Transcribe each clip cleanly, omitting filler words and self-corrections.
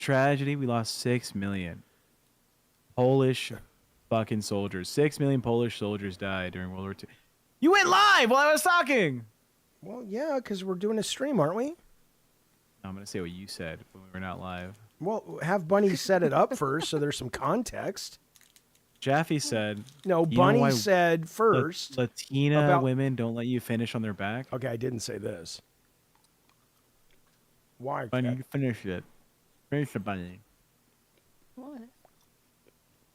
Tragedy. We lost 6 million Polish fucking soldiers. 6 million Polish soldiers died during World War II. You went live while I was talking. Well, yeah, because we're doing a stream, aren't we? I'm gonna say what you said when we were not live. Well, have Bunny set it up first so there's some context. Jaffe said. No, Bunny said first. Latina women don't let you finish on their back. Okay, I didn't say this. Why? Bunny, you finish it. Finish the Bunny. What?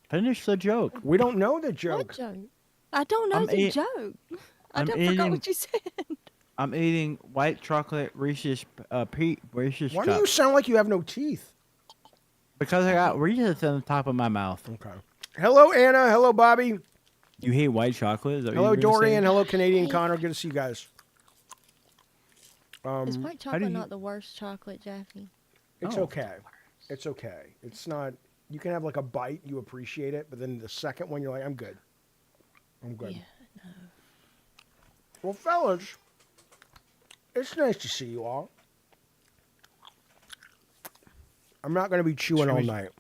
Finish the joke. We don't know the joke. What joke? I don't know the joke. I forgot what you said. I'm eating white chocolate Reese's Reese's Why cup. do you sound like you have no teeth? Because I got Reese's on the top of my mouth. Okay. Hello, Anna. Hello, Bobby. You hate white chocolate? Is that Hello, what you were Dorian. saying? Hello, Canadian Connor. Good to see you guys. Is white chocolate not the worst chocolate, Jaffe? It's okay. It's okay. It's not. You can have like a bite, you appreciate it, but then the second one, you're like, I'm good. I'm good. Yeah, no. Well, fellas, it's nice to see you all. I'm not going to be chewing all night.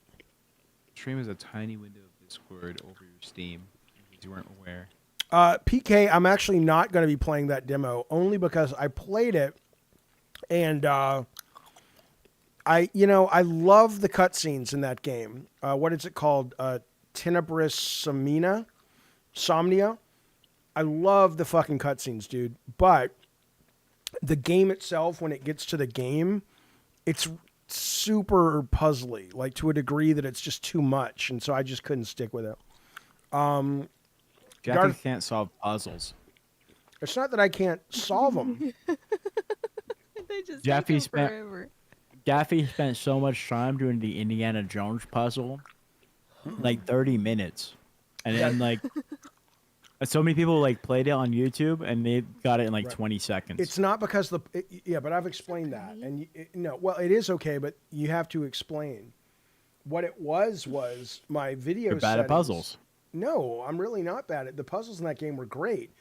Stream is a tiny window of Discord over your Steam, if you weren't aware. PK, I'm actually not going to be playing that demo, only because I played it, and I love the cutscenes in that game. What is it called? Tenebris Somnia. I love the fucking cutscenes, dude. But the game itself, when it gets to the game, it's super puzzly, like to a degree that it's just too much, and so I just couldn't stick with it. Jaffe can't solve puzzles. It's not that I can't solve them. They just Jaffe take forever. Jaffe spent so much time doing the Indiana Jones puzzle, like 30 minutes, and then like so many people like played it on YouTube and they got it in like 20 seconds. It's not because but I've explained that, and well, it is okay, but you have to explain what it was my video. You're bad at puzzles. No, I'm really not bad at the puzzles in that game. Were great.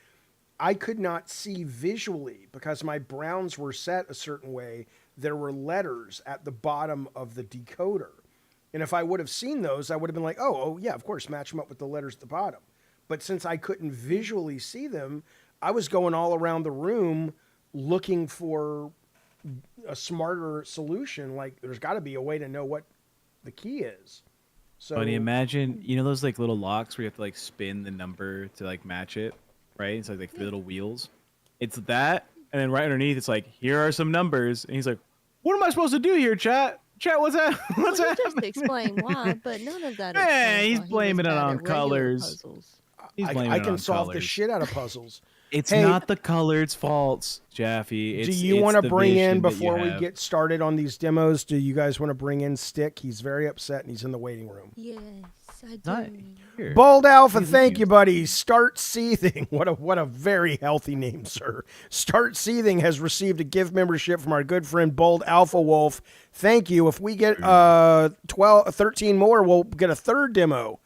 I could not see visually because my browns were set a certain way. There were letters at the bottom of the decoder. And if I would have seen those, I would have been like, oh, yeah, of course, match them up with the letters at the bottom. But since I couldn't visually see them, I was going all around the room looking for a smarter solution. Like, there's got to be a way to know what the key is. So, Buddy, imagine, those like little locks where you have to like spin the number to like match it, right? It's like little wheels. It's that. And then right underneath, it's like, here are some numbers. And he's like, what am I supposed to do here, chat? Chat, what's that? What's that? Just explain why, but none of that. Hey, he's blaming it on colors. I can solve the shit out of puzzles. It's not the colors' faults, Jaffe. Do you want to bring in, before we get started on these demos, do you guys want to bring in Stick? He's very upset and he's in the waiting room. Yes, I do. Bold Alpha, thank you, buddy. Start Seething. What a very healthy name, sir. Start Seething has received a gift membership from our good friend Bold Alpha Wolf. Thank you. If we get 13 more, we'll get a third demo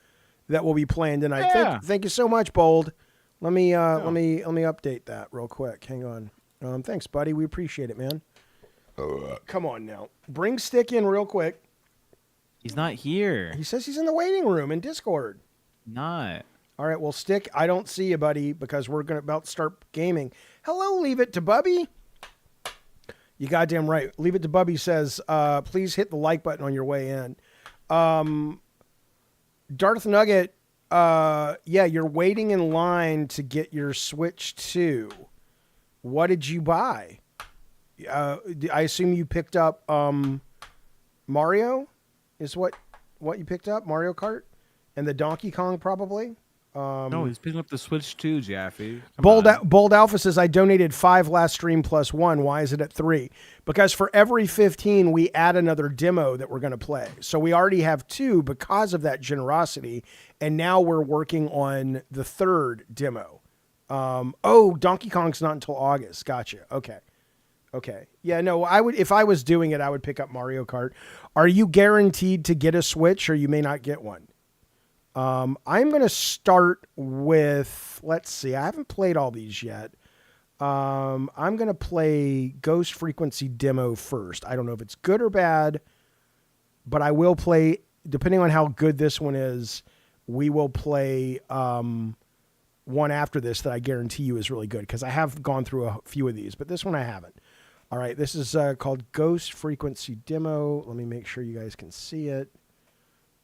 that will be playing tonight. Yeah. Thank you so much, Bold. Let me update that real quick. Hang on. Thanks, buddy. We appreciate it, man. Come on now. Bring Stick in real quick. He's not here. He says he's in the waiting room in Discord. Not. All right, well, Stick, I don't see you, buddy, because we're about to start gaming. Hello, Leave It to Bubby. You goddamn right. Leave It to Bubby says, please hit the like button on your way in. Darth Nugget, yeah, you're waiting in line to get your Switch 2. What did you buy? I assume you picked up Mario is what you picked up? Mario Kart? And the Donkey Kong, probably? No, he's picking up the Switch 2, Jaffe. Bold Alpha says, I donated 5 last stream plus 1. Why is it at 3? Because for every 15, we add another demo that we're going to play. So we already have 2 because of that generosity. And now we're working on the third demo. Donkey Kong's not until August. Gotcha. Okay. Yeah, no, if I was doing it, I would pick up Mario Kart. Are you guaranteed to get a Switch or you may not get one? I'm going to start with, let's see, I haven't played all these yet. I'm going to play Ghost Frequency Demo first. I don't know if it's good or bad, but I will play, depending on how good this one is, we will play one after this that I guarantee you is really good, because I have gone through a few of these, but this one I haven't. All right, this is called Ghost Frequency Demo. Let me make sure you guys can see it.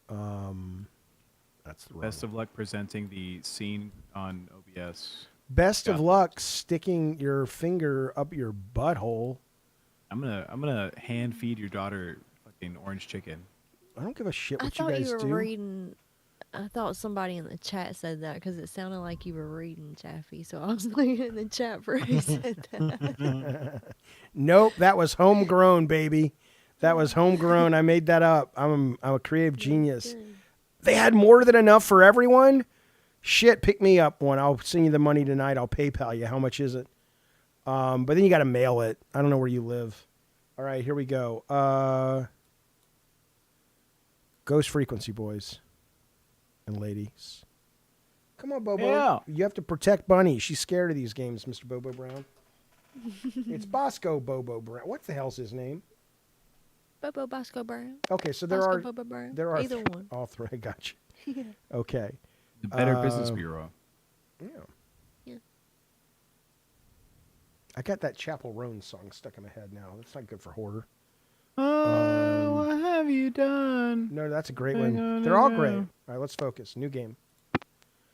That's the wrong Best of luck presenting the scene on OBS. Best of luck sticking your finger up your butthole. I'm gonna hand feed your daughter fucking orange chicken. I don't give a shit I what you thought guys you were do. reading. I thought somebody in the chat said that because it sounded like you were reading Jaffe. So I was looking in the chat for who said that. Nope, that was homegrown, baby. That was homegrown. I made that up. I'm a creative genius. Good. They had more than enough for everyone. Shit, pick me up one. I'll send you the money tonight. I'll PayPal you. How much is it? But then you got to mail it. I don't know where you live. All right, here we go. Ghost Frequency, boys and ladies. Come on, Bobo. Yeah. You have to protect Bunny. She's scared of these games, Mr. Bobo Brown. It's Bosco Bobo Brown. What the hell's his name? Bobo Bosco Brown. Okay, so Bosco Bobo Brown. there are Either one. all three. I got you. Yeah. Okay. The Better Business Uh, Bureau. Yeah. Yeah. I got that Chapel Roan song stuck in my head now. That's not good for Hoarder. What have you done? No, that's a great Hang one. on, They're all hang great. All on. right, let's focus. New game.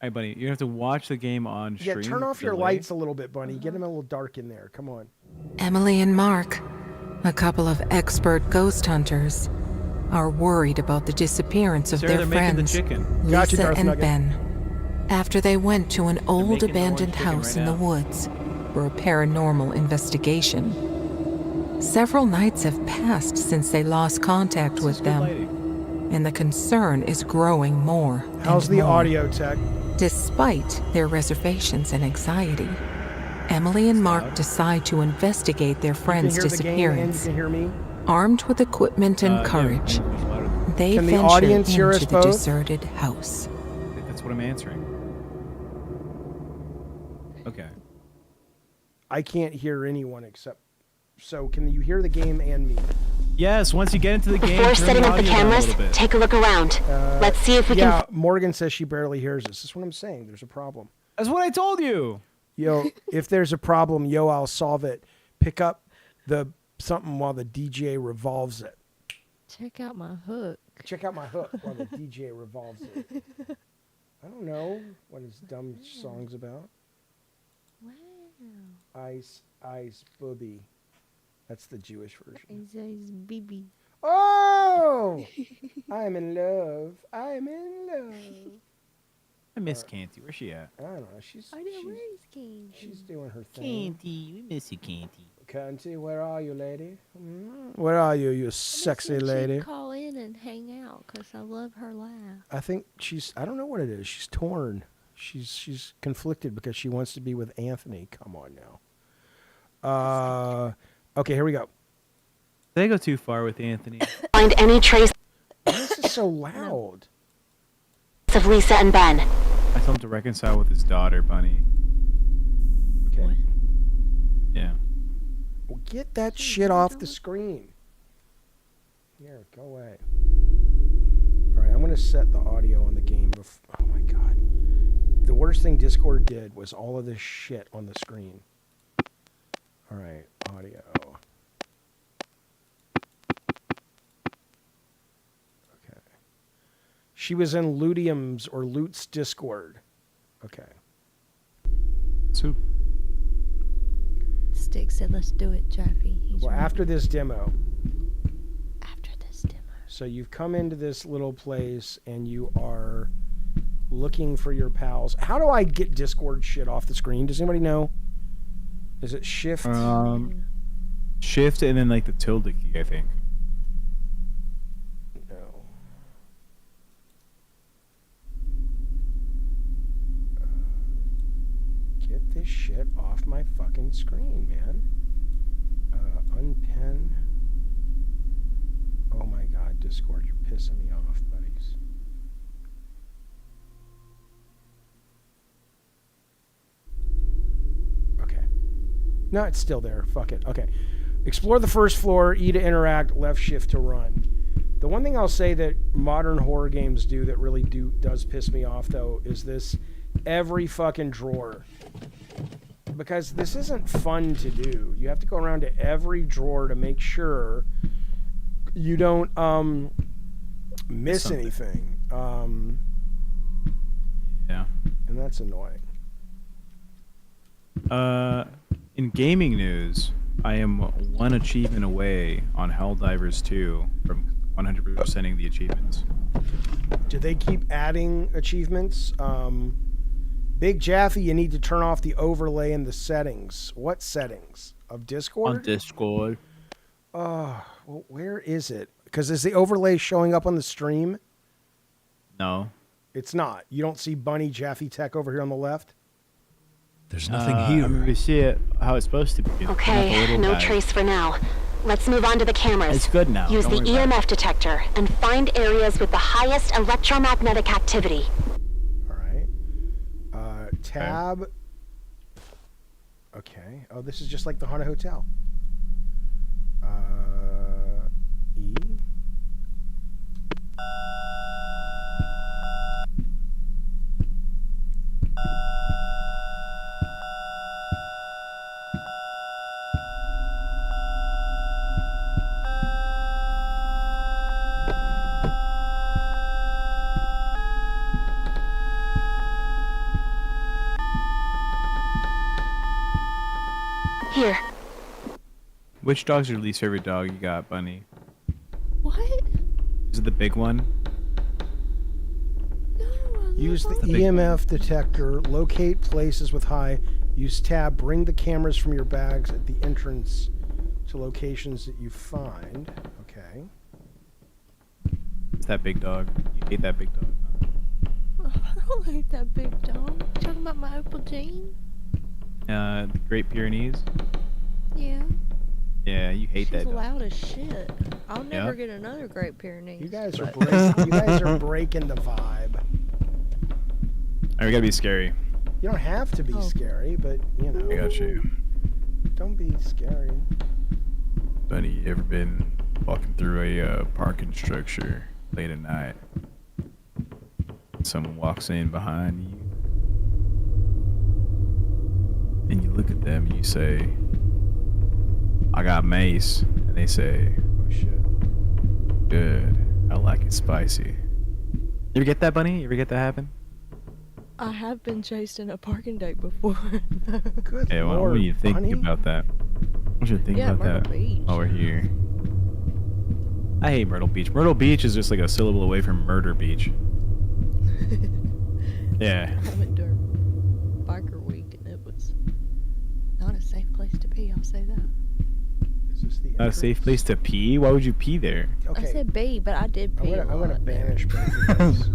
Hey, buddy, you have to watch the game on Yeah, stream. turn off your delay. lights a little bit, Bunny. Get them a little dark in there. Come on. Emily and Mark, a couple of expert ghost hunters, are worried about the disappearance of Sarah, their they're making the friends, chicken. Gotcha, Lisa Darth and Nugget. Ben, after they went to an old making the abandoned orange chicken house right in the now. woods for a paranormal investigation. Several nights have passed since they lost contact This is with good them, lighting. and the concern is growing more How's and the more. audio tech? Despite their reservations and anxiety, Emily and Mark loud. decide to investigate their You can friend's hear the game and you disappearance. can hear me. Armed with equipment and Yeah, courage, maybe it's louder. they Can the venture audience hear us into the both? deserted house. That's what I'm answering. Okay. I can't hear anyone except. So can you hear the game and me? Yes, once you get into the game, Before turn setting up the audio down a cameras, little bit. take a look around. Let's see if we Yeah, can. Morgan says she barely hears us. That's what I'm saying. There's a problem. That's what I told you. Yo, if there's a problem, yo, I'll solve it. Pick up the something while the DJ revolves it. Check out my hook. Check out my hook while the DJ revolves it. I don't know what his dumb song's about. Wow. Ice, ice, booby. That's the Jewish version. It's BB. Oh! I'm in love. I'm in love. I miss Canty. Where's she at? I don't know. She's I didn't raise King. she's doing her thing. Canty, we miss you, Canty. Canty, where are you, lady? Where are you, you sexy lady? Call in and hang out because I love her laugh. I think she's. I don't know what it is. She's torn. She's conflicted because she wants to be with Anthony. Come on now. Okay, here we go. Did I go too far with Anthony? Find any trace This is so loud. of Lisa and Ben. I told him to reconcile with his daughter, Bunny. Okay. What? Yeah. Well, get that shit off the screen. Here, go away. All right, I'm gonna set the audio on the game. Oh my god. The worst thing Discord did was all of this shit on the screen. All right, audio. Okay. She was in Ludium's or Loot's Discord. Okay. So, Stick said, let's do it, Jaffe. He's Well, ready. after this demo. After this demo. So you've come into this little place and you are looking for your pals. How do I get Discord shit off the screen? Does anybody know? Is it shift? shift and then like the tilde key, I think. No. Get this shit off my fucking screen, man. Unpin. Oh my god, Discord, you're pissing me off, buddies. Okay. No, it's still there. Fuck it. Okay. Explore the first floor, E to interact, left shift to run. The one thing I'll say that modern horror games do that really does piss me off, though, is this every fucking drawer. Because this isn't fun to do. You have to go around to every drawer to make sure you don't miss anything. Yeah. And that's annoying. In gaming news, I am one achievement away on Helldivers 2 from 100%ing the achievements. Do they keep adding achievements? Big Jaffe, you need to turn off the overlay in the settings. What settings? Of Discord? On Discord. Oh, well, where is it? Because is the overlay showing up on the stream? No. It's not. You don't see Bunny Jaffe Tech over here on the left? There's nothing here. I mean, we see it how it's supposed to be. Okay, no trace for now. Let's move on to the cameras. It's good now. Use Don't the worry about EMF detector and find areas with the highest electromagnetic activity. All right. Tab. Okay. Oh, this is just like the Haunted Hotel. E. Here. Which dog's your least favorite dog you got, Bunny? What? Is it the big one? No, I love Use the all- big EMF detector. Locate places with high. Use tab. Bring the cameras from your bags at the entrance to locations that you find. Okay. It's that big dog. You hate that big dog. I don't like that big dog. Talking about my Opal Jean? Uh-huh. The Great Pyrenees? Yeah. Yeah, you hate She's that dog. loud as shit. I'll never Yep. get another Great Pyrenees. You guys are but- you guys are breaking the vibe. Alright, we gotta be scary. You don't have to be Oh. scary, but you know, I got you. don't be scary. Bunny, you ever been walking through a parking structure late at night? Someone walks in behind you, and you look at them and you say, I got mace. And they say, Oh shit. good, I like it spicy. You ever get that, Bunny? You ever get that happen? I have been chased in a parking deck before. Good Hey, what Lord, are you thinking Bunny? about that? What you thinking Yeah, about Myrtle that? Beach. While we're here. I hate Myrtle Beach. Myrtle Beach is just like a syllable away from Murder Beach. Yeah. I went during biker week and it was not a safe place to be, I'll say that. Is this the A entrance? safe place to pee? Why would you pee there? Okay. I said B, but I did I'm pee gonna, a I'm gonna lot there. banish both of you guys.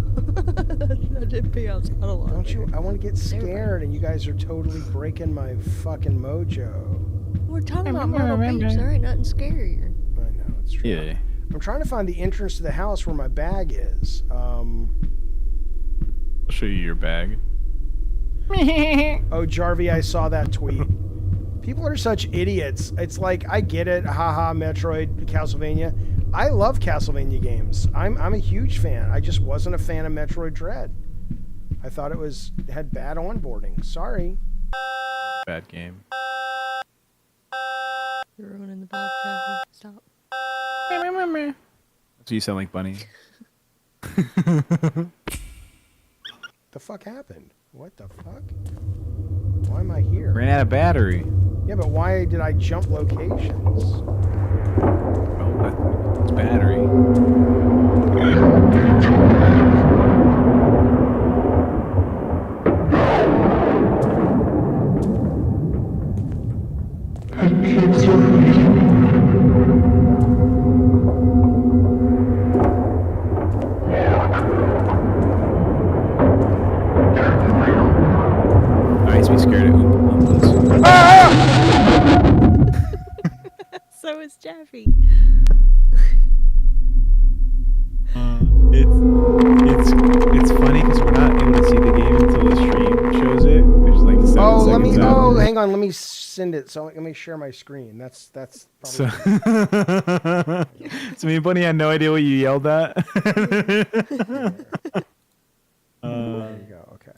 I did pee outside a lot. Don't you? there. I want to get They're scared, and you guys are totally breaking my fucking mojo. We're talking about Myrtle Beach. There ain't nothing scarier. I know it's true. Yeah. I'm trying to find the entrance to the house where my bag is. I'll show you your bag. Oh, Jarvie, I saw that tweet. People are such idiots. It's like, I get it, haha, Metroid, Castlevania. I love Castlevania games. I'm a huge fan. I just wasn't a fan of Metroid Dread. I thought it had bad onboarding. Sorry. Bad game. You're ruining the vibe, Jackie. Stop. So you sound like Bunny. The fuck happened? What the fuck? Why am I here? Ran out of battery. Yeah, but why did I jump locations? Well, it's battery. I used to be scared of Oompa Loompas. So is Jaffe. It's funny because we're not able to see the game until the stream shows it. There's like 7 Oh, seconds out. hang on. Let me send it. So let me share my screen. That's So, probably. so me and Bunny had no idea what you yelled at. There you go. Okay.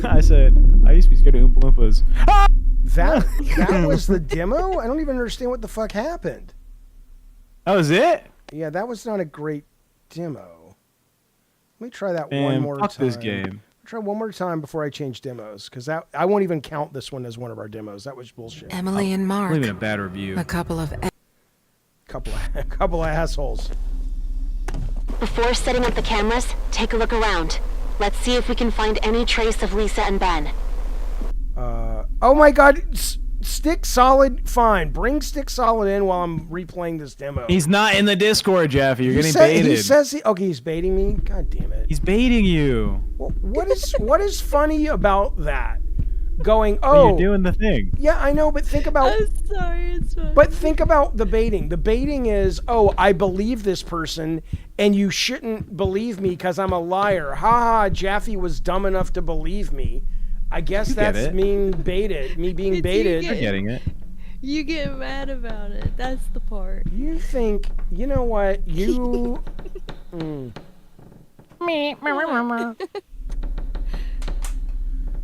I said, I used to be scared of Oompa Loompas. That was the demo? I don't even understand what the fuck happened. That was it? Yeah, that was not a great demo. Let me try that Man, one more fuck time. this game. Try one more time before I change demos, because I won't even count this one as one of our demos. That was bullshit. Emily and Mark, Leaving a bad review. a couple of Couple of assholes. Before setting up the cameras, take a look around. Let's see if we can find any trace of Lisa and Ben. Oh my God, Stick Solid, fine. Bring Stick Solid in while I'm replaying this demo. He's not in the Discord, Jaffe. You're getting He baited. says okay, he's baiting me. God damn it. He's baiting you. Well, what is funny about that? Going, But oh, you're doing the thing. yeah, I know, but think about. I'm sorry, it's fine. But think about the baiting. The baiting is, oh, I believe this person, and you shouldn't believe me because I'm a liar. Ha ha, Jaffe was dumb enough to believe me. I guess You get that's it. me being It's baited. You're getting it. You get mad about it. That's the part. You think, you know what, you...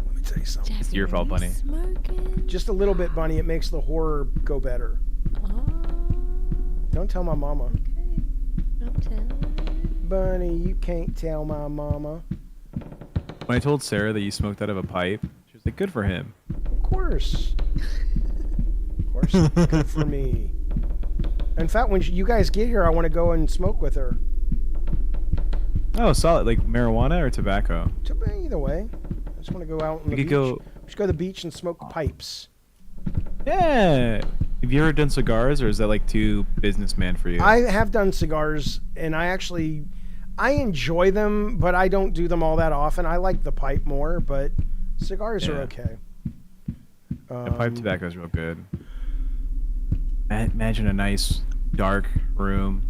Let me tell you something. Jaffe, your are fault, you Bunny. Smoking? Just a little bit, Bunny. It makes the horror go better. Oh, Don't tell my mama. okay. Don't tell me. Bunny, you can't tell my mama. When I told Sarah that you smoked out of a pipe, she was like, good for him. Of course. Of course, good for me. In fact, when you guys get here, I want to go and smoke with her. Oh, solid. Like marijuana or tobacco? Either way. I just want to go out on the We beach. could go. Just go to the beach and smoke pipes. Yeah. Have you ever done cigars, or is that like too businessman for you? I have done cigars, and I enjoy them, but I don't do them all that often. I like the pipe more, but cigars are Yeah. okay. The pipe tobacco is real good. Imagine a nice dark room,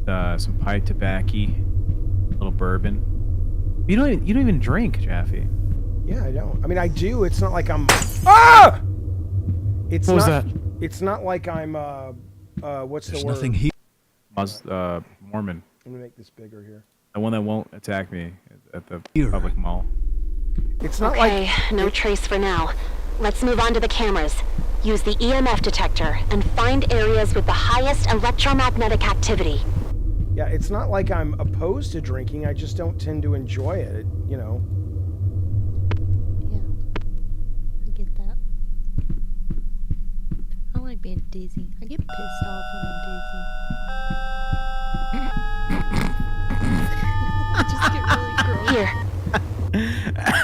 some pipe tobacco, a little bourbon. You don't even drink, Jaffe. Yeah, I don't. I mean, I do. It's not like I'm. Ah! It's What was not. that? It's not like I'm. What's There's the word? nothing here. Mormon. Let me make this bigger here. The one that won't attack me at the Here. public mall. It's not Okay, like. no trace for now. Let's move on to the cameras. Use the EMF detector and find areas with the highest electromagnetic activity. Yeah, it's not like I'm opposed to drinking. I just don't tend to enjoy it. You know. Yeah. I get that. I like being dizzy. I get pissed off when I'm dizzy. I just get really grumpy. Here,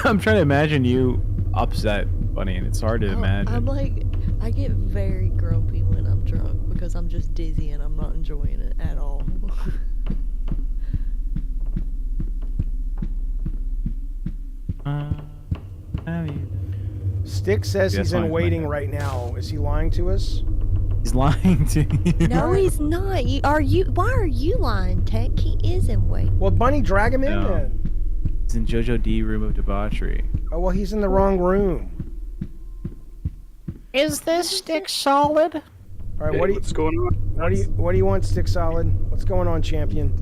I'm trying to imagine you upset, Bunny, and it's hard to imagine. I'm like, I get very grumpy when I'm drunk because I'm just dizzy and I'm not enjoying it at all. Stick says Yeah, he's that's in fine. waiting right now. Is he lying to us? He's lying to you. No, he's not. Why are you lying, Tech? He is in wait. Well, Bunny, drag him in No. then. He's in JoJo D room of debauchery. Oh well, he's in the wrong room. Is this stick solid? All right, what do you? What's going on? What do you want, Stick Solid? What's going on, champion?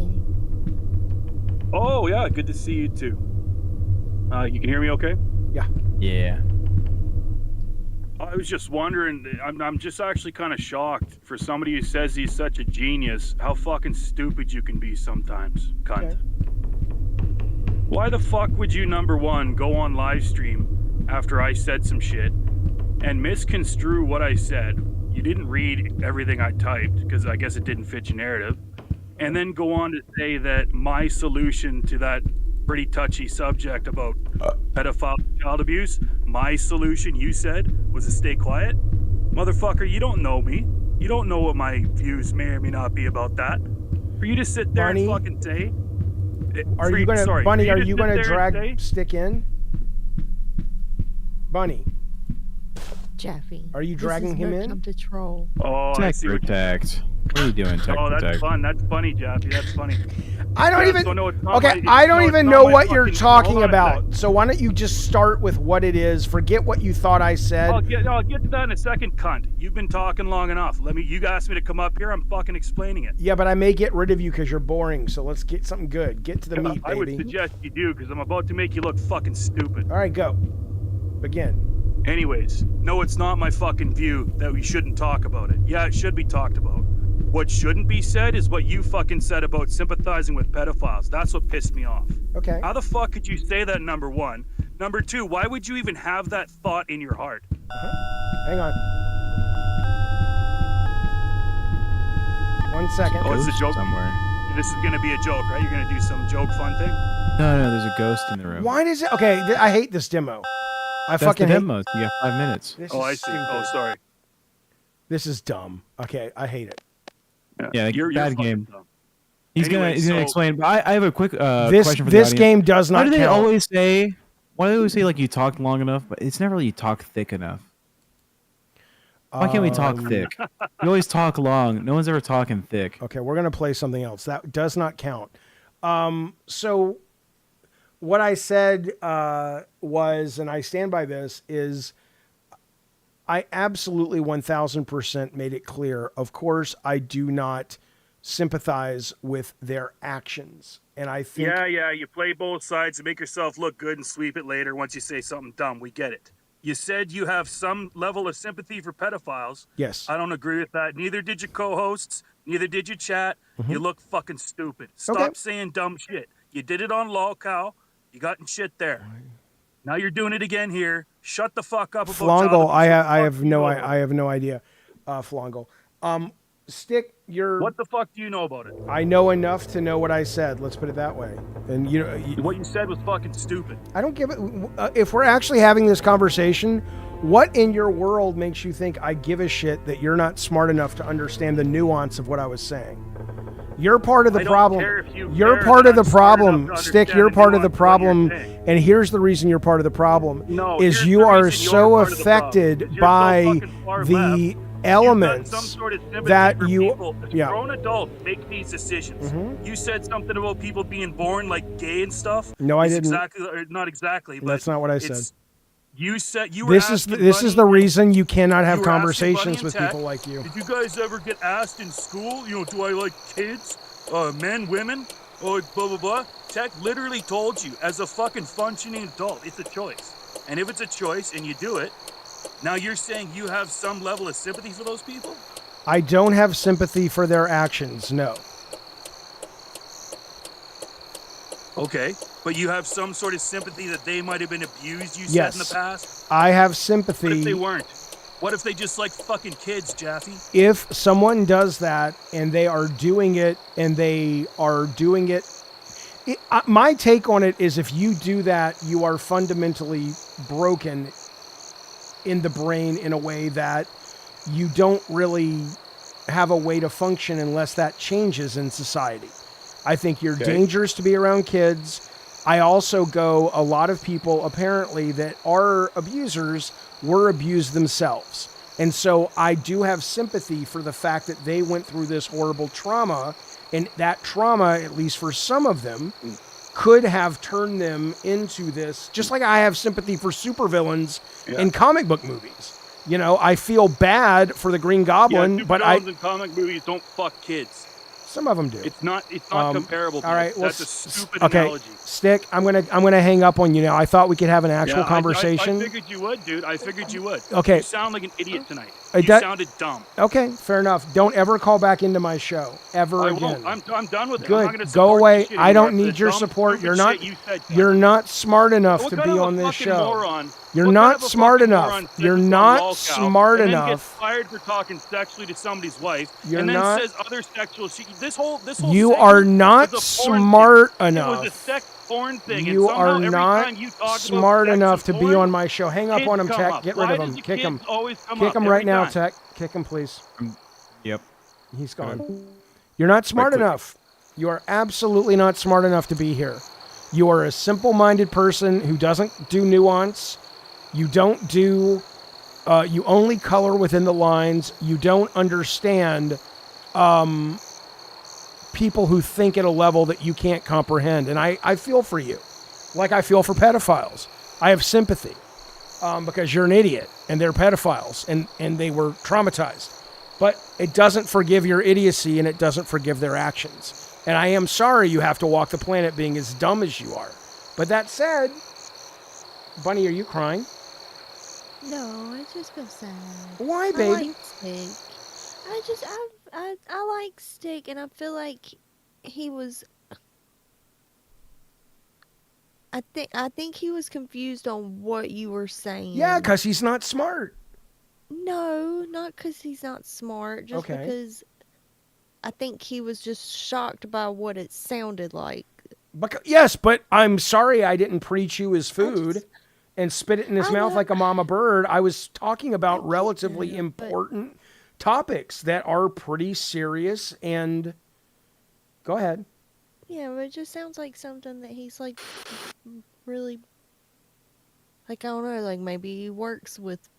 Oh yeah, good to see you too. You can hear me okay? Yeah. I was just wondering, I'm just actually kind of shocked for somebody who says he's such a genius, how fucking stupid you can be sometimes, cunt. Okay. Why the fuck would you, number one, go on live stream after I said some shit and misconstrue what I said? You didn't read everything I typed because I guess it didn't fit your narrative. And then go on to say that my solution to that pretty touchy subject about pedophile child abuse, my solution, you said, was to stay quiet? Motherfucker, you don't know me. You don't know what my views may or may not be about that. For you to sit there Bunny, and fucking say... Are you gonna, sorry, Bunny? for Are to you sit gonna there and drag say- Stick in? Bunny, Jaffe. Are you this dragging is him no in? time to troll. Oh, I Tech see what protect. What are you doing, Tech Oh, that's Tech? fun. That's funny, Jaffe. That's funny. I don't Yeah, even. so no, it's not Okay, my- I don't no, it's even not know my what you're fucking- talking hold on a sec. about. So why don't you just start with what it is? Forget what you thought I said. I'll get to that in a second, cunt. You've been talking long enough. You asked me to come up here. I'm fucking explaining it. Yeah, but I may get rid of you because you're boring. So let's get something good. Get to the meat, I would baby. suggest you do, because I'm about to make you look fucking stupid. All right, go. Begin. Anyways, no, it's not my fucking view that we shouldn't talk about it. Yeah, it should be talked about. What shouldn't be said is what you fucking said about sympathizing with pedophiles. That's what pissed me off. Okay. How the fuck could you say that, number one? Number two, why would you even have that thought in your heart? Hang on. 1 second. Oh, it's a Ghost joke? somewhere. This is gonna be a joke, right? You're gonna do some joke fun thing? No, there's a ghost in the room. Why does it? Okay, I hate this demo. I That's fucking the hate. demos. You got 5 minutes. This Oh, is I see. stupid. Oh, sorry. This is dumb. Okay, I hate it. Yeah, you're bad fucking game. dumb. He's Anyway, gonna so- explain. But I have a quick This question for the audience. game does Why not do they count. always say? Why do they always say like you talked long enough? But it's never like you talk thick enough. Why can't we talk thick? We always talk long. No one's ever talking thick. Okay, we're gonna play something else. That does not count. So what I said was, and I stand by this, is I absolutely 1000% made it clear. Of course, I do not sympathize with their actions, and I think Yeah, you play both sides to make yourself look good and sweep it later once you say something dumb. We get it. You said you have some level of sympathy for pedophiles. yes. I don't agree with that. Neither did your co-hosts. Neither did your chat. You look fucking stupid. Stop Okay. saying dumb shit. You did it on LolCow. You got in shit there. Now you're doing it again here. Shut the fuck up about Flongle, child I abuse. have no What the fuck I have no idea. Flongle, Stick, you're. What the fuck do you know about it? I know enough to know what I said. Let's put it that way. And you know, What you said was fucking stupid. I don't give it. If we're actually having this conversation, what in your world makes you think I give a shit that you're not smart enough to understand the nuance of what I was saying? You're part of the I don't problem. care if you You're care part that of the I'm smart enough problem. to Stick, understand you're the part of the nuance of what you're problem. saying. And here's the reason you're part of the problem. No, is here's you the are reason you're so part of the problem, affected because you're so by fucking far the left. You've got elements some sort of sympathy that for you. people. Yeah. Grown adults make these decisions. Mhm. You said something about people being born like gay and stuff. No, I It's didn't. Exactly, or not exactly. But That's not what I it's- said. You said you were. This is asking this is Bunny- the reason you cannot have you were asking conversations Bunny and with Tech, people like you. Did you guys ever get asked in school? You know, do I like kids, men, women, or blah blah blah? Tech literally told you, as a fucking functioning adult, it's a choice. And if it's a choice and you do it, now you're saying you have some level of sympathy for those people? I don't have sympathy for their actions. No. Okay, but you have some sort of sympathy that they might have been abused. You said Yes. in the past. I have What if sympathy. they weren't? What if they just like fucking kids, Jaffe? If someone does that and they are doing it my take on it is if you do that, you are fundamentally broken in the brain in a way that you don't really have a way to function unless that changes in society. I think you're dangerous to be around kids. I also go, a lot of people apparently that are abusers were abused themselves. And so I do have sympathy for the fact that they went through this horrible trauma, and that trauma, at least for some of them, could have turned them into this, just like I have sympathy for supervillains in comic book movies. You know, I feel bad for the Green Goblin, but supervillains in comic movies don't fuck kids. some of them do. It's not comparable. All right, well, That's a stupid okay, analogy. Stick. I'm gonna hang up on you now. I thought we could have an actual Yeah, conversation. I figured you would, dude. I figured you would. Okay. You sound like an idiot tonight. It You does- sounded dumb. Okay, fair enough. Don't ever call back into my show ever I again. won't. I'm done with it. I'm not Good. gonna Go support away. this shit I anymore don't for need the your dumb, support. stupid You're not. shit you said, Jack. You're not smart enough What to kind be of a on this fucking show. moron? You're What not kind of a smart fucking enough. moron says You're this on not LolCow smart and enough. Then gets fired for talking sexually to somebody's wife. You're and then not- says other sexual shit. This whole You segment are not was a porn smart thing. enough. It was a sex porn thing. You and somehow are every not time you talk smart about sex enough to and be porn, on my show. Hang up kids on him, come Tech. up. Get rid Why of does him. the Kick him. kids always come Kick up him right every now, time? Tech. Kick him, please. Yep. He's gone. You're not smart enough. You are absolutely not smart enough to be here. You are a simple-minded person who doesn't do nuance. You don't do. You only color within the lines. You don't understand people who think at a level that you can't comprehend. And I feel for you. Like I feel for pedophiles. I have sympathy because you're an idiot and they're pedophiles and they were traumatized. But it doesn't forgive your idiocy and it doesn't forgive their actions. And I am sorry you have to walk the planet being as dumb as you are. But that said, Bunny, are you crying? No, I just feel sad. Why, I baby? like Stick. I like Stick, and I feel like he was. I think he was confused on what you were saying. Yeah, because he's not smart. No, not because he's not smart. Just Okay. because I think he was just shocked by what it sounded like. Yes, but I'm sorry I didn't pre-chew his food and spit it in his I mouth know- like a mama bird. I was talking about get relatively that, but- important topics that are pretty serious and... Go ahead. Yeah, but it just sounds like something that he's like really, like, I don't know, like maybe he works with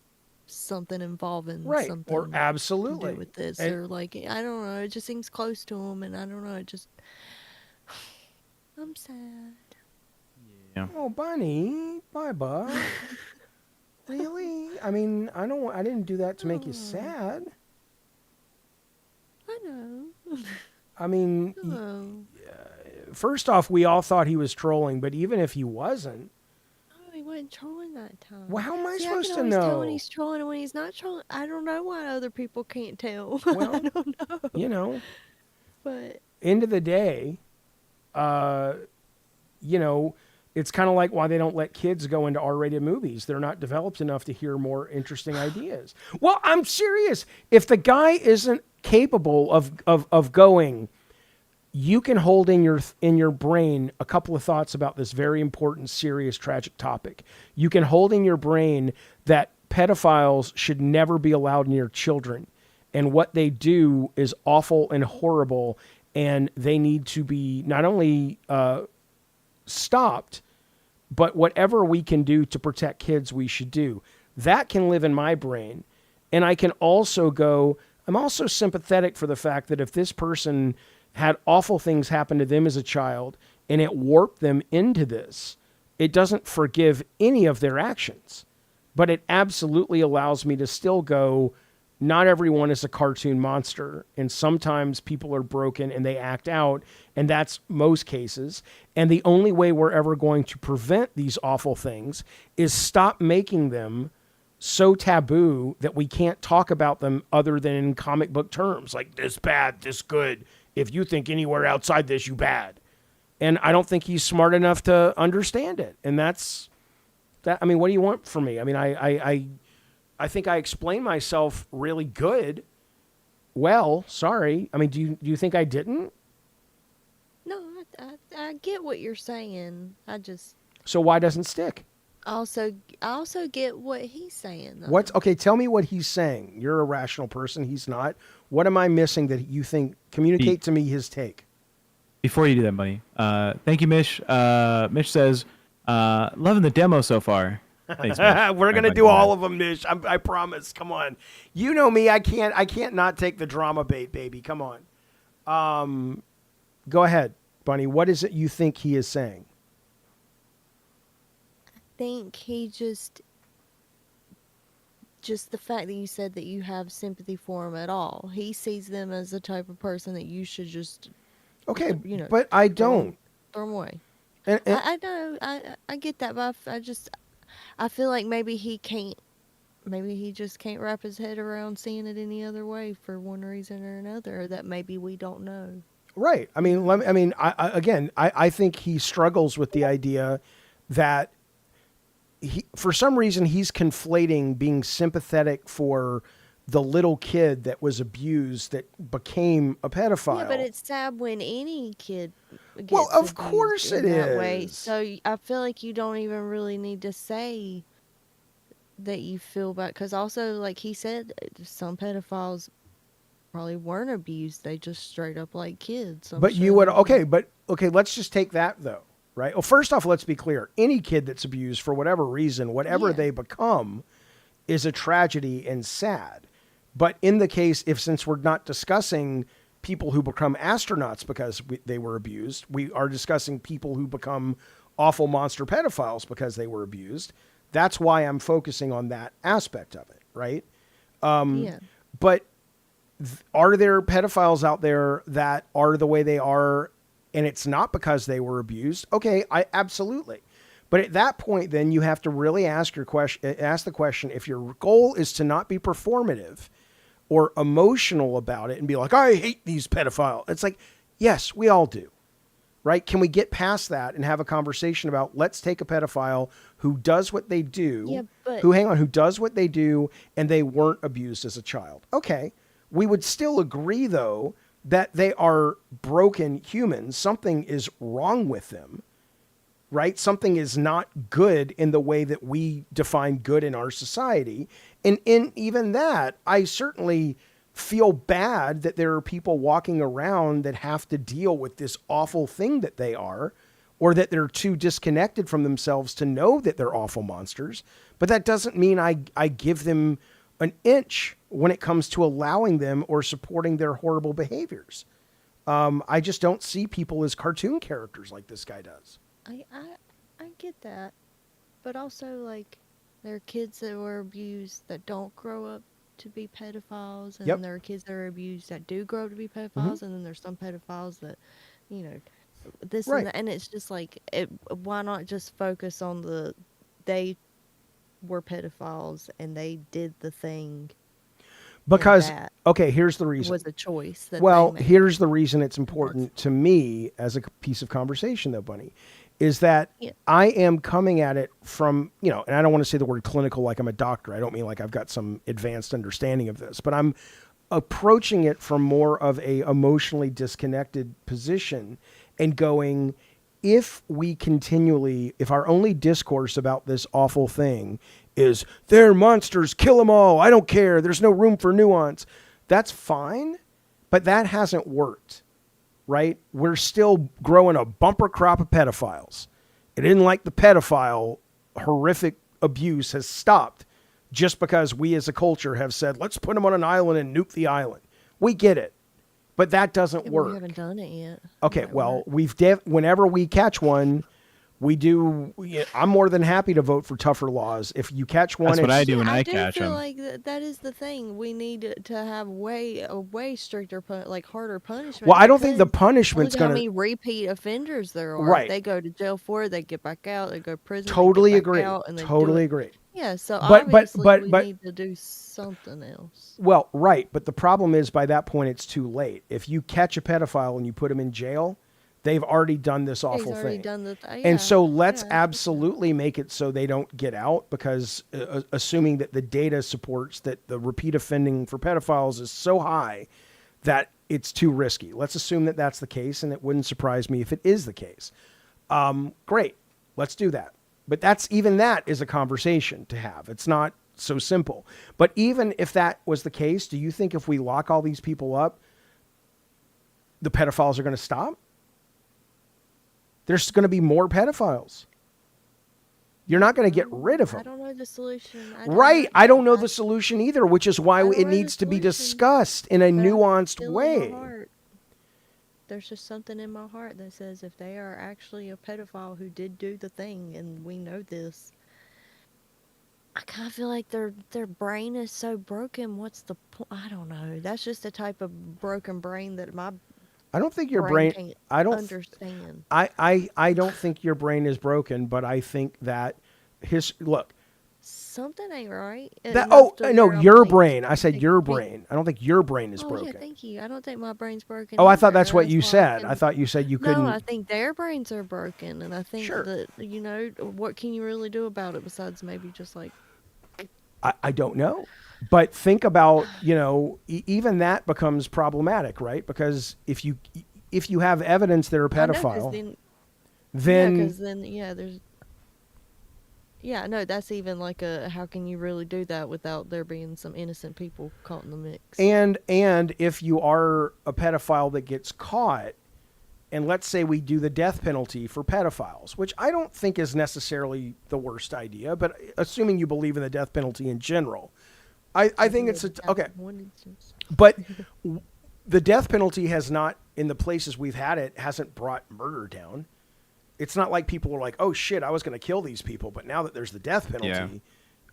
something involving Right, something or to absolutely. do with this, And- or like, I don't know, it just seems close to him, and I don't know, it just, I'm sad. Yeah. Oh, Bunny, bye, bud. Really? I mean, I didn't do that to make you sad. I know. I mean, Oh, first off, we all thought he was trolling, but even if he wasn't, no, he wasn't trolling that time. well, how am I See, supposed I to can always tell know? when he's trolling and when he's not trolling. I don't know why other people can't tell. Well, I don't know. You know, But end of the day, you know, it's kind of like why they don't let kids go into R-rated movies. They're not developed enough to hear more interesting ideas. Well, I'm serious. If the guy isn't capable of going, you can hold in your brain a couple of thoughts about this very important, serious, tragic topic. You can hold in your brain that pedophiles should never be allowed near children, and what they do is awful and horrible, and they need to be not only stopped, but whatever we can do to protect kids, we should do. That can live in my brain. And I can also go, I'm also sympathetic for the fact that if this person had awful things happen to them as a child and it warped them into this, it doesn't forgive any of their actions. But it absolutely allows me to still go, not everyone is a cartoon monster, and sometimes people are broken and they act out, and that's most cases. And the only way we're ever going to prevent these awful things is stop making them so taboo that we can't talk about them other than in comic book terms, like this bad, this good. If you think anywhere outside this, you bad. And I don't think he's smart enough to understand it. And that's that. I mean, what do you want from me? I mean, I think I explained myself really good. Well, sorry. I mean, do you think I didn't? no, I get what you're saying. I just So why doesn't stick? I also get what he's saying. Though. What's okay? Tell me what he's saying. You're a rational person. He's not. What am I missing that you think? Communicate to me his take. Before you do that, buddy, thank you, Mish. Mish says, loving the demo so far. Thanks, Mish. We're gonna do all of them, Nish. I promise. Come on. You know me. I can't not take the drama bait, baby. Come on. Go ahead, Bunny. What is it you think he is saying? Think he just the fact that you said that you have sympathy for him at all. He sees them as the type of person that you should just Okay, you know, but I don't. throw him away. And, I know, I get that, but I feel like maybe he just can't wrap his head around seeing it any other way for one reason or another, or that maybe we don't know. right. I mean, I think he struggles with the idea that for some reason he's conflating being sympathetic for the little kid that was abused that became a pedophile. Yeah, but it's sad when any kid gets Well, of abused course in it that way. is. So I feel like you don't even really need to say that you feel bad, because also, like he said, some pedophiles probably weren't abused; they just straight up like kids. I'm But you sure would they- okay. Let's just take that though, right? Well, first off, let's be clear: any kid that's abused for whatever reason, whatever Yeah. they become, is a tragedy and sad. But in the case, since we're not discussing people who become astronauts because they were abused. We are discussing people who become awful monster pedophiles because they were abused. That's why I'm focusing on that aspect of it, right? Yeah. But are there pedophiles out there that are the way they are and it's not because they were abused? Okay, absolutely. But at that point, then you have to really ask the question, if your goal is to not be performative or emotional about it and be like, I hate these pedophiles. It's like, yes, we all do. Right? Can we get past that and have a conversation about, let's take a pedophile who does what they do, who does what they do, and they weren't abused as a child. Okay. We would still agree, though, that they are broken humans. Something is wrong with them, right? Something is not good in the way that we define good in our society. And in even that, I certainly feel bad that there are people walking around that have to deal with this awful thing that they are, or that they're too disconnected from themselves to know that they're awful monsters. But that doesn't mean I give them an inch when it comes to allowing them or supporting their horrible behaviors. I just don't see people as cartoon characters like this guy does. I get that. But also, like, there are kids that were abused that don't grow up to be pedophiles, and then there are kids that are abused that do grow up to be pedophiles, and then there's some pedophiles that, you know, this and that, and it's just like, why not just focus on they were pedophiles and they did the thing? Because, okay, here's the reason. It was a choice. Here's the reason it's important to me as a piece of conversation, though, Bunny, is that I am coming at it from, and I don't want to say the word clinical like I'm a doctor. I don't mean like I've got some advanced understanding of this, but I'm approaching it from more of a emotionally disconnected position and going, if our only discourse about this awful thing is they're monsters, kill them all, I don't care, there's no room for nuance, that's fine, but that hasn't worked. Right? We're still growing a bumper crop of pedophiles. It isn't like the pedophile horrific abuse has stopped just because we as a culture have said, let's put them on an island and nuke the island. We get it. But that doesn't work. We haven't done it yet. Okay, well, whenever we catch one, we do. I'm more than happy to vote for tougher laws. If you catch one, that's what I do when I catch them. I do feel like that is the thing. We need to have a way stricter, harder punishment. Well, I don't think the punishment's going to. How many repeat offenders there are? Right. They go to jail for it. They get back out. They go to prison. Totally they get agree. back out, and Totally agree. Yeah. So obviously we need to do something else. Well, right, but the problem is by that point it's too late. If you catch a pedophile and you put him in jail, they've already done this awful thing. And so let's absolutely make it so they don't get out, because assuming that the data supports that the repeat offending for pedophiles is so high that it's too risky. Let's assume that that's the case, and it wouldn't surprise me if it is the case. Great, let's do that. But that is a conversation to have. It's not so simple. But even if that was the case, do you think if we lock all these people up, the pedophiles are going to stop? There's going to be more pedophiles. You're not going to get rid of them. I don't know the solution. I don't know the solution either, which is why it needs to be discussed in a nuanced way. There's just something in my heart that says if they are actually a pedophile who did do the thing, and we know this, I kind of feel like their brain is so broken. What's the point? I don't know. That's just the type of broken brain that I don't think your brain can't understand. I don't think your brain is broken, but I think that something ain't right. Your brain. I said your brain. I don't think your brain is broken. Yeah, thank you. I don't think my brain's broken. Oh, I thought that's what you said. I thought you said you couldn't. No, I think their brains are broken, and I think that what can you really do about it besides maybe just like. I don't know. But think about, even that becomes problematic, right? Because if you have evidence they're a pedophile, that's even like how can you really do that without there being some innocent people caught in the mix? And if you are a pedophile that gets caught, and let's say we do the death penalty for pedophiles, which I don't think is necessarily the worst idea, but assuming you believe in the death penalty in general, I think it's okay. But the death penalty has not, in the places we've had it, hasn't brought murder down. It's not like people are like, oh shit, I was going to kill these people, but now that there's the death penalty. Yeah.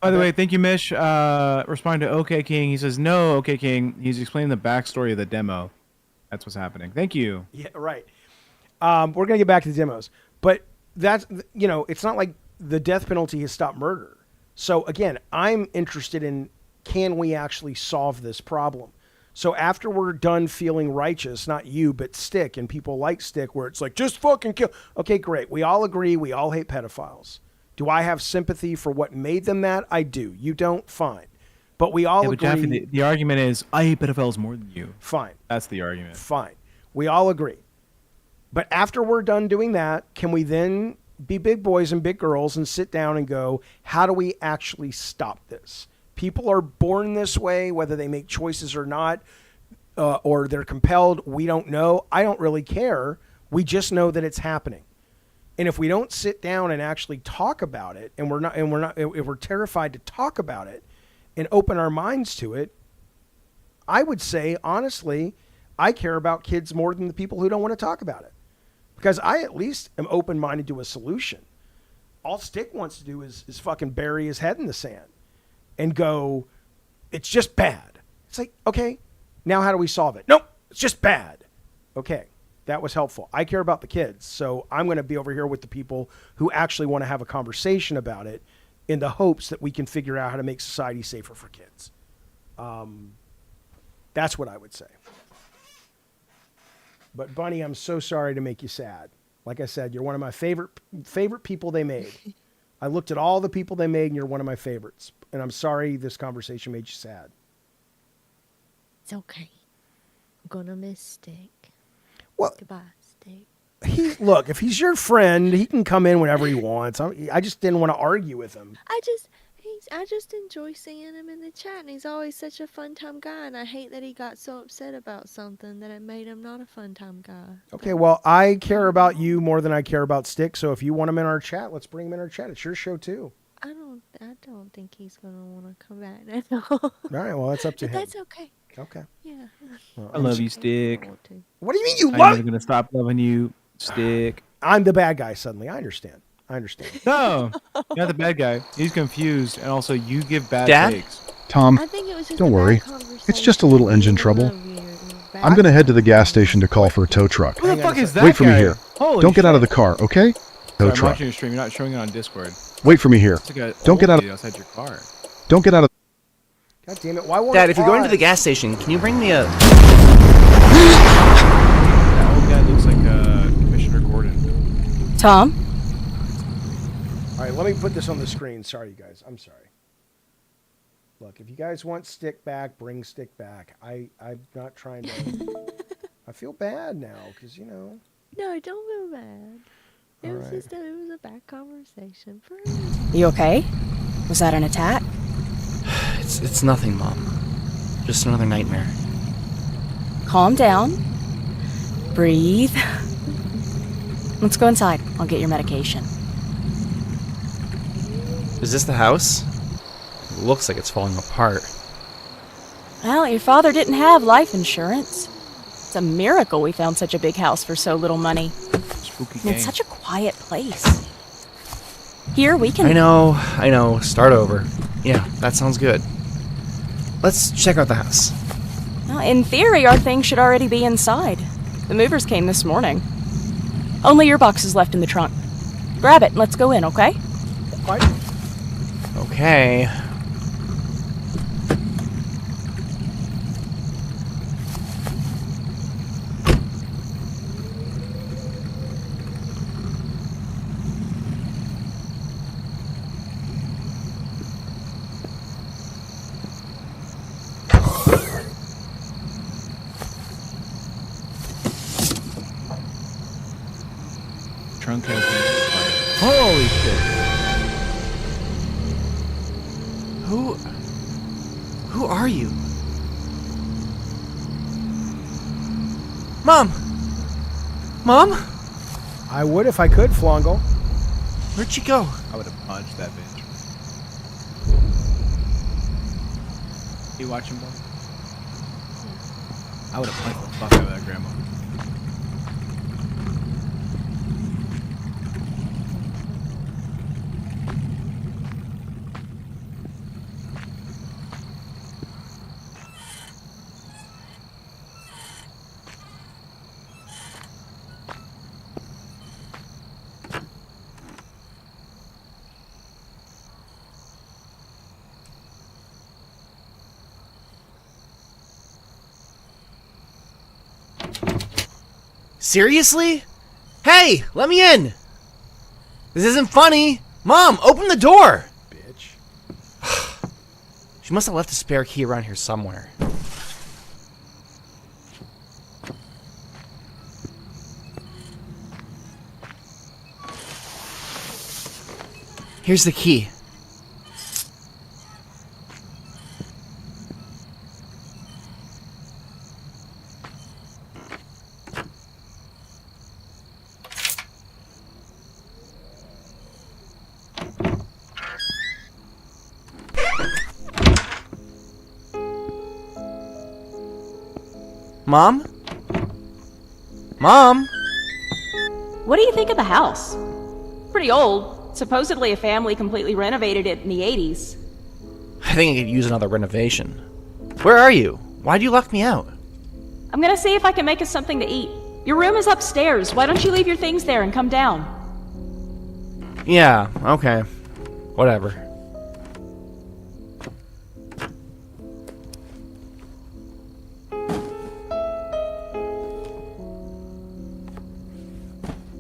By the way, thank you, Mish. Responding to OK King, he says, no, OK King. He's explaining the backstory of the demo. That's what's happening. Thank you. Yeah, right. We're going to get back to the demos. But that's, it's not like the death penalty has stopped murder. So again, I'm interested in, can we actually solve this problem? So after we're done feeling righteous, not you, but Stick and people like Stick, where it's like, just fucking kill. Okay, great. We all agree. We all hate pedophiles. Do I have sympathy for what made them that? I do. You don't? Fine. But we all agree. Jaffe, the argument is, I hate pedophiles more than you. Fine. That's the argument. Fine. We all agree. But after we're done doing that, can we then be big boys and big girls and sit down and go, how do we actually stop this? People are born this way, whether they make choices or not, or they're compelled. We don't know. I don't really care. We just know that it's happening. And if we don't sit down and actually talk about it, and if we're terrified to talk about it and open our minds to it, I would say, honestly, I care about kids more than the people who don't want to talk about it. Because I at least am open-minded to a solution. All Stick wants to do is fucking bury his head in the sand and go, it's just bad. It's like, okay, now how do we solve it? Nope, it's just bad. Okay, that was helpful. I care about the kids, so I'm going to be over here with the people who actually want to have a conversation about it in the hopes that we can figure out how to make society safer for kids. That's what I would say. But Bunny, I'm so sorry to make you sad. Like I said, you're one of my favorite people they made. I looked at all the people they made, and you're one of my favorites. And I'm sorry this conversation made you sad. It's okay. I'm gonna miss Stick. Well, Goodbye, Stick. Look, if he's your friend, he can come in whenever he wants. I just didn't want to argue with him. I just enjoy seeing him in the chat, and he's always such a fun time guy, and I hate that he got so upset about something that it made him not a fun time guy. Okay, well, I care about you more than I care about Stick, so if you want him in our chat, let's bring him in our chat. It's your show too. I don't think he's gonna want to come back now. All right, well, that's up to him. That's okay. Okay. Yeah. Well, I love you, Stick. What do you mean you I'm love? never gonna stop loving you, Stick. I'm the bad guy suddenly. I understand. No, you're not the bad guy. He's confused, and also you give bad Dad? takes. Tom, I think it was just don't a bad worry. conversation. It's just a little engine trouble. I'm going to head to the gas station to call for a tow truck. Who the fuck is that Wait for me guy? here. Holy Don't get out of the shit. car, okay? Sorry, Tow I'm truck. watching your stream. You're not showing it on Discord. Wait for me here. It's like a Don't get old out of- dude outside your car. Don't get out of... God damn it! Why won't Dad, it if you're going to the pause? gas station, can you bring me a... That old guy looks like Commissioner Gordon. Tom? All right, let me put this on the screen. Sorry, you guys. I'm sorry. Look, if you guys want Stick back, bring Stick back. I'm not trying to... I feel bad now, because, No, don't feel bad. It was right. just it was a bad conversation. You okay? Was that an attack? It's nothing, Mom. Just another nightmare. Calm down. Breathe. Let's go inside. I'll get your medication. Is this the house? It looks like it's falling apart. Well, your father didn't have life insurance. It's a miracle we found such a big house for so little money. Spooky And gang. it's such a quiet place. Here, we can... I know. Start over. Yeah, that sounds good. Let's check out the house. Well, in theory, our things should already be inside. The movers came this morning. Only your box is left in the trunk. Grab it and let's go in, okay? Okay. Trunk has holy shit. Who are you? Mom! Mom? I would if I could, Flongle. Where'd you go? I would have punched that bitch. You watching, bro? I would have punched the fuck out of that grandma. Seriously? Hey, let me in! This isn't funny! Mom, open the door! Bitch. She must have left a spare key around here somewhere. Here's the key. Mom? Mom? What do you think of the house? Pretty old. Supposedly a family completely renovated it in the 80s. I think I could use another renovation. Where are you? Why'd you lock me out? I'm gonna see if I can make us something to eat. Your room is upstairs. Why don't you leave your things there and come down? Yeah, okay. Whatever.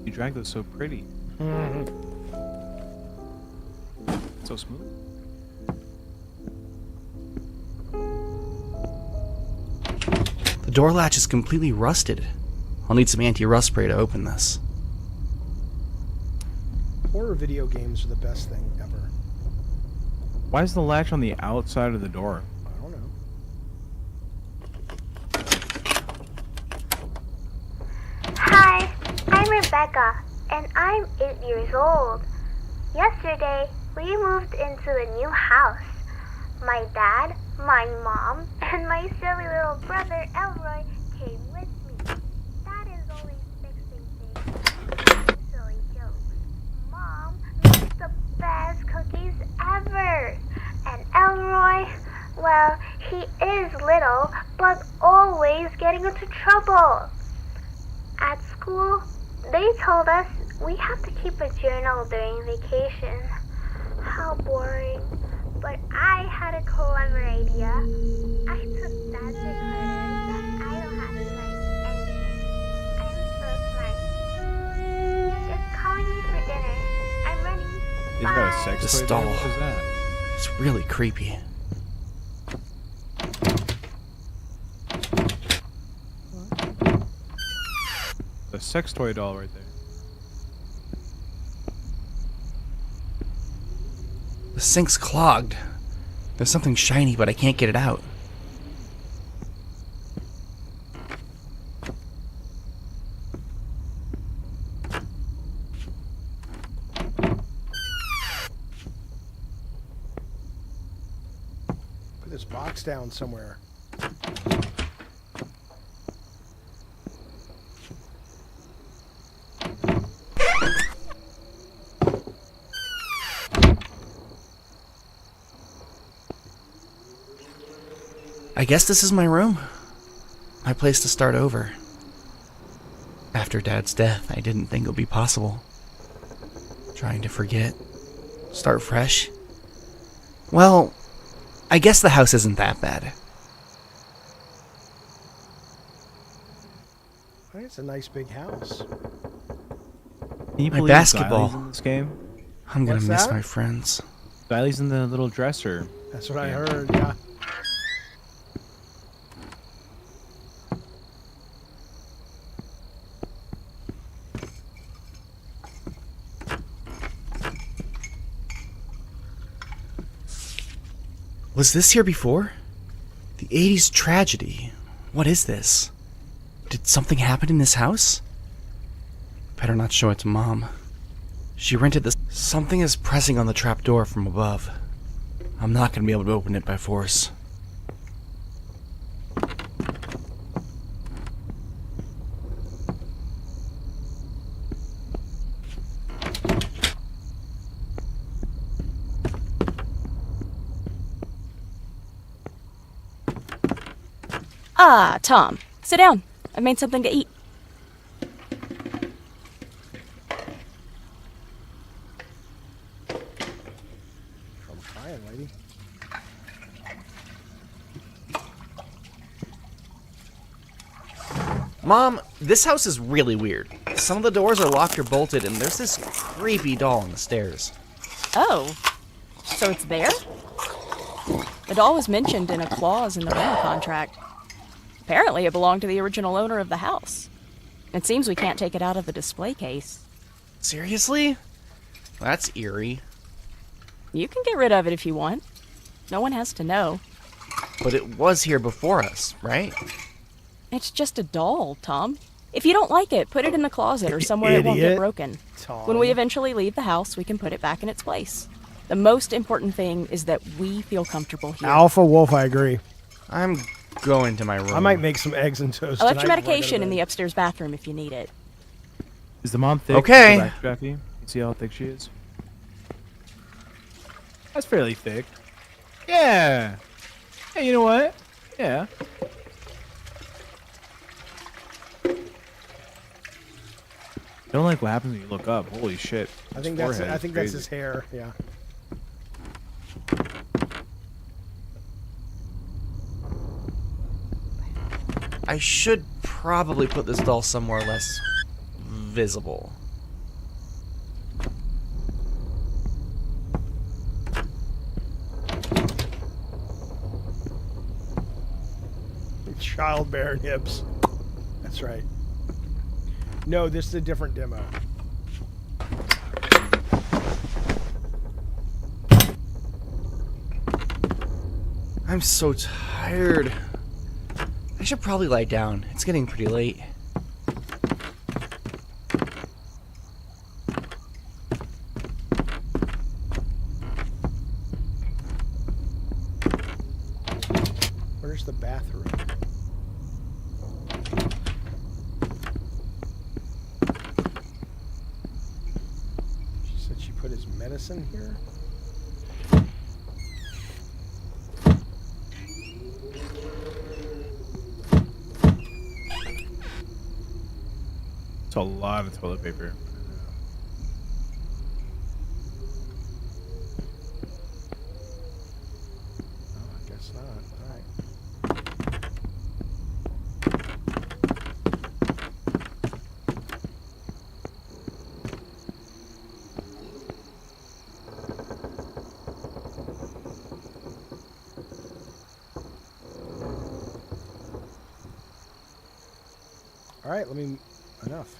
You dragged those so pretty. So smooth. The door latch is completely rusted. I'll need some anti-rust spray to open this. Horror video games are the best thing ever. Why is the latch on the outside of the door? I don't know. Hi, I'm Rebecca, and I'm 8 years old. Yesterday, we moved into a new house. My dad, my mom, and my silly little brother Elroy came with me. Dad is always fixing things, silly jokes. Mom makes the best cookies ever. And Elroy, well, he is little, but always getting into trouble. At school, they told us we have to keep a journal during vacation. How boring. But I had a clever idea. I took Dad's recorder so I don't have to write anything. I'm so smart. Just calling me for dinner. I'm running. He's got a sex This toy doll. there? What is that? It's really creepy. A sex toy doll right there. The sink's clogged. There's something shiny, but I can't get it out. Put this box down somewhere. I guess this is my room. My place to start over. After Dad's death, I didn't think it would be possible. Trying to forget. Start fresh. Well, I guess the house isn't that bad. It's a nice big house. Can you My believe basketball. Xylie's in this game? I'm gonna What's miss that? my friends. Xylie's in the little dresser. That's what I Yeah. heard, yeah. Was this here before? The 80s tragedy. What is this? Did something happen in this house? Better not show it to Mom. She rented this. Something is pressing on the trap door from above. I'm not gonna be able to open it by force. Ah, Tom, sit down. I've made something to eat. I'm trying, lady. Mom, this house is really weird. Some of the doors are locked or bolted, and there's this creepy doll on the stairs. Oh, so it's there? The doll was mentioned in a clause in the rental contract. Apparently, it belonged to the original owner of the house. It seems we can't take it out of the display case. Seriously? That's eerie. You can get rid of it if you want. No one has to know. But it was here before us, right? It's just a doll, Tom. If you don't like it, put it in the closet or somewhere it won't get Idiot. broken. Tom. When we eventually leave the house, we can put it back in its place. The most important thing is that we feel comfortable here. Alpha Wolf, I agree. I'm going to my room. I might make some eggs and toast. I left your tonight before I go to medication in bed. the upstairs bathroom if you need it. Is the mom thick? Okay. Go back, Jaffe. You see how thick she is? That's fairly thick. Yeah. Hey, you know what? Yeah. I don't like what happens when you look up. Holy shit. I think His that's forehead I is think that's crazy. his hair. Yeah. I should probably put this doll somewhere less visible. Childbearing hips. That's right. No, this is a different demo. I'm so tired. I should probably lie down. It's getting pretty late. Where's the bathroom? She said she put his medicine here. It's a lot of toilet paper. Oh, I guess not. All right. All right, let me enough.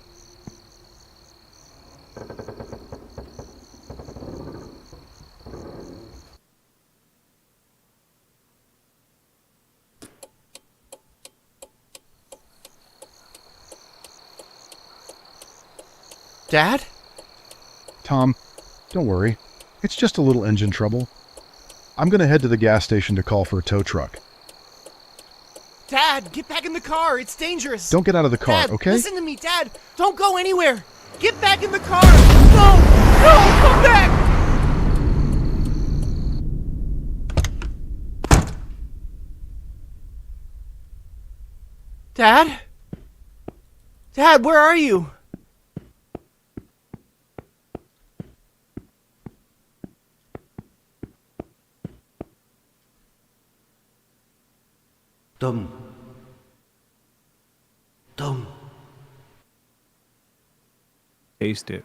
Dad? Tom, don't worry. It's just a little engine trouble. I'm going to head to the gas station to call for a tow truck. Dad, get back in the car. It's dangerous. Don't get out of the car, Dad, okay? listen to me, Dad. Don't go anywhere. Get back in the car. No, no, come back. Dad? Dad, where are you? Dum. Dum. Taste it.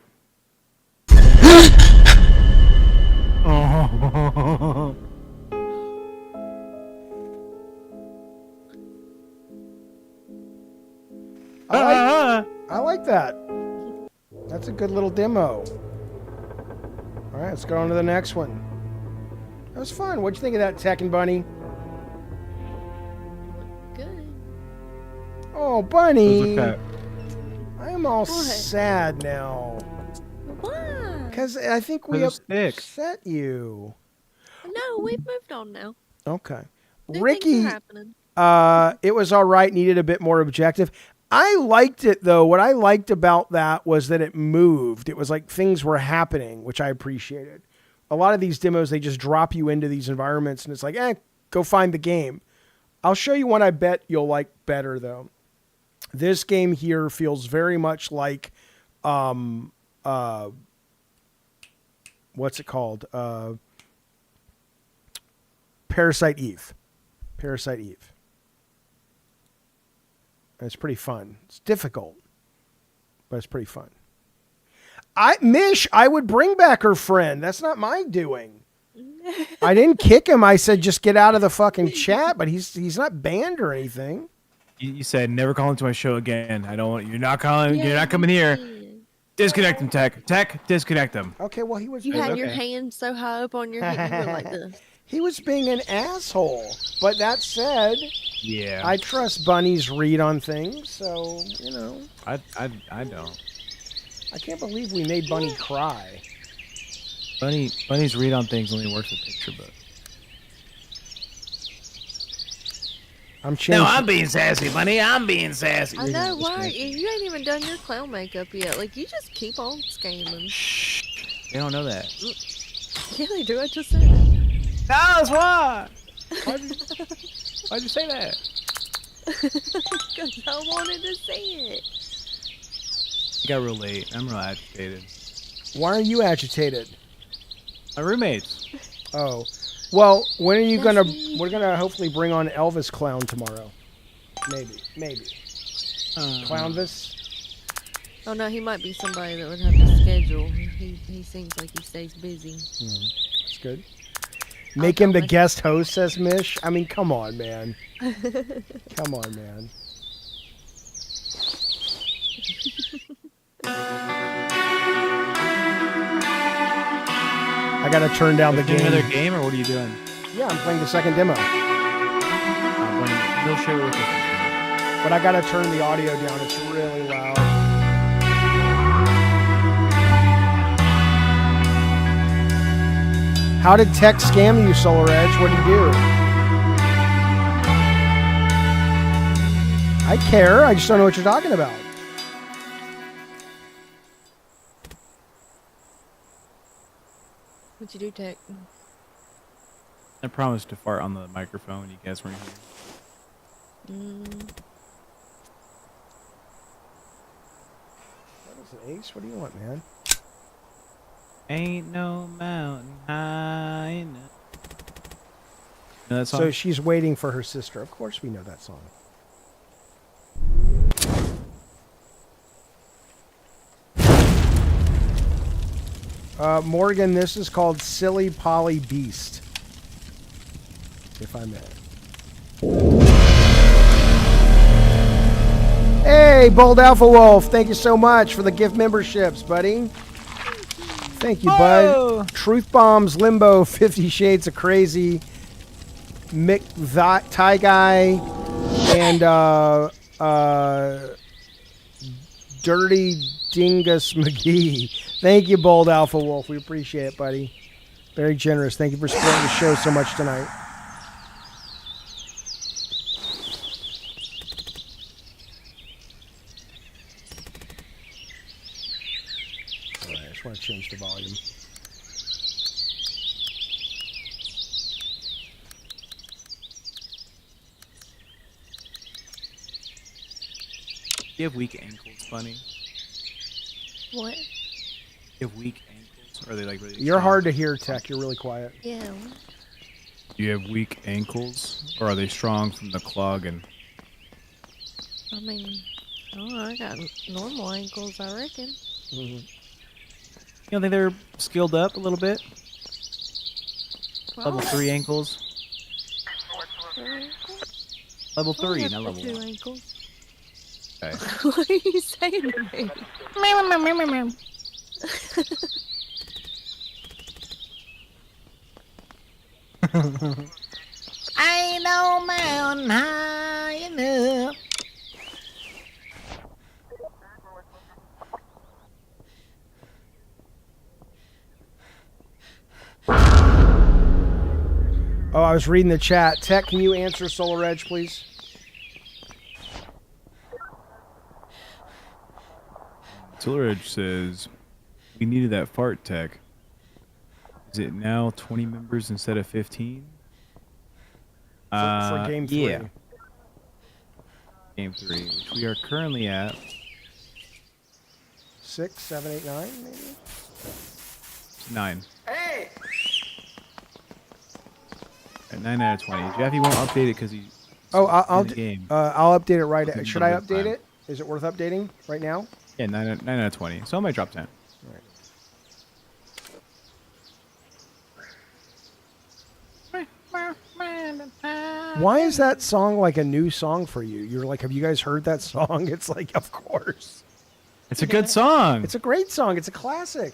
I like that. That's a good little demo. All right, let's go on to the next one. That was fun. What'd you think of that, Tekken Bunny? Good. Oh, Bunny. Look at I'm all What? sad now. Why? Because I think we Those thick. upset you. No, we've moved on now. Okay. New Ricky, things are happening. it was all right, needed a bit more objective. I liked it, though. What I liked about that was that it moved. It was like things were happening, which I appreciated. A lot of these demos, they just drop you into these environments, and it's like, go find the game. I'll show you one I bet you'll like better, though. This game here feels very much like, what's it called? Parasite Eve. Parasite Eve. And it's pretty fun. It's difficult, but it's pretty fun. Mish, I would bring back her friend. That's not my doing. I didn't kick him. I said just get out of the fucking chat, but he's not banned or anything. You said never call into my show again. I don't want. You're not calling. You're not coming here. Disconnect him, Tech. Tech, disconnect him. Okay, well he was. You had your hand so high up on your head, you were like this. He was being an asshole. But that said, yeah, I trust Bunny's read on things, so you know. I don't. I can't believe we made Bunny cry. Bunny's read on things only works with picture book. I'm changing. No, I'm being sassy, Bunny. I'm being sassy. I know, why? You ain't even done your clown makeup yet. Like, you just keep on scamming. Shh. They don't know that. Yeah, they do. I just said it. That's why. Why'd you say that? Because I wanted to see it. It got real late. I'm real agitated. Why are you agitated? My roommates. Oh. Well, when are you gonna... We're gonna hopefully bring on Elvis Clown tomorrow. Maybe. Clownvis? Oh no, he might be somebody that would have to schedule. He seems like he stays busy. That's good. Make him the guest host, says Mish. I mean, come on, man. Come on, man. I gotta turn down the game. Another game, or what are you doing? Yeah, I'm playing the second demo. He'll share it with us. But I gotta turn the audio down. It's really loud. How did Tech scam you, Solar Edge? What'd he do? I care. I just don't know what you're talking about. What'd you do, Tech? I promised to fart on the microphone when you guys weren't here. What is it, Ace? What do you want, man? Ain't no mountain high enough. You know that song? So she's waiting for her sister. Of course we know that song. Morgan, this is called Silly Polly Beast. If I may. Hey, Bold Alpha Wolf, thank you so much for the gift memberships, buddy. Thank you, bud. Truth Bombs, Limbo, 50 Shades of Crazy, Mick Tie Guy, and Dirty Dingus McGee. Thank you, Bold Alpha Wolf. We appreciate it, buddy. Very generous. Thank you for supporting the show so much tonight. All right, I just want to change the volume. You have weak ankles, Bunny? What? You have weak ankles? Or are they like really You're strong? hard to hear, Tech. You're really quiet. Yeah. Do you have weak ankles? Or are they strong from the clogging? I mean, oh, I got normal ankles, I reckon. You don't think they're skilled up a little bit? Level 3 ankles? Level 3, not level 2 1. ankles. Okay. What are you saying to me? Ain't no mountain high enough. Oh, I was reading the chat. Tech, can you answer Solar Edge, please? Solar Edge says, we needed that fart tech. Is it now 20 members instead of 15? for game 3. Yeah. Game 3, which we are currently at 6, 7, 8, 9, maybe. 9. Hey. At 9 out of 20. Jaffe won't update it because he's I'll in the game. I'll update it right. Take a Should I little bit of update time. it? Is it worth updating right now? Yeah, 9 out of 20. So I might drop 10. All right. Why is that song like a new song for you? You're like, have you guys heard that song? It's like, of course. It's a good song. It's a great song. It's a classic.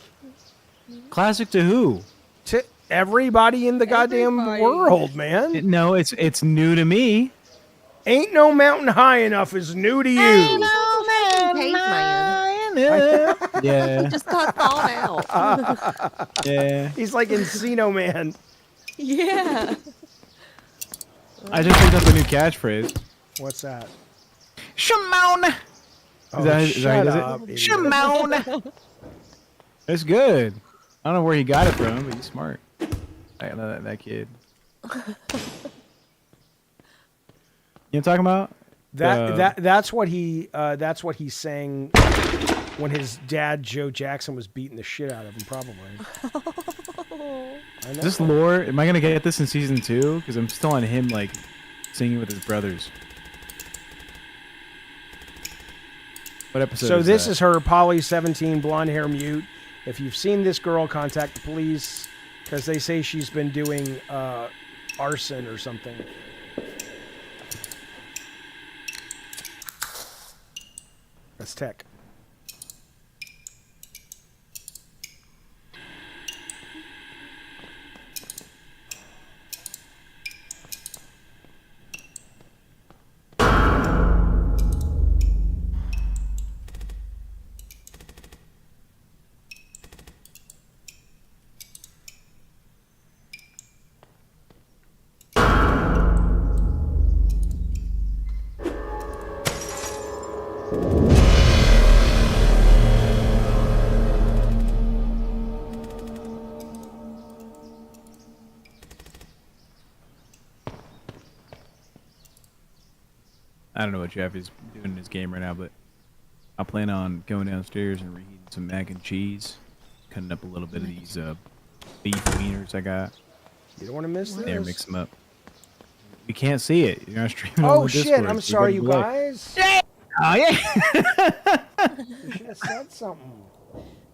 Classic to who? To everybody in the goddamn world, man. No, it's new to me. Ain't no mountain high enough is new to you. Yeah. Just got thawed out. Yeah. He's like Encino Man. Yeah. I just picked up a new catchphrase. What's that? Shimon. Oh, Shut up, up. idiot. Shimon. It's good. I don't know where he got it from, but he's smart. That kid. You know what I'm talking about? That's what he sang when his dad Joe Jackson was beating the shit out of him. Probably. Is this lore? Am I gonna get this in season 2? Because I'm still on him like singing with his brothers. What episode? So this that? is her Poly 17 blonde hair mute. If you've seen this girl, contact the police because they say she's been doing arson or something. That's tech. I don't know what Jaffe's doing in his game right now, but I plan on going downstairs and reheating some mac and cheese, cutting up a little bit of these beef wieners I got. You don't want to miss this. There, mix them up. We can't see it. You're not streaming on Oh the shit! Discord, I'm so sorry, gotta you be like, guys. Oh yeah. You should have said something.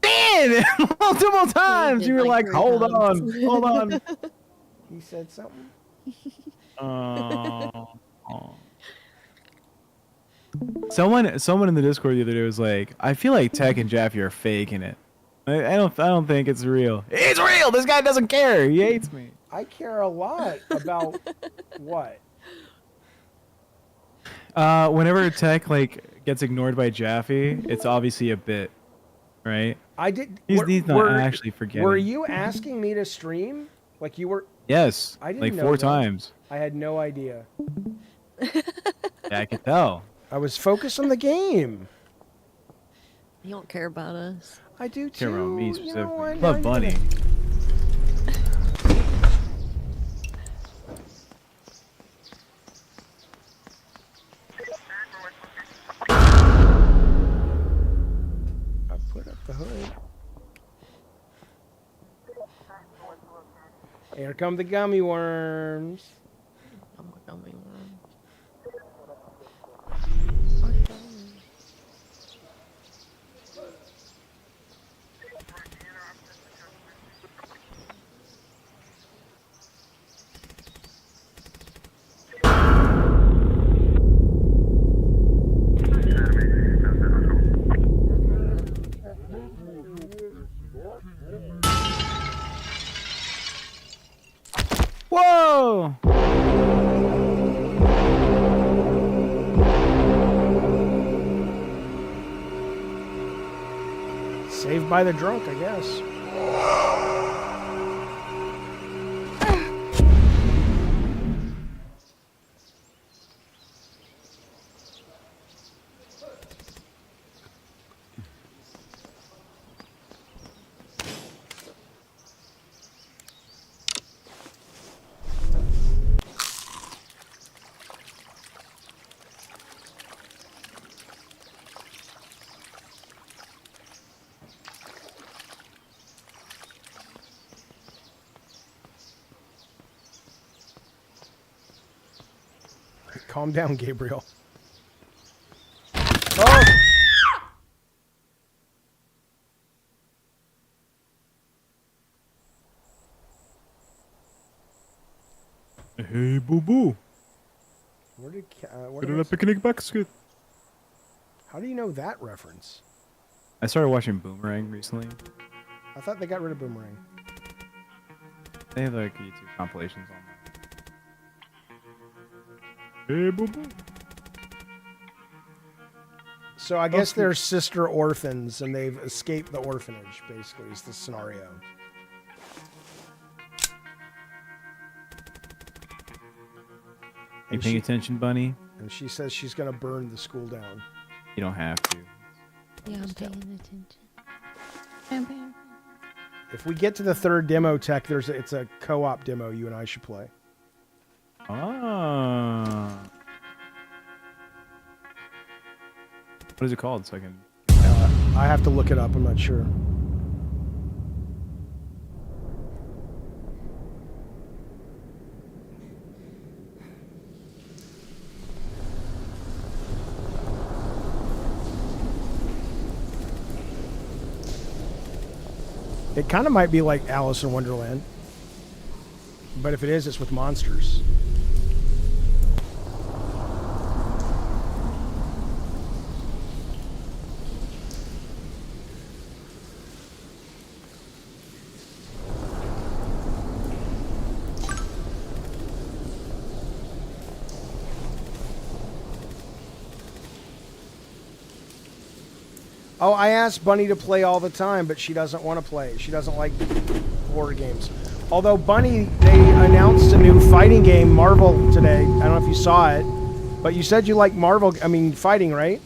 Man, multiple times you were like, hold on. He said something. Oh. Someone in the Discord the other day was like, I feel like Tech and Jaffe are faking it. I don't think it's real. It's real. This guy doesn't care. He hates me. I care a lot about what? Whenever Tech like gets ignored by Jaffe, it's obviously a bit, right? I did. He's not actually forgetting. Were you asking me to stream? Like you were? Yes. I didn't like know 4 that. times. I had no idea. Yeah, I could tell. I was focused on the game. You don't care about us. I do too. Care about me You know specifically. what? Love I'm Bunny. I put up the hood. Here come the gummy worms. I'm a gummy worm. Whoa! Saved by the drunk, I guess. Calm down, Gabriel. Oh! Hey, boo boo. Where did Go to the picnic basket. How do you know that reference? I started watching Boomerang recently. I thought they got rid of Boomerang. They have like YouTube compilations on. Hey, boo boo. So I guess they're sister orphans, and they've escaped the orphanage. Basically, is the scenario. You paying attention, Bunny? And she says she's gonna burn the school down. You don't have to. Yeah, I'm paying attention. If we get to the third demo tech, it's a co-op demo you and I should play. Ah. What is it called? So I can. I have to look it up. I'm not sure. It kind of might be like Alice in Wonderland. But if it is, it's with monsters. Oh, I asked Bunny to play all the time, but she doesn't want to play. She doesn't like horror games. Although Bunny, they announced a new fighting game, Marvel, today. I don't know if you saw it, but you said you like Marvel, fighting, right?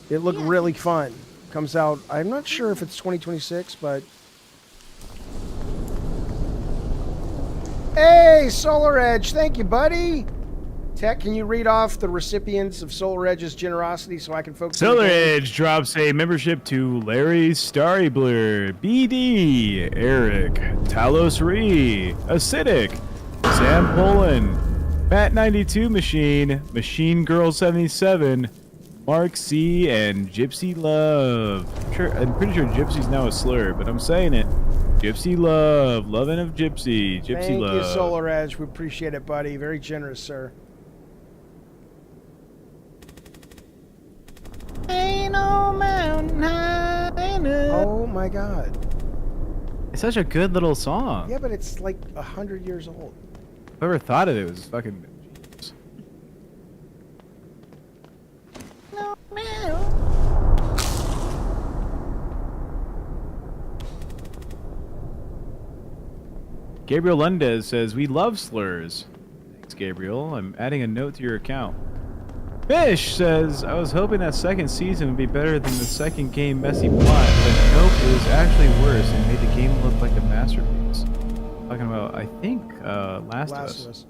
It looked really fun. Comes out, I'm not sure if it's 2026, but... Hey, Solar Edge, thank you, buddy. Tech, can you read off the recipients of Solar Edge's generosity so I can focus on the Solar game? Edge drops a membership to Larry Starrybler, BD, Eric, Talos Ree, Acidic, Sam Poland, Matt92 Machine, Machine Girl 77, Mark C, and Gypsy Love. I'm pretty sure Gypsy's now a slur, but I'm saying it. Gypsy Love, loving of Gypsy, Gypsy Love. Thank you, Solar Edge. We appreciate it, buddy. Very generous, sir. Ain't no mountain high enough. Oh my God. It's such a good little song. Yeah, but it's like 100 years old. Whoever thought of it was fucking genius. No, Gabriel Lundez says, we love slurs. Thanks, Gabriel. I'm adding a note to your account. Fish says, I was hoping that second season would be better than the second game messy plot, but nope, it was actually worse and made the game look like a masterpiece. Talking about, I think, Last of Us.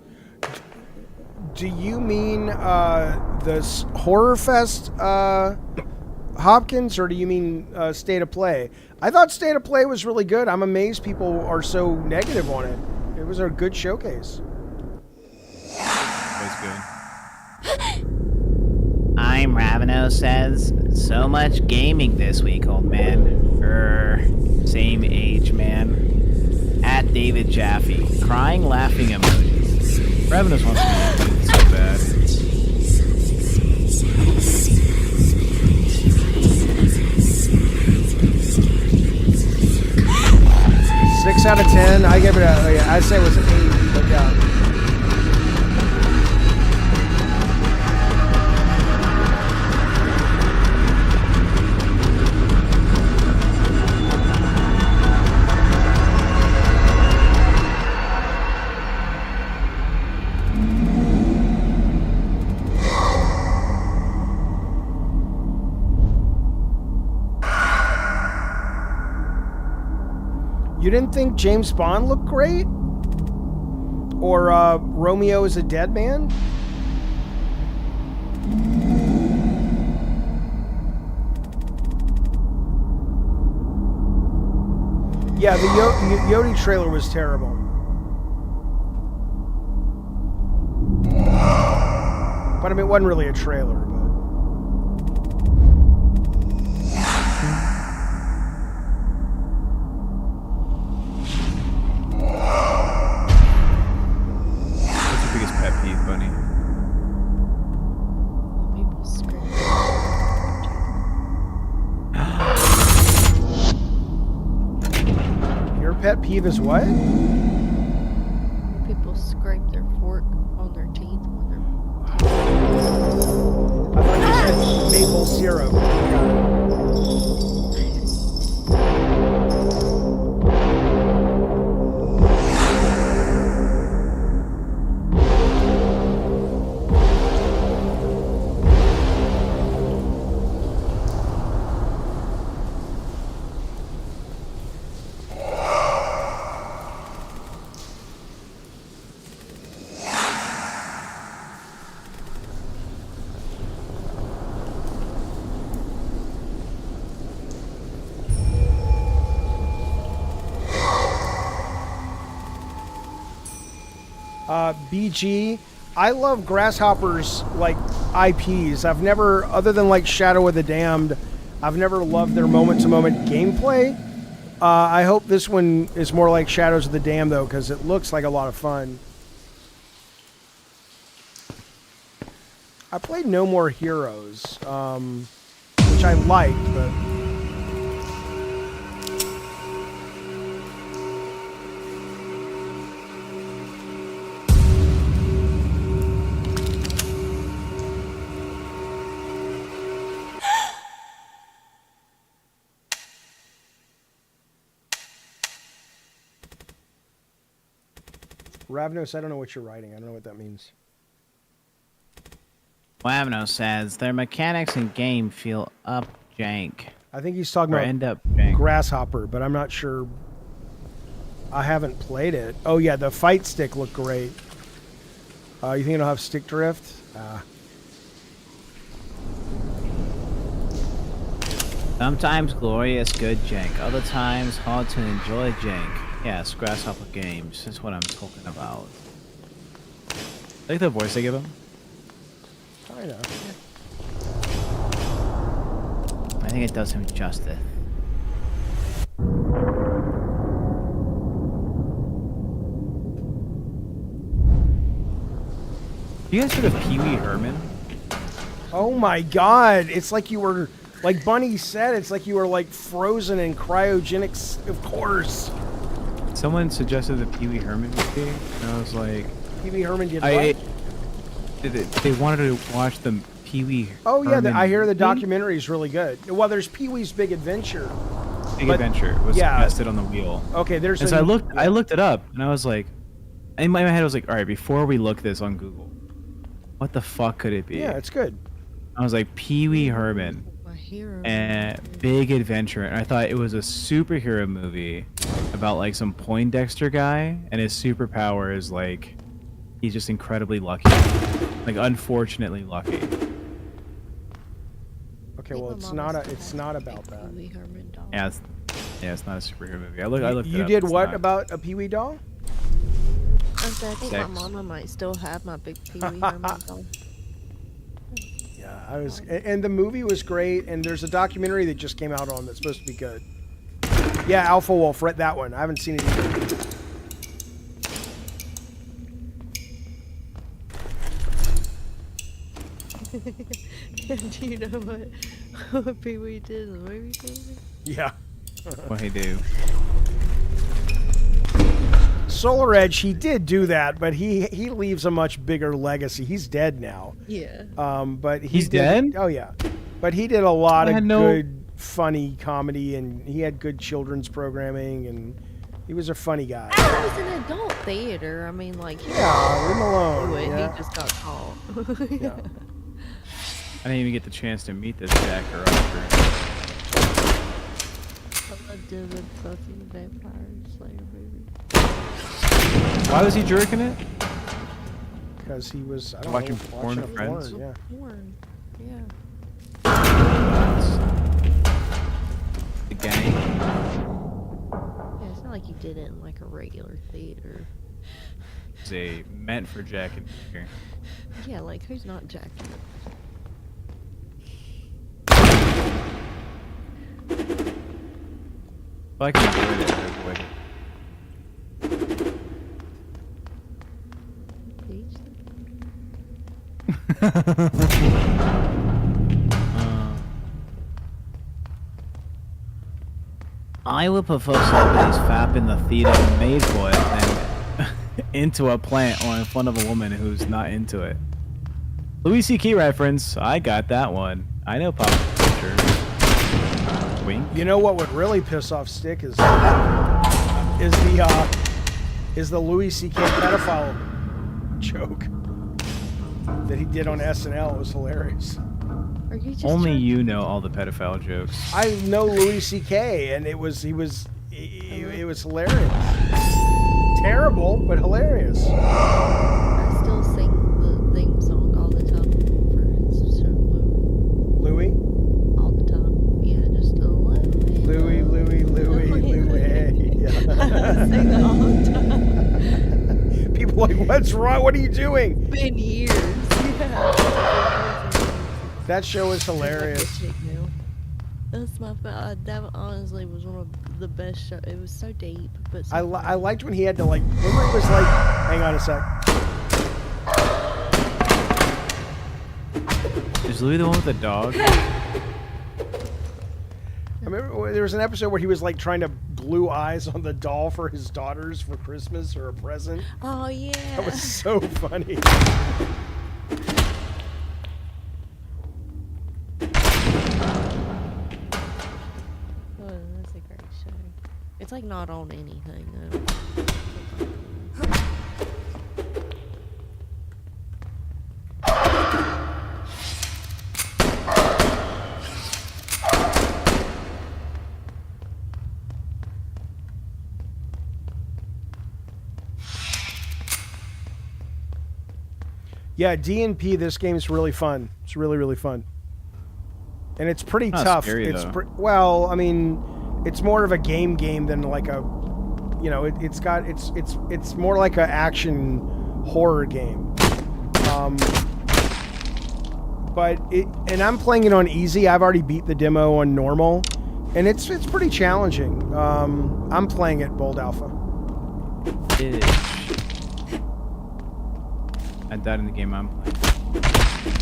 Do you mean the Horror Fest Hopkins, or do you mean State of Play? I thought State of Play was really good. I'm amazed people are so negative on it. It was a good showcase. That was good. I'm Raveno says, so much gaming this week, old man. Same age, man. At David Jaffe, crying, laughing emoji. Raveno wants to be so bad. 6 out of 10. I give it I'd say it was an 8, but yeah. You didn't think James Bond looked great? Or Romeo is a Dead Man? Yeah, the Yodi trailer was terrible. But I mean, it wasn't really a trailer, but. What's your biggest pet peeve, Bunny? People scream. Your pet peeve is what? People scrape their fork on their teeth when they're. I thought you said maple syrup. BG, I love Grasshopper's like IPs. I've never, other than like Shadow of the Damned, I've never loved their moment-to-moment gameplay. I hope this one is more like Shadows of the Damned though, because it looks like a lot of fun. I played No More Heroes, which I liked, but. Ravnos, I don't know what you're writing. I don't know what that means. Wavno says their mechanics in game feel up jank. I think he's talking Or about end up jank. Grasshopper, but I'm not sure. I haven't played it. Oh yeah, the fight stick looked great. You think it'll have stick drift? Sometimes glorious good jank, other times hard to enjoy jank. Yes, Grasshopper Games. That's what I'm talking about. I like the voice they give him. I know. I think it does him justice. You guys heard of Pee Wee Herman? Oh my god, it's like you were, like Bunny said, it's like you were like frozen in cryogenics, of course. Someone suggested the Pee Wee Herman movie, and I was like... Pee Wee Herman did what? They wanted to watch the Pee Wee Oh yeah, Herman I hear the movie. documentary is really good. Well, there's Pee Wee's Big Adventure. Big but- Adventure was yeah. nested on the wheel. Okay, there's And a- so I looked it up, and I was like... In my head, I was like, all right, before we look this on Google, what the fuck could it be? Yeah, it's good. I was like, Pee Wee Herman and Big Adventure, and I thought it was a superhero movie about like some Poindexter guy, and his superpower is like he's just incredibly lucky, like unfortunately lucky. Okay, well it's not about that. Yeah, it's not a superhero movie. I looked. You it up. did It's what not. about a Pee Wee doll? I think my Sex. mama might still have my big Pee Wee Herman doll. Yeah, I was, and the movie was great, and there's a documentary that just came out on that's supposed to be good. Yeah, Alpha Wolf, read that one. I haven't seen it either. Do you know what Pee Wee did in the movie theater? Yeah. What he do? Solar Edge, he did do that, but he leaves a much bigger legacy. He's dead now. Yeah. But He's did, dead? Oh yeah, but he did a lot I of had no- good, funny comedy, and he had good children's programming, and he was a funny guy. It was an adult theater. I mean, like, Yeah, leave him alone. he Yeah. just got caught. Yeah. I didn't even get the chance to meet this Jack or Oscar. I loved it with fucking Vampire Slayer movie. Why was he jerking it? Because he was I don't Watching know, porn watching with a friends? porn, yeah. Porn. Yeah. The gang. Yeah, it's not like he did it in like a regular theater. Is a meant for Jack and Peter. Yeah, like who's not jacking it? If I can avoid it, I avoid it. I would prefer somebody's fapping the theater made for it than into a plant or in front of a woman who's not into it. Louis C.K. reference. I got that one. I know pop culture. Wink. You know what would really piss off Stick is the Louis C.K. pedophile joke that he did on SNL. It was hilarious. Are you just Only trying- you know all the pedophile jokes. I know Louis C.K. and it was hilarious. Terrible, but hilarious. I still sing the theme song all the time for his show, Louis? all the time. Yeah, just Louis. Yeah. I sing it all the time. People are like, what's wrong? What are you doing? Been years. Yeah. That show is hilarious. That's my that honestly was one of the best shows. It was so deep, but so I liked when he had to like. Remember, he was like, hang on a sec. Is Louis the one with the dog? I remember there was an episode where he was like trying to glue eyes on the doll for his daughters for Christmas or a present. Oh yeah. That was so funny. Oh, that's a great show. It's like not on anything though. Yeah, D&P. This game's really fun. It's really, really fun, and it's pretty Not tough. scary, It's though. well, I mean, it's more of a game than like a, you know, it's more like an action horror game. But and I'm playing it on easy. I've already beat the demo on normal, and it's pretty challenging. I'm playing it bold alpha. I died in the game I'm playing.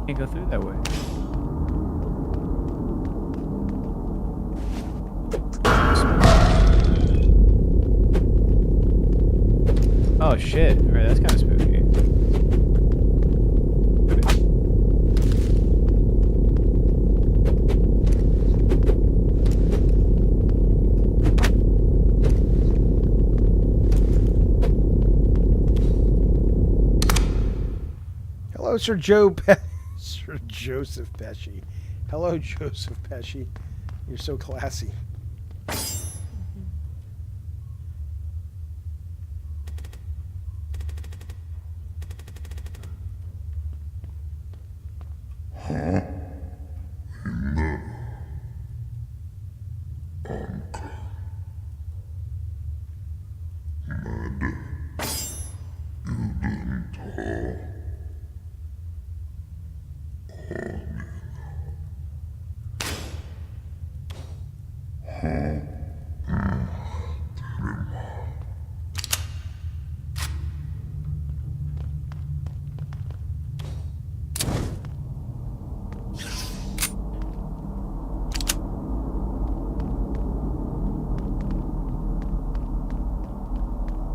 Can't go through that way. Oh shit! Alright, that's kind of spooky. Hello, Sir Sir Joseph Pesci. Hello, Joseph Pesci. You're so classy.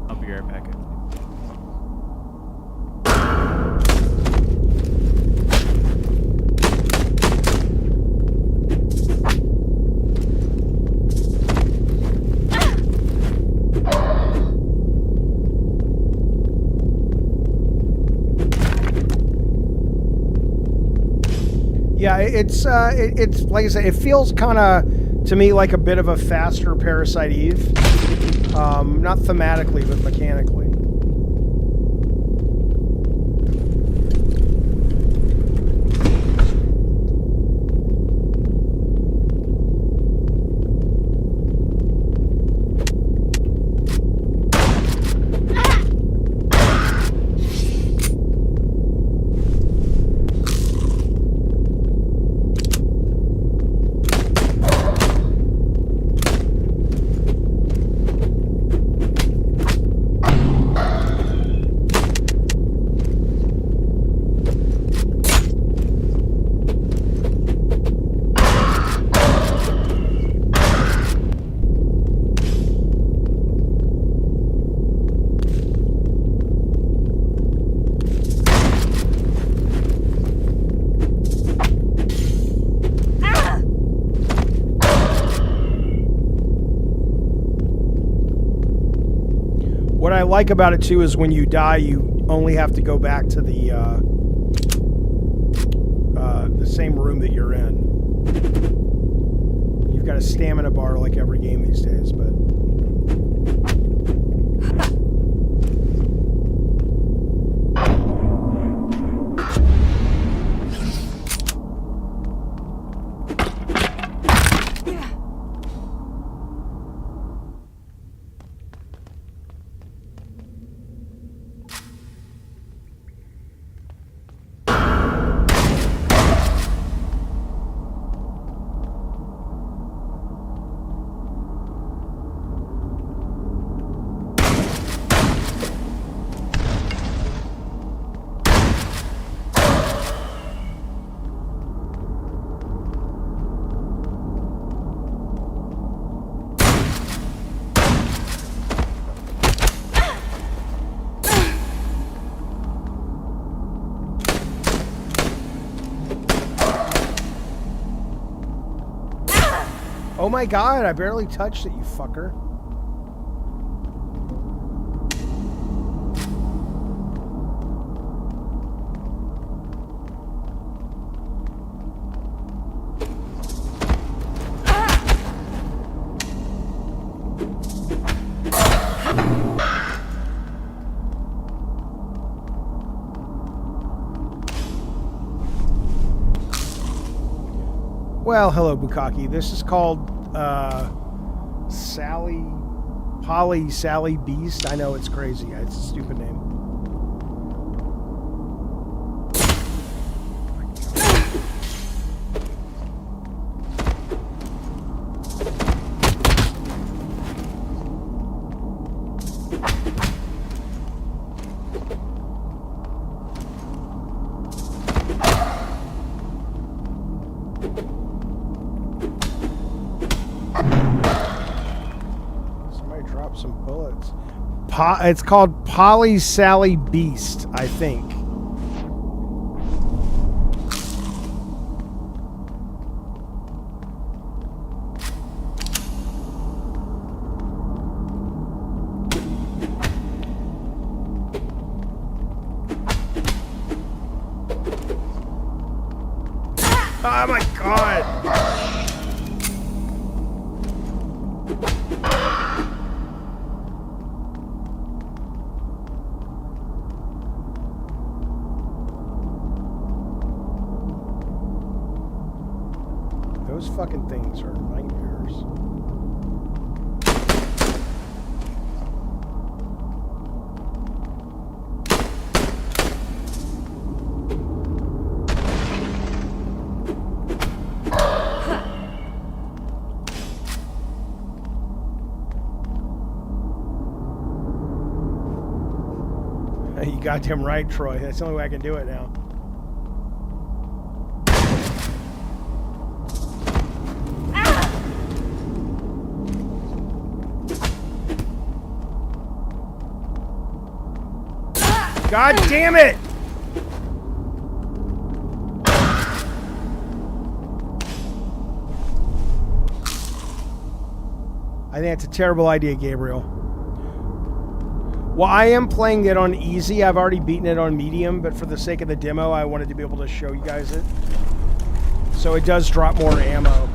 I'll be right back. Yeah, it's like I said, it feels kind of to me like a bit of a faster Parasite Eve, not thematically but mechanically. like about it too is when you die, you only have to go back to the same room that you're in. You've got a stamina bar like every game these days, but. Oh my god, I barely touched it, you fucker. Well, hello, Bukaki. This is called Sally Beast. I know it's crazy. It's a stupid name. Some bullets. It's called Polly Sally Beast, I think. Oh my god! Those fucking things are nightmares. You goddamn right, Troy. That's the only way I can do it now. God damn it! I think that's a terrible idea, Gabriel. Well, I am playing it on easy. I've already beaten it on medium, but for the sake of the demo, I wanted to be able to show you guys it. So it does drop more ammo.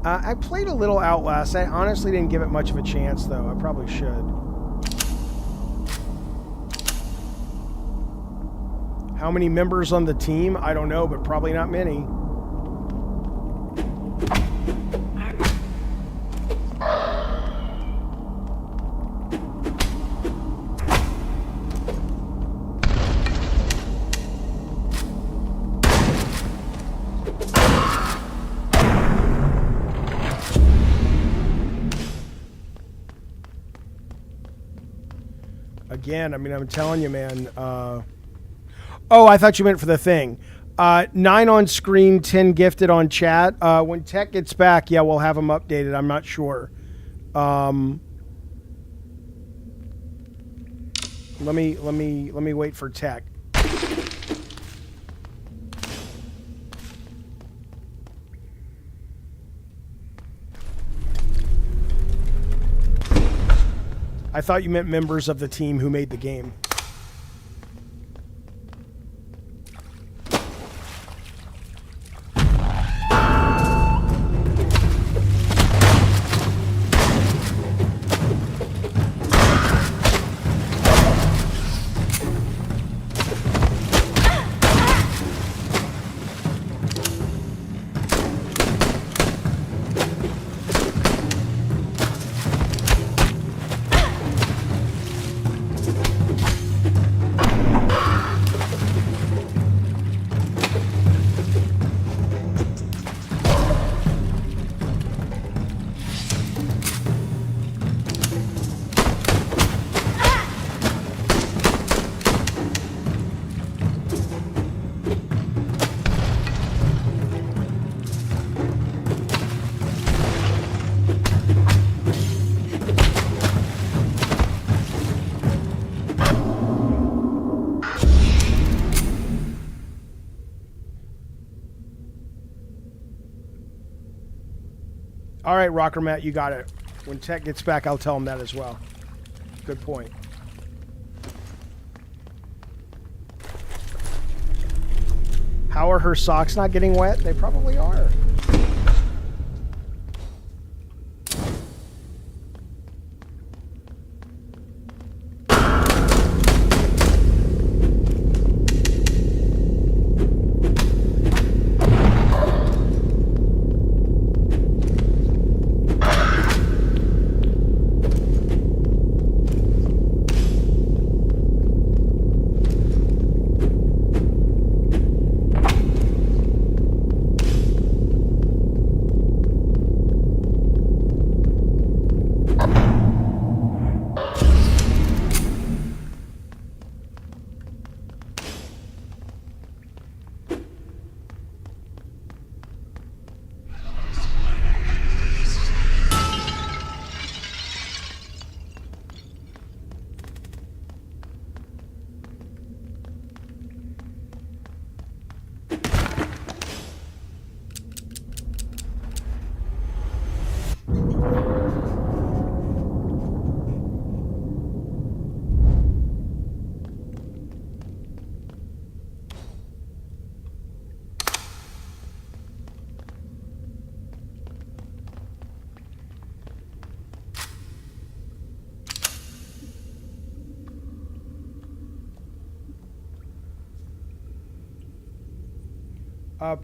I played a little Outlast. I honestly didn't give it much of a chance, though. I probably should. How many members on the team? I don't know, but probably not many. Again, I mean, I'm telling you, man. Oh, I thought you meant for the thing. 9 on screen, 10 gifted on chat. When Tech gets back, yeah, we'll have them updated. I'm not sure. Let me wait for Tech. I thought you meant members of the team who made the game. All right, Rocker Matt, you got it. When Tech gets back, I'll tell him that as well. Good point. How are her socks not getting wet? They probably are.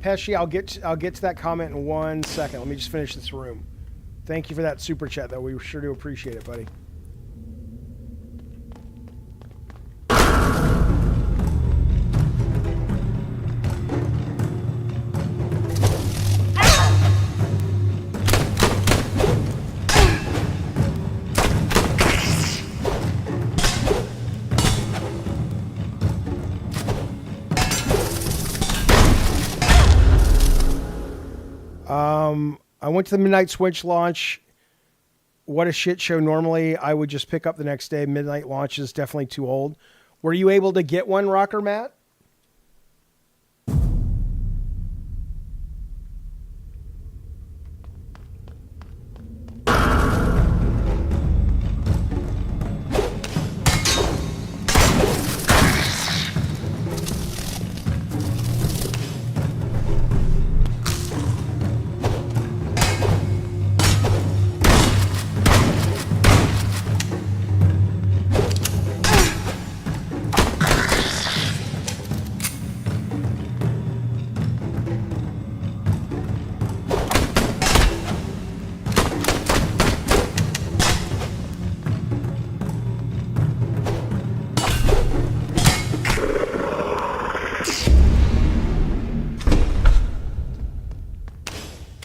Pesci, I'll get to that comment in 1 second. Let me just finish this room. Thank you for that super chat, though. We sure do appreciate it, buddy. I went to the Midnight Switch launch. What a shit show. Normally, I would just pick up the next day. Midnight launch is definitely too old. Were you able to get one, Rocker Matt?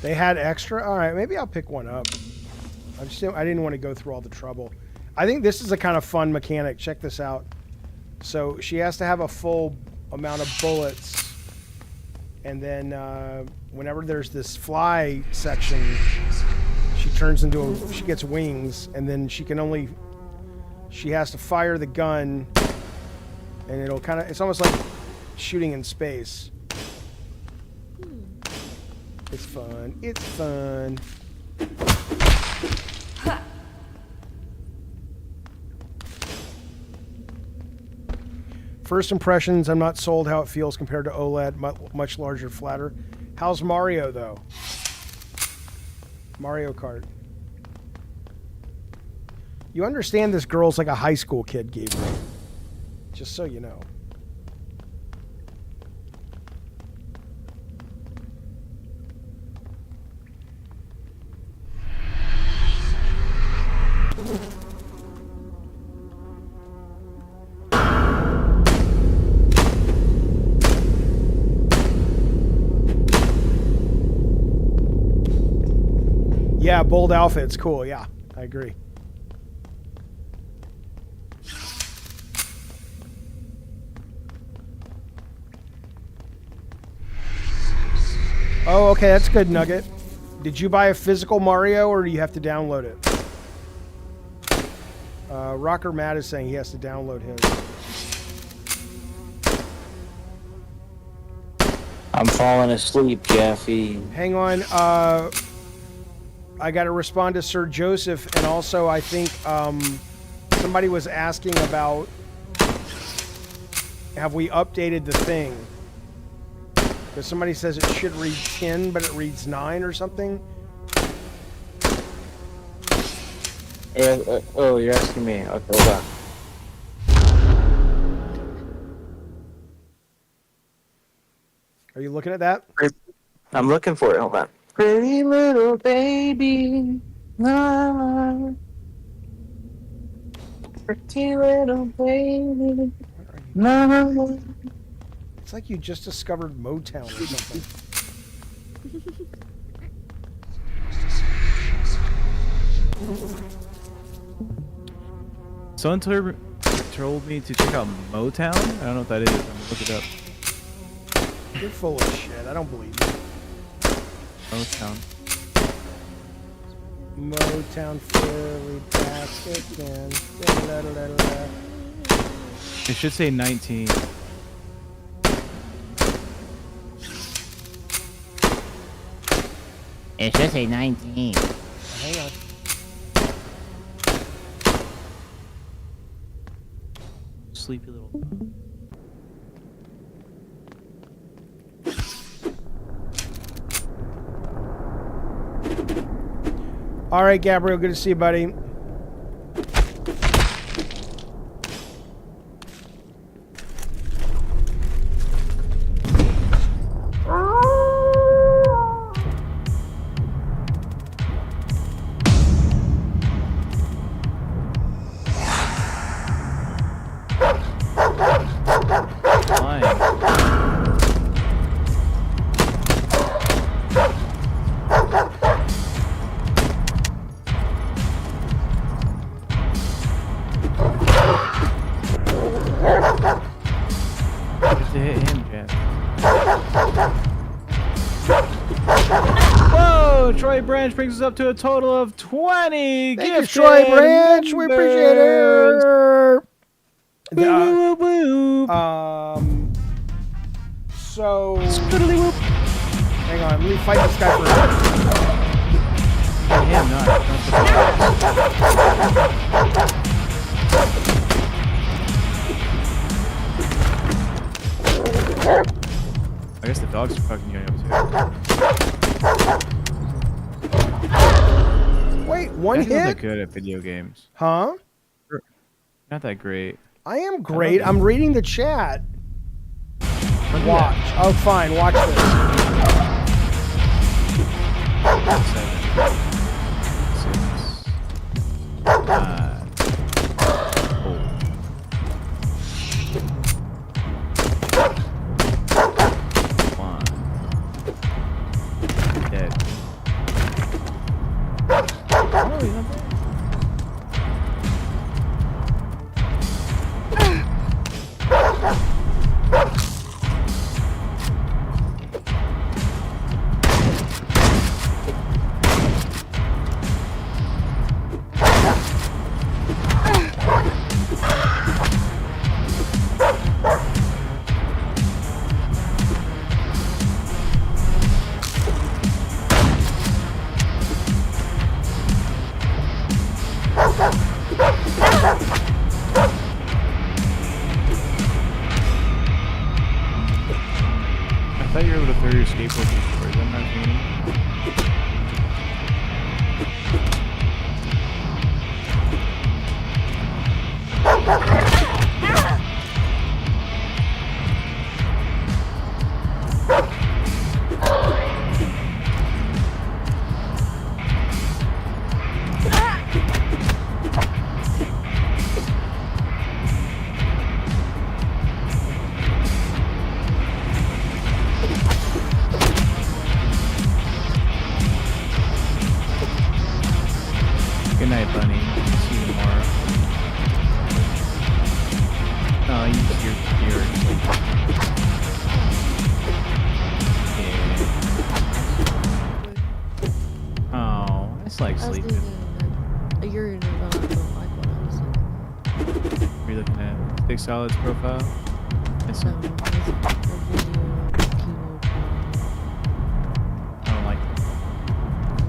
They had extra? All right, maybe I'll pick one up. I didn't want to go through all the trouble. I think this is a kind of fun mechanic. Check this out. So she has to have a full amount of bullets. And then whenever there's this fly section, she turns into she gets wings. And then she has to fire the gun. And it's almost like shooting in space. It's fun. It's fun. First impressions, I'm not sold how it feels compared to OLED, much larger, flatter. How's Mario, though? Mario Kart. You understand this girl's like a high school kid, Gabriel. Just so you know. Yeah, bold outfits, cool. Yeah, I agree. Oh, okay, that's good, Nugget. Did you buy a physical Mario, or do you have to download it? Rocker Matt is saying he has to download his. I'm falling asleep, Jaffe. Hang on. I got to respond to Sir Joseph, and also I think somebody was asking about have we updated the thing? Because somebody says it should read 10, but it reads 9 or something. Oh, you're asking me. Okay, hold on. Are you looking at that? I'm looking for it. Hold on. Pretty little baby. No. Pretty little baby. No. It's like you just discovered Motown or something. Someone told me to check out Motown. I don't know what that is. I'm gonna look it up. You're full of shit. I don't believe you. Motown. Motown Philly basket and It should say 19. It should say 19. Hang on. Sleepy little. All right, Gabriel, good to see you, buddy. Branch brings us up to a total of 20. Thank you, Troy Branch. We appreciate it. So, hang on. Let me fight this guy for a second. Yeah, I guess the dogs are fucking you up too. Wait, one hit? I'm not that good at video games. Huh? Not that great. I am great. I'm reading the chat. Watch. Oh, fine. Watch this. 7, 6, 5, 4, 1. Dead. Or is that not meaning? Good night, Bunny. See you tomorrow. Oh, you're yeah. Oh, I just like I was sleeping. thinking, you're not gonna like what I was looking Are you looking at Stick Solid's profile? Yes, at. sir. No, it's a video of Kilo I don't like it.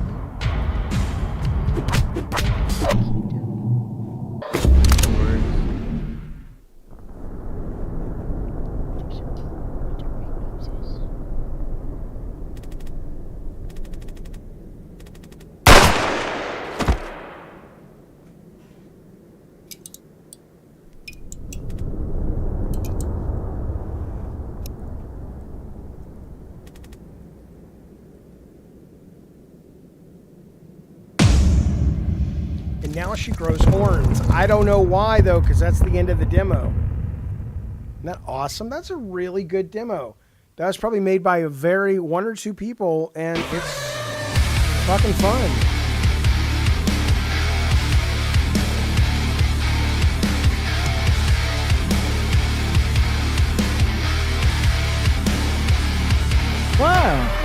And now she grows horns. I don't know why, though, because that's the end of the demo. Isn't that awesome? That's a really good demo. That was probably made by one or two people, and it's fucking fun. Wow.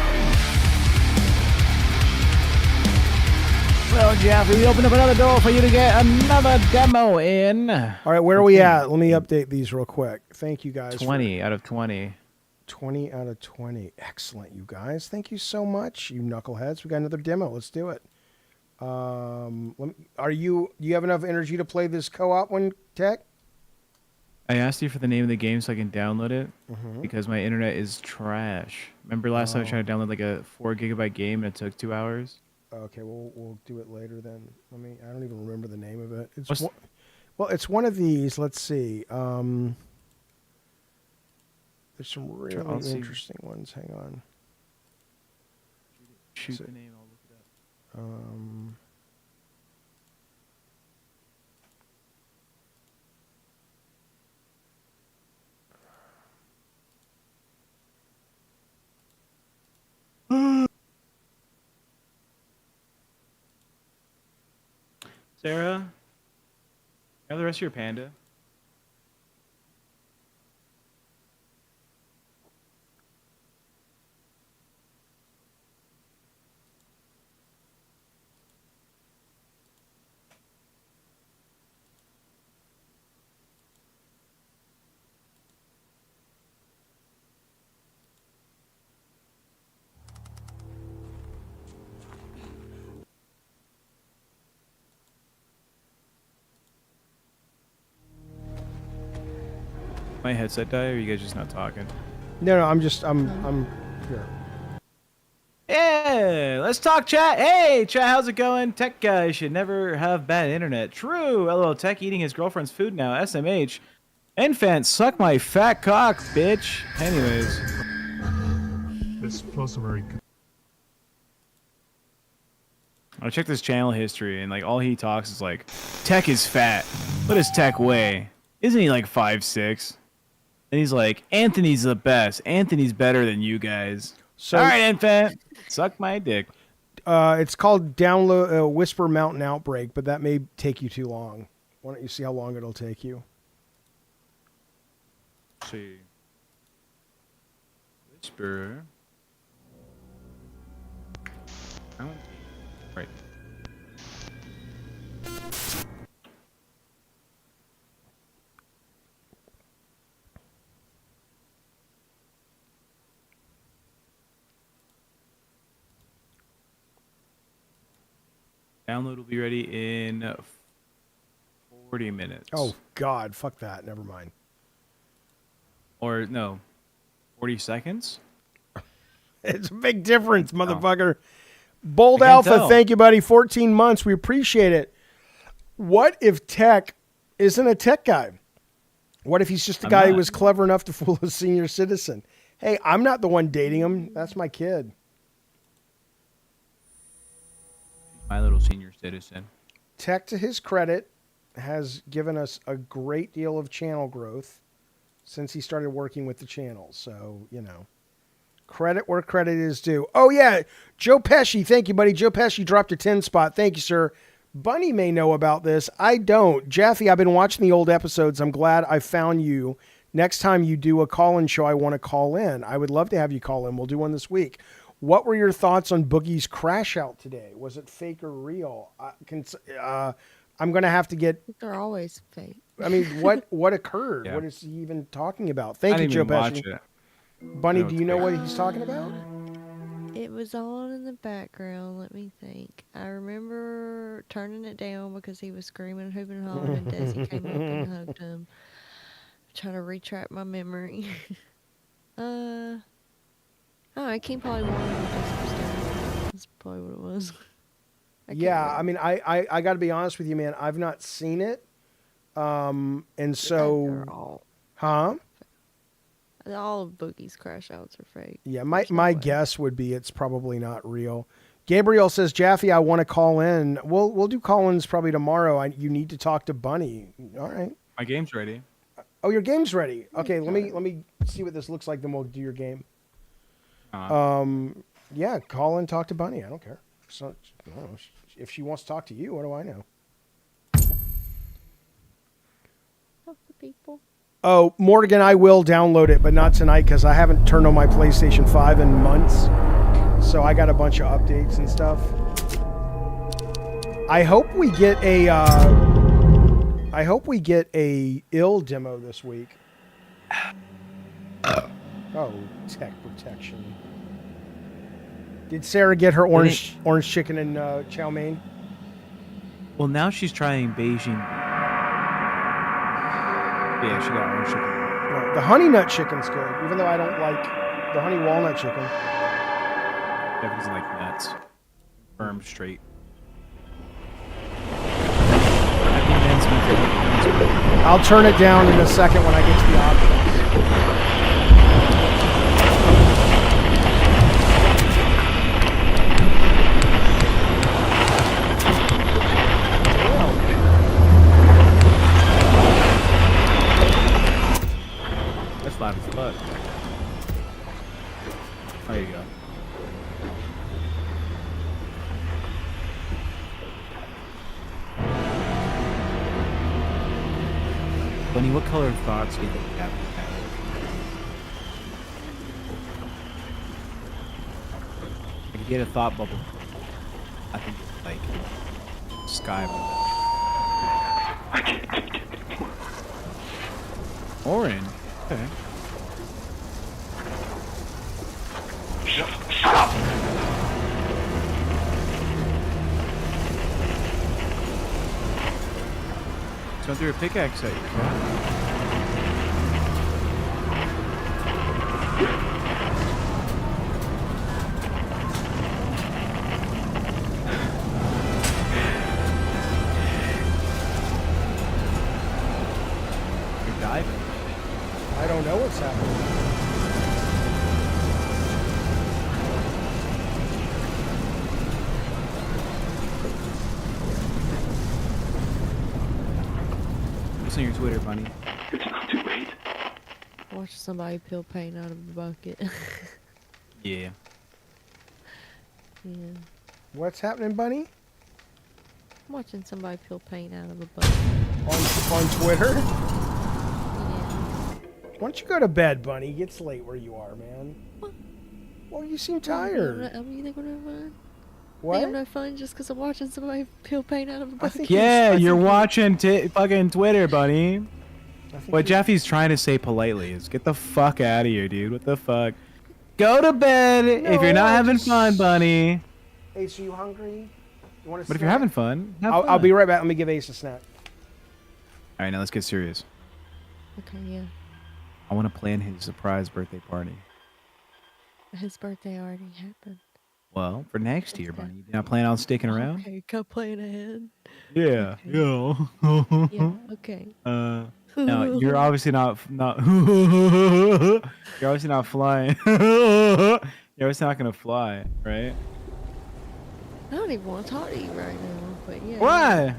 Well, Jaffe, we opened up another door for you to get another demo in. All right, where are we at? Let me update these real quick. Thank you, guys. 20 out of 20. 20 out of 20. Excellent, you guys. Thank you so much, you knuckleheads. We got another demo. Let's do it. Do you have enough energy to play this co-op one, Tech? I asked you for the name of the game so I can download it Mhm. because my internet is trash. Remember last time I tried to download like a 4 GB game and it took 2 hours? Okay, we'll do it later then. I don't even remember the name of it. What's- It's one of these. Let's see. There's some really I'll see. interesting ones. Hang on. Shoot So- the name, I'll look it up. Sarah, you have the rest of your panda? My headset die, or are you guys just not talking? No, I'm here. Yeah, let's talk chat. Hey, chat, how's it going? Tech guy should never have bad internet. True. LOL, Tech eating his girlfriend's food now. SMH. Infant, suck my fat cock, bitch. Anyways. This plus very good. I checked his channel history, and like all he talks is like, Tech is fat. What does Tech weigh? Isn't he like 5'6"? And he's like, Anthony's the best. Anthony's better than you guys. So- all right, Infant, suck my dick. It's called Download Whisper Mountain Outbreak, but that may take you too long. Why don't you see how long it'll take you? Let's see. Whisper. Right. Download will be ready in 40 minutes. Oh, God. Fuck that. Never mind. Or, no, 40 seconds? It's a big difference, motherfucker. Bold I can't Alpha, tell. thank you, buddy. 14 months. We appreciate it. What if Tech isn't a tech guy? What if he's just a I'm guy who not. was clever enough to fool a senior citizen? Hey, I'm not the one dating him. That's my kid. My little senior citizen. Tech, to his credit, has given us a great deal of channel growth since he started working with the channel. So, you know, credit where credit is due. Oh, yeah. Joe Pesci. Thank you, buddy. Joe Pesci dropped a 10 spot. Thank you, sir. Bunny may know about this. I don't. Jaffe, I've been watching the old episodes. I'm glad I found you. Next time you do a call-in show, I want to call in. I would love to have you call in. We'll do one this week. What were your thoughts on Boogie's crash out today? Was it fake or real? I'm going to have to get... They're always fake. I mean, what occurred? Yeah. What is he even talking about? I Thank you, didn't Joe even watch Pesci. it. Bunny, No, do it's you know fake. what he's talking about? It was on in the background. Let me think. I remember turning it down because he was screaming, hooping, and hollering, and Desi came up and hugged him. Trying to retract my memory. Oh, I can't probably warn him with this stuff. That's probably what it was. Yeah, I mean, I got to be honest with you, man. I've not seen it, and so, huh? All of Boogie's crash outs are fake. Yeah, my guess would be it's probably not real. Gabriel says, Jaffe, I want to call in. We'll do call-ins probably tomorrow. You need to talk to Bunny. All right. My game's ready. Oh, your game's ready. Okay, let me see what this looks like. Then we'll do your game. Yeah, call in, talk to Bunny. I don't care. So, I don't know. If she wants to talk to you, what do I know? Talk to people. Oh, Morgan, I will download it, but not tonight because I haven't turned on my PlayStation 5 in months. So I got a bunch of updates and stuff. I hope we get a ill demo this week. Oh, tech protection. Did Sarah get her orange chicken and chow mein? Well, now she's trying Beijing. Yeah, she got orange chicken. No, the honey nut chicken's good, even though I don't like the honey walnut chicken. Jeff doesn't like nuts. Firm, straight. I'll turn it down in a second when I get to the options. That's loud as fuck. There you go. Bunny, what color thoughts do you think you have? If you get a thought bubble, I think it's like sky blue. Orange? Okay. Shut up! So through a pickaxe at you, cat. You're diving. I don't know what's happening. What's on your Twitter, Bunny? It's not too late. Watch somebody peel paint out of the bucket. Yeah. Yeah. What's happening, Bunny? I'm watching somebody peel paint out of a bucket. On Twitter? Why don't you go to bed, Bunny? It gets late where you are, man. What? Well, you seem tired. You think we're no fun? What? Think I'm no fun just because I'm watching somebody peel paint out of a bucket? Yeah, you're watching fucking Twitter, Bunny. What Jaffe's trying to say politely is get the fuck out of here, dude. What the fuck? Go to bed if you're not having fun, Bunny. Ace, are you hungry? You want But if you're having fun, have I'll fun. be right back. Let me give Ace a snack. All right, now let's get serious. Okay, yeah. I want to plan his surprise birthday party. His birthday already happened. Well, for next year, Bunny, you not planning on sticking around? Okay, go plan ahead. Yeah. Okay. Yeah. Yeah, okay. No, you're obviously not. You're obviously not flying. You're obviously not gonna fly, right? I don't even want to talk to you right now, but yeah. Why?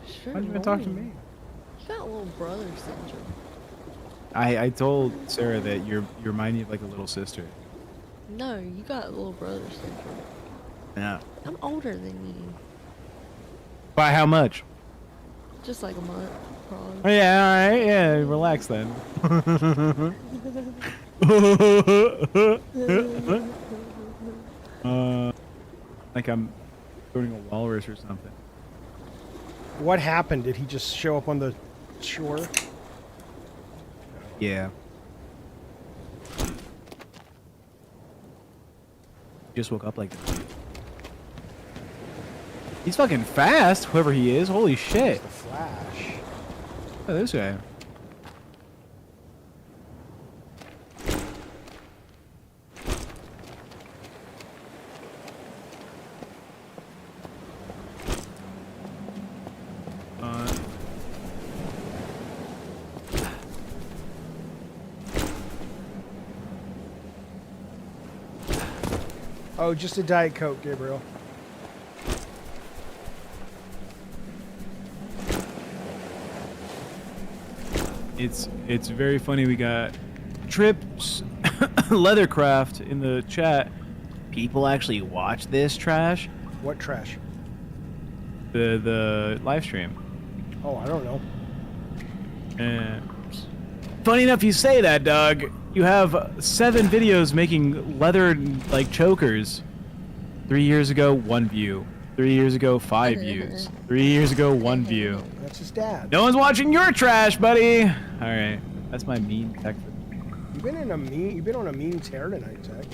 Sure. Why don't you even talk to me? You got little brother syndrome. I told Sarah that you remind me of like a little sister. No, you got little brother syndrome. Yeah. I'm older than you. By how much? Just like a month, probably. Oh, yeah, all right. Yeah, relax then. Like I'm doing a walrus or something. What happened? Did he just show up on the shore? Yeah. Just woke up like that. He's fucking fast, whoever he is. Holy shit. The Flash. Oh, this guy. Oh, just a Diet Coke, Gabriel. It's very funny. We got Trips Leathercraft in the chat. People actually watch this trash? What trash? The live stream. Oh, I don't know. Funny enough you say that, Doug. You have 7 videos making leather like chokers. 3 years ago, 1 view. 3 years ago, 5 views. 3 years ago, 1 view. That's his dad. No one's watching your trash, buddy. All right, that's my mean tech. You've been on a mean tear tonight, Tech.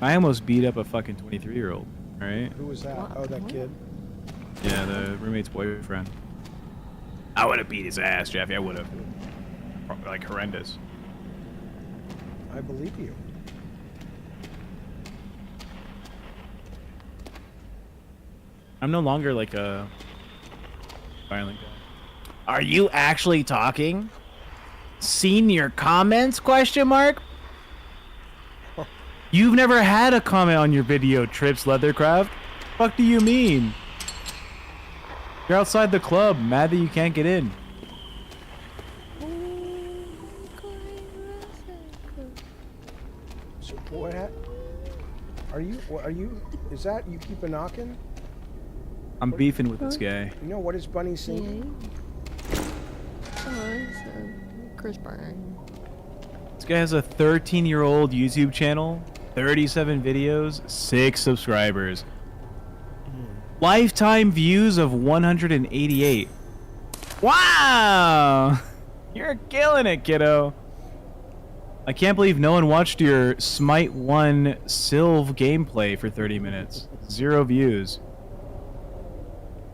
I almost beat up a fucking 23-year-old. All right. Who was that? Oh, that kid. Yeah, the roommate's boyfriend. I would have beat his ass, Jaffe. I would have. Like horrendous. I believe you. I'm no longer like a violent guy. Are you actually talking? Seen your comments? Question mark. You've never had a comment on your video, Trips Leathercraft. Fuck do you mean? You're outside the club, mad that you can't get in. So what? Are you? Is that you keep a knocking? I'm beefing with this guy. You know what is Bunny singing? Oh, it's Chris Byrne. This guy has a 13-year-old YouTube channel, 37 videos, 6 subscribers. Lifetime views of 188. Wow! You're killing it, kiddo. I can't believe no one watched your Smite 1 Sylve gameplay for 30 minutes. 0 views.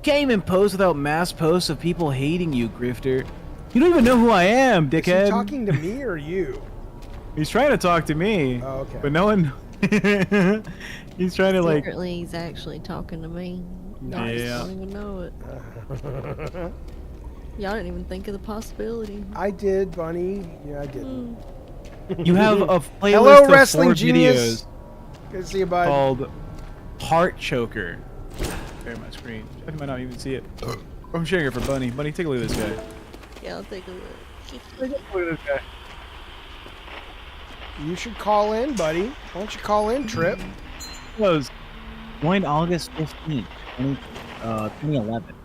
Can't even post without mass posts of people hating you, Grifter. You don't even know who I am, dickhead. Is he talking to me or you? He's trying to talk to me. Oh, okay. But no one... He's trying to like... Secretly, he's actually talking to me. I just don't even know it. Y'all didn't even think of the possibility. I did, Bunny. Yeah, I did. You have a playlist Hello, of Wrestling 4 Genius. videos Good to see you, bud. called Heart Choker. Share my screen. I might not even see it. I'm sharing it for Bunny. Bunny, take a look at this guy. Yeah, I'll take a look. Look at this guy. You should call in, buddy. Why don't you call in, Trip? Joined August 15th, 2011.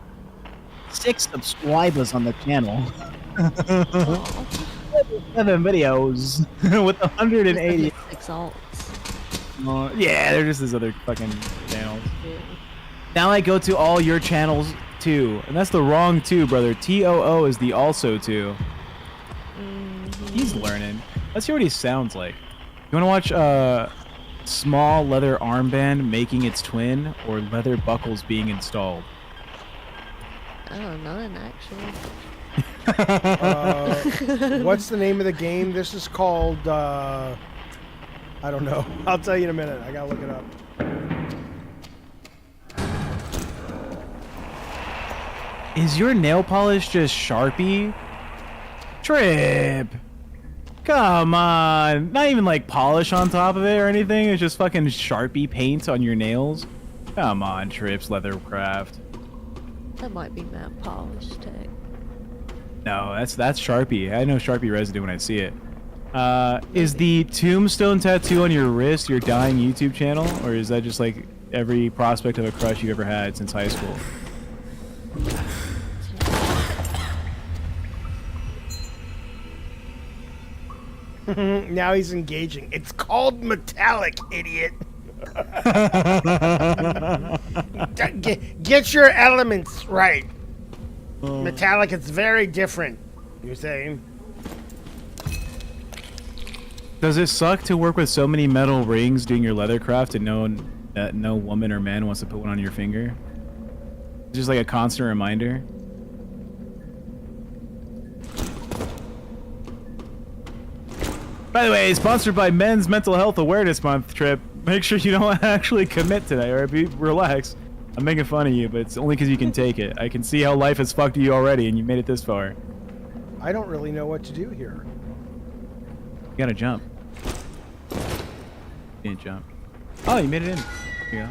6 subscribers on the channel. 7 videos with 180. 6 alts. Yeah, they're just these other fucking channels. Now I go to all your channels too, and that's the wrong 2, brother. TOO is the also 2. He's learning. Let's hear what he sounds like. You want to watch small leather armband making its twin, or leather buckles being installed? I don't know, actually. What's the name of the game? This is called I don't know. I'll tell you in a minute. I gotta look it up. Is your nail polish just Sharpie? Trip. Come on. Not even like polish on top of it or anything. It's just fucking Sharpie paint on your nails. Come on, Trips Leathercraft. That might be matte polish tech. No, that's Sharpie. I know Sharpie residue when I see it. Is the tombstone tattoo on your wrist your dying YouTube channel? Or is that just like every prospect of a crush you've ever had since high school? Now he's engaging. It's called metallic, idiot. Get your elements right. Metallic, it's very different. You're saying? Does it suck to work with so many metal rings doing your leathercraft and no woman or man wants to put one on your finger? It's just like a constant reminder. By the way, sponsored by Men's Mental Health Awareness Month, Trip. Make sure you don't actually commit today, or relax. I'm making fun of you, but it's only because you can take it. I can see how life has fucked you already, and you made it this far. I don't really know what to do here. You gotta jump. You didn't jump. Oh, you made it in. There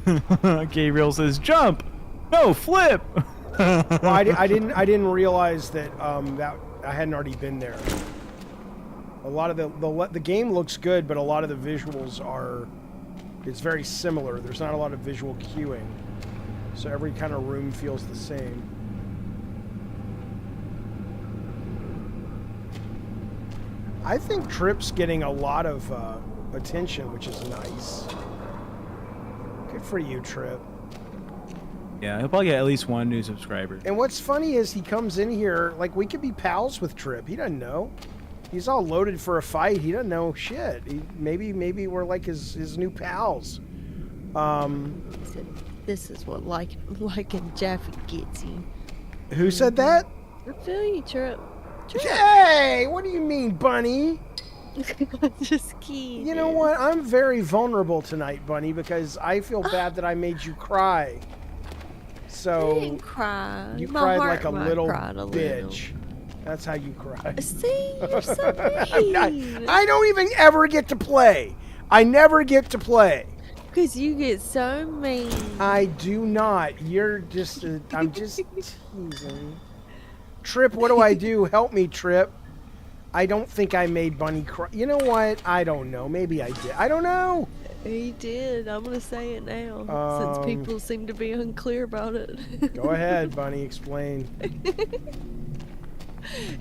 you go. Gabriel says, "Jump! No, flip!" Well, I didn't realize that that I hadn't already been there. A lot of the game looks good, but a lot of the visuals it's very similar. There's not a lot of visual cueing, so every kind of room feels the same. I think Trip's getting a lot of attention, which is nice. Good for you, Trip. Yeah, he'll probably get at least one new subscriber. And what's funny is he comes in here, like, we could be pals with Trip. He doesn't know. He's all loaded for a fight. He doesn't know shit. Maybe we're like his new pals. This is what liking Jaffe gets you. Who said that? I feel you, Trip. Hey, what do you mean, Bunny? Just kidding. You know what? I'm very vulnerable tonight, Bunny, because I feel bad that I made you cry. So I didn't cry. You My cried heart like a might little cried a bitch. That's how you cry. See, you're so mean. I don't even ever get to play. I never get to play. Because you get so mean. I do not. You're just... I'm just teasing. Trip, what do I do? Help me, Trip. I don't think I made Bunny cry. You know what? I don't know. Maybe I did. I don't know. He did. I'm going to say it now, since people seem to be unclear about it. Go ahead, Bunny. Explain.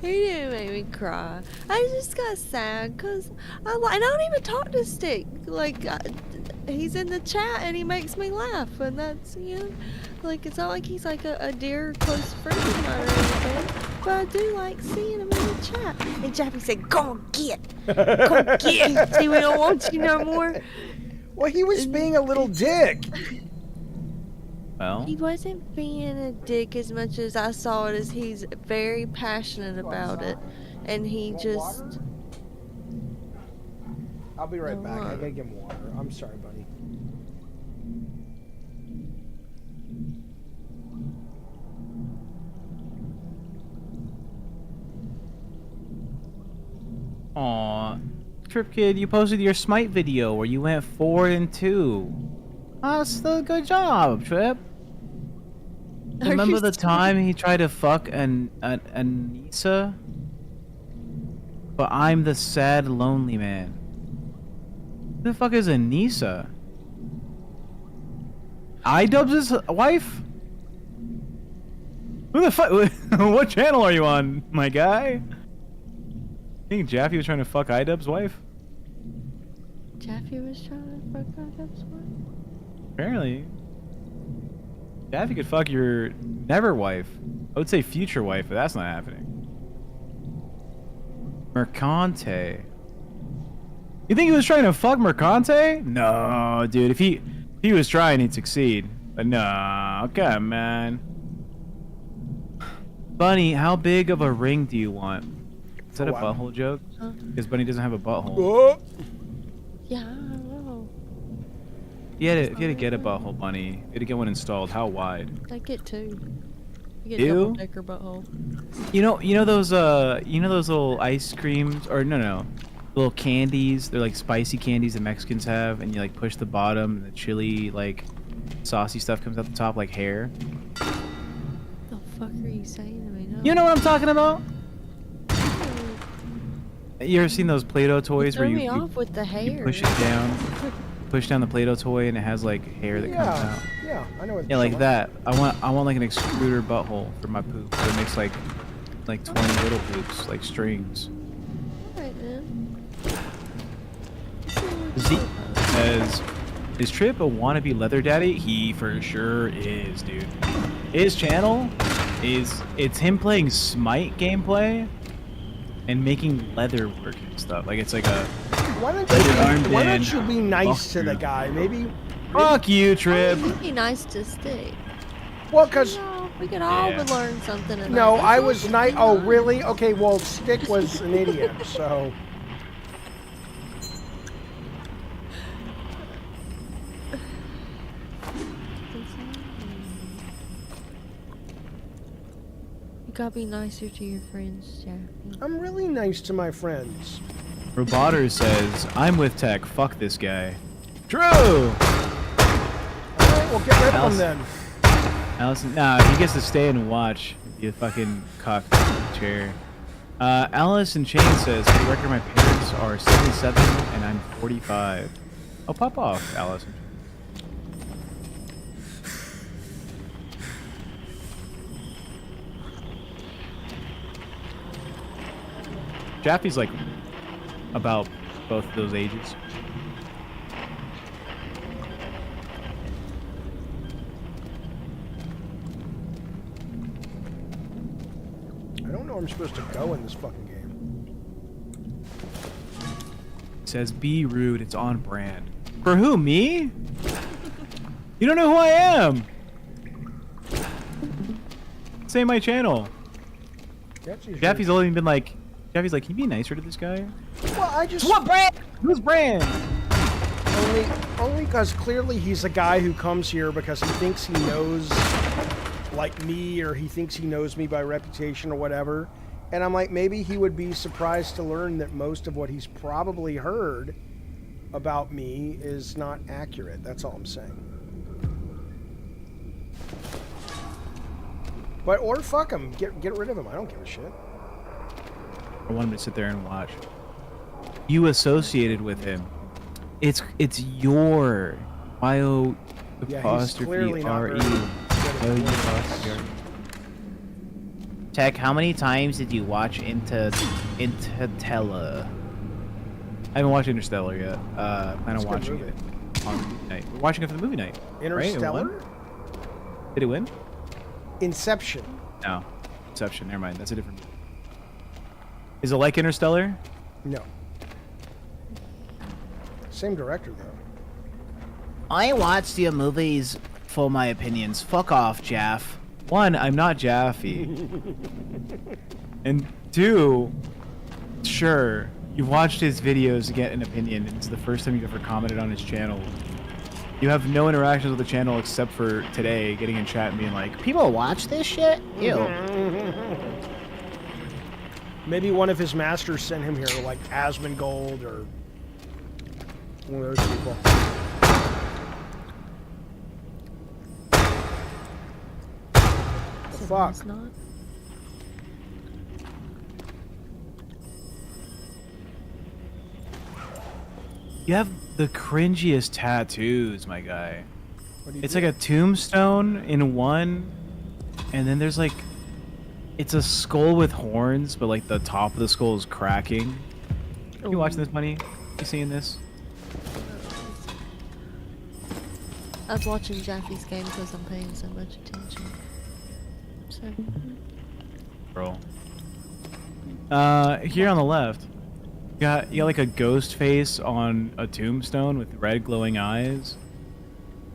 He didn't make me cry. I just got sad because I don't even talk to Stick. Like, he's in the chat and he makes me laugh, and that's, you know, like, it's not like he's like a dear close friend of mine or anything, but I do like seeing him in the chat. And Jaffe said, "Go on, get. Go get. See, we don't want you no more." Well, he was being a little dick. Well, he wasn't being a dick as much as I saw it as he's very passionate about it, and he just... Water? I'll be right back. I gotta get him water. I'm sorry, buddy. Aw, Trip Kid, you posted your Smite video where you went 4-2. That's the good job, Trip. Remember the time he tried to fuck Anissa? But I'm the sad, lonely man. Who the fuck is Anissa? iDubbbz' wife? Who the fuck? What channel are you on, my guy? I think Jaffe was trying to fuck iDubbbz' wife? Jaffe was trying to fuck iDubbbz' wife? Apparently. Jaffe could fuck your never wife. I would say future wife, but that's not happening. Mercante. You think he was trying to fuck Mercante? No, dude. If he was trying, he'd succeed. But no, come on. Bunny, how big of a ring do you want? Is that a what? butthole joke? Because Bunny doesn't have a butthole. Oh. Yeah, I don't know. If you had to get a butthole, Bunny, you had to get one installed. How wide? I get two. You get Ew. double decker butthole. You know those little ice creams, or no, little candies. They're like spicy candies that Mexicans have, and you like push the bottom, and the chili like saucy stuff comes out the top like hair. The fuck are you saying to me? No. You know what I'm talking about? You ever seen those Play-Doh toys where Throw you, me you, off with the hair. you push it down, push down the Play-Doh toy, and it has like hair that comes out? Yeah, I know what Yeah, like that. I want like an extruder butthole for my poop. So it makes like 20 little poops, like strings. Alright then. Z says, is Trip a wannabe leather daddy? He for sure is, dude. His channel it's him playing Smite gameplay and making leather work and stuff. Like it's like a Why don't you be nice to the guy? Maybe. Fuck you, Trip. Be nice to Stick. Well, cause we could all learn something. Tonight. no, That's I all was we nice. can Oh, learn. really? Okay, well, Stick was an idiot, so. You gotta be nicer to your friends, Jaffe. I'm really nice to my friends. Roboter says, I'm with Tech. Fuck this guy. True. Alright, well, get rid of him then. Allison, nah, he gets to stay and watch. You fucking cock chair. Allison Chain says, for the record, my parents are 77 and I'm 45. Oh, pop off, Allison. Jaffe's like about both of those ages. I don't know where I'm supposed to go in this fucking game. It says, be rude, it's on brand. For who, me? You don't know who I am! Say my channel. Jaffe's only been like, Jaffe's like, can you be nicer to this guy? Well, I just. What brand? Whose brand? Only because clearly he's a guy who comes here because he thinks he knows, like me, or he thinks he knows me by reputation or whatever. And I'm like, maybe he would be surprised to learn that most of what he's probably heard about me is not accurate. That's all I'm saying. But, or fuck him. Get rid of him. I don't give a shit. I want him to sit there and watch. You associated with him. It's your bio apostrophe R-E. Tech, how many times did you watch Interstellar? I haven't watched Interstellar yet. Plan on watching it on movie night. We're watching it for the movie night. Interstellar? Right? Did it win? Inception. No. Inception. Never mind. That's a different movie. Is it like Interstellar? No. Same director, though. I watched your movies for my opinions. Fuck off, Jaff. One, I'm not Jaffe. And two, sure, you've watched his videos to get an opinion. It's the first time you've ever commented on his channel. You have no interactions with the channel except for today, getting in chat and being like, people watch this shit? Ew. Maybe one of his masters sent him here, like Asmongold or one of those people. The fuck? you have the cringiest tattoos, my guy. It's do? like a tombstone in one, and then there's like, it's a skull with horns, but like the top of the skull is cracking. You watching this, Bunny? You seeing this? I was watching Jaffe's game because I'm paying so much attention. So. Bro. Here on the left, you got like a ghost face on a tombstone with red glowing eyes.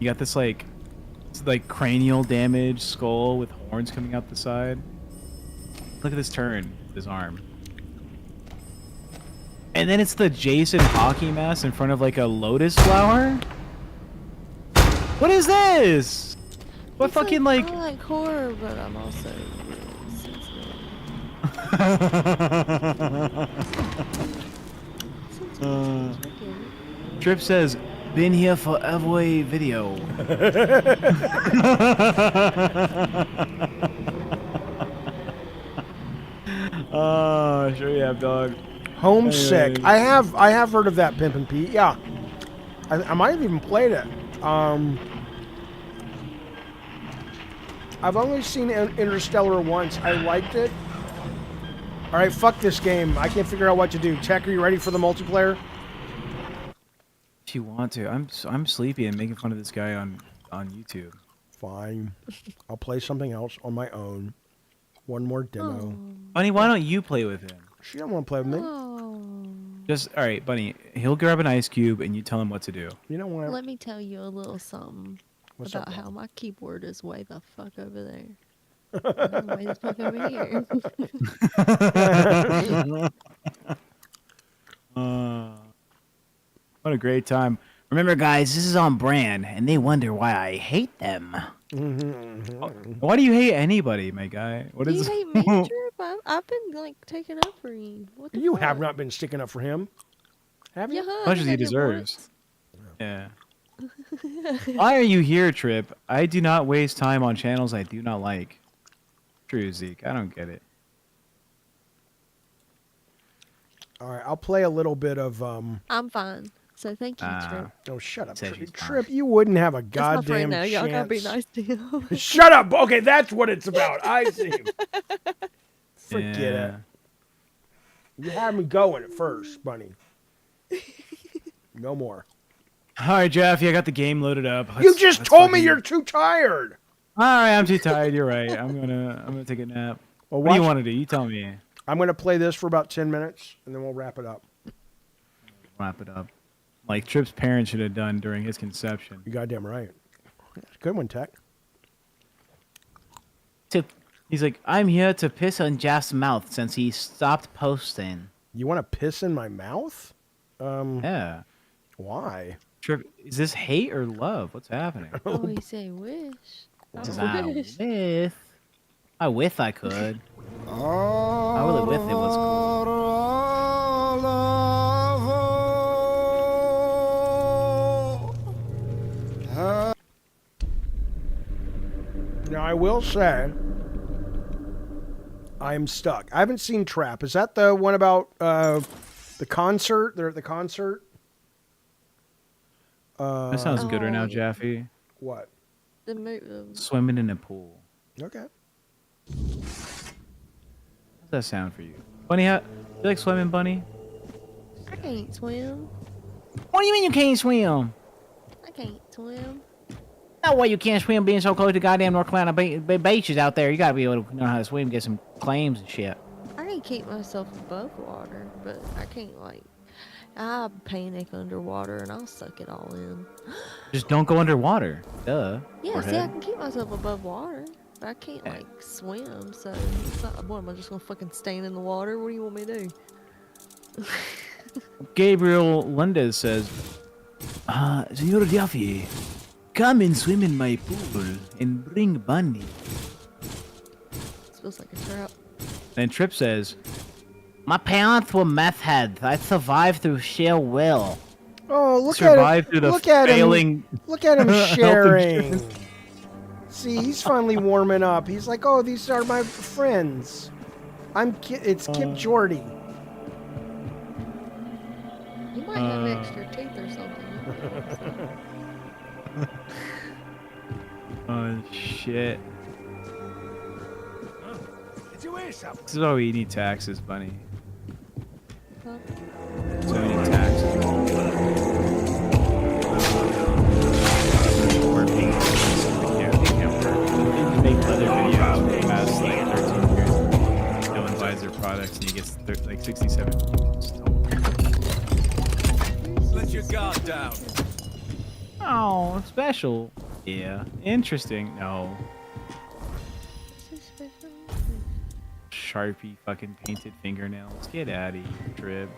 You got this like cranial damage skull with horns coming out the side. Look at this turn, this arm. And then it's the Jason hockey mask in front of like a lotus flower. What is this? What fucking like? I like horror, but I'm also really sensitive. Trip says, "Been here for every video." Oh, sure you have, dog. Homesick. I have heard of that, Pimpin' Pete. Yeah, I might have even played it. I've only seen Interstellar once. I liked it. All right, fuck this game. I can't figure out what to do. Tech, are you ready for the multiplayer? If you want to, I'm sleepy and making fun of this guy on YouTube. Fine. I'll play something else on my own. One more demo. Bunny, why don't you play with him? She don't want to play with me. Just all right, Bunny. He'll grab an ice cube and you tell him what to do. You know what? Let me tell you a little something about how my keyboard is way the fuck over there. And I'm way the fuck over here. What a great time. Remember, guys, this is on brand, and they wonder why I hate them. Why do you hate anybody, my guy? What Do is? you hate me, Trip? I've been like taking up for you. What the You fuck? have not been sticking up for him. Have you? Yeah, As much as he deserves. Yeah. Why are you here, Trip? I do not waste time on channels I do not like. True, Zeke. I don't get it. All right, I'll play a little bit of. I'm fine. So thank you, Trip. Oh, shut up, Says Trip. he's fine. Trip, you wouldn't have a That's my goddamn friend now. Y'all gotta be chance. nice to him. Shut up. Okay, that's what it's about. I see. Forget it. You had me going at first, Bunny. No more. All right, Jaffe, I got the game loaded up. You just told me fucking- you're too tired. All right, I'm too tired. You're right. I'm gonna take a nap. Well, what do you watch- want to do? You tell me. I'm going to play this for about 10 minutes, and then we'll wrap it up. Wrap it up. Like Trip's parents should have done during his conception. You goddamn right. Good one, Tech. He's like, I'm here to piss on Jaff's mouth since he stopped posting. You want to piss in my mouth? Yeah. Why? Trip, is this hate or love? What's happening? Oh, you say wish. Because I I wish. wish I could. I really wish it was cool. Now, I will say, I'm stuck. I haven't seen Trap. Is that the one about the concert? They're at the concert? That sounds good right now, Jaffe. What? Swimming in a pool. Okay. How's that sound for you? Bunny, you like swimming, Bunny? I can't swim. What do you mean you can't swim? I can't swim. No way you can't swim being so close to goddamn North Carolina beaches out there. You gotta be able to know how to swim, get some claims and shit. I can keep myself above water, but I can't like. I panic underwater and I'll suck it all in. Just don't go underwater. Duh. Yeah, see, I Forehead. can keep myself above water, but I can't like swim. So it's not. What am I just gonna fucking stand in the water? What do you want me to do? Gabriel Lundez says, Senor Jaffe, come and swim in my pool and bring Bunny. This feels like a trap. And Trip says, My parents were meth heads. I survived through sheer will. Oh, look Survived at through him. the Look at failing him. Look at him health sharing. insurance. See, he's finally warming up. He's like, oh, these are my friends. It's Kip Jordy. You might have extra teeth or something. Oh, shit. Did you hear something? This is why we need taxes, Bunny. Huh? So we need taxes. We're paying they can't work. They make other videos for the past like 13 years. No one buys their products and he gets like 67 views. Let your guard down. Oh, special. Yeah. Interesting. No. Sharpie fucking painted fingernails. Get out of here, Trib.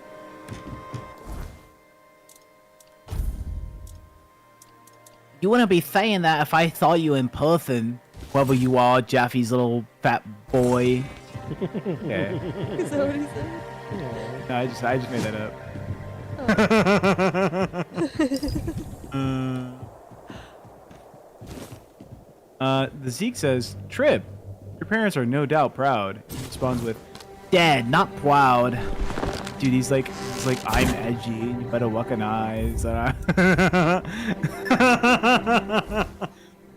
You wouldn't be saying that if I saw you in person, whoever you are, Jaffe's little fat boy. Yeah. Is that what he said? No, I just made that up. The Zeke says, Trip, your parents are no doubt proud. He responds with, Dad, not proud. dude, he's like, I'm edgy, you better recognize.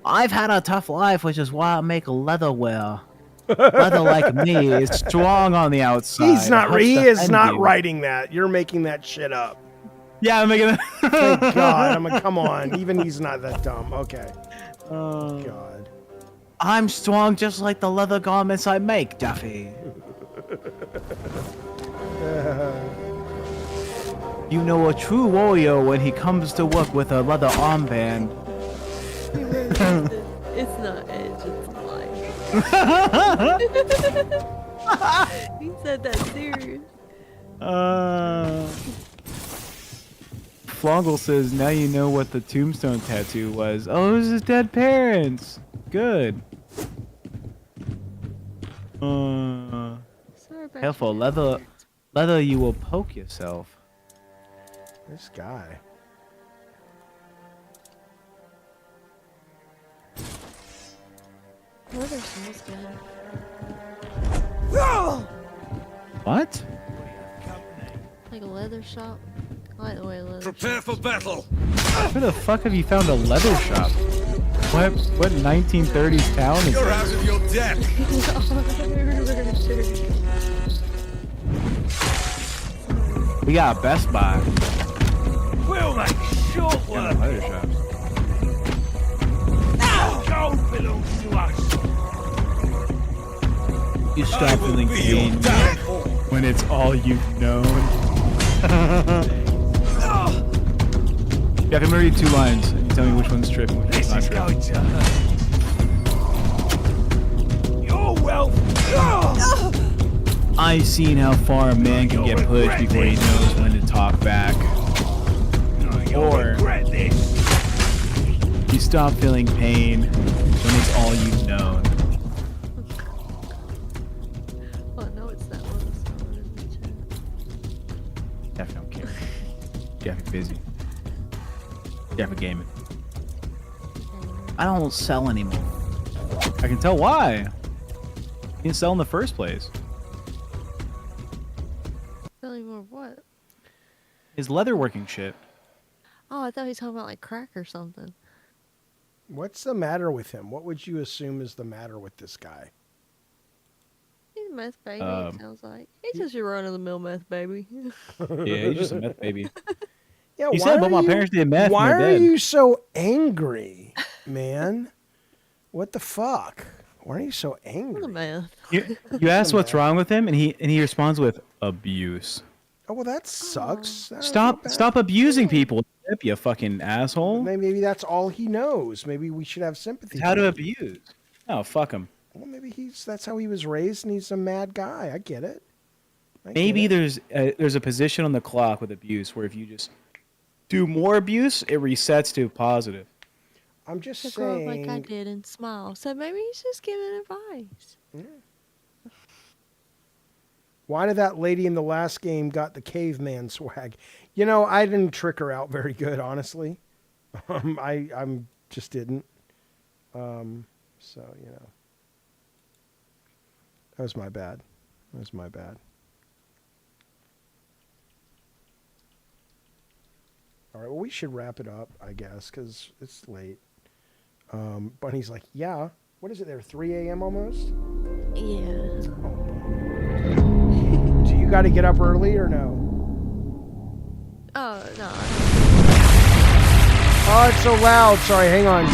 I've had a tough life, which is why I make leather wear. Leather like me is strong on the outside. He is defend not you. writing that. You're making that shit up. Yeah, I'm making it. Thank God. I mean, come on. Even he's not that dumb. Okay. God. I'm strong just like the leather garments I make, Jaffe. You know a true warrior when he comes to work with a leather armband. It's not edge, it's life. He said that serious. Floggle says, now you know what the tombstone tattoo was. Oh, it was his dead parents. Good. Sorry about Careful, your leather, you will poke yourself. This guy. leather smells good. What? Like a leather shop. I like the way leather. Prepare for battle. Where the fuck have you found a leather shop? What 1930s town is You're that? out of your depth. We got Best Buy. We'll make short And work. leather shops. Gold belongs to us. You stop feeling pain when it's all you've known. Yeah, I can read 2 lines and you tell me which one's Trip and which one's not Trip. To hurt. Your wealth. I've seen how far a man can get pushed before he knows when to talk back. Or Regret this. you stop feeling pain when it's all you've known. Oh, no, it's that one. It's not one in the chat. Jeff don't care. Jeff busy. Jeff gaming. I don't sell anymore. I can tell why. You didn't sell in the first place. Selling more of what? His leatherworking shit. Oh, I thought he was talking about like crack or something. What's the matter with him? What would you assume is the matter with this guy? He's a meth baby, it sounds like. He's just your run-of-the-mill meth baby. Yeah, he's just a meth baby. Yeah, You said both my parents did meth. Why and they're are dead. you so angry, man? What the fuck? Why are you so angry? The meth. You ask what's wrong with him, and he responds with abuse. Oh well, that sucks. That Stop abusing people, you fucking asshole. Maybe that's all he knows. Maybe we should have sympathy. It's how for to him. abuse. No, fuck him. Well, maybe that's how he was raised, and he's a mad guy. I get it. Maybe there's a position on the clock with abuse where if you just do more abuse, it resets to positive. I'm just To grow up saying. like I did and smile. So maybe he's just giving advice. Why did that lady in the last game got the caveman swag? You know, I didn't trick her out very good, honestly. I'm just didn't. So you know, that was my bad. That was my bad. All right, well, we should wrap it up, I guess, because it's late. Bunny's like, yeah. What is it there, 3 a.m. almost? Yeah. Do you got to get up early or no? Oh, no. Oh, it's so loud. Sorry, hang on.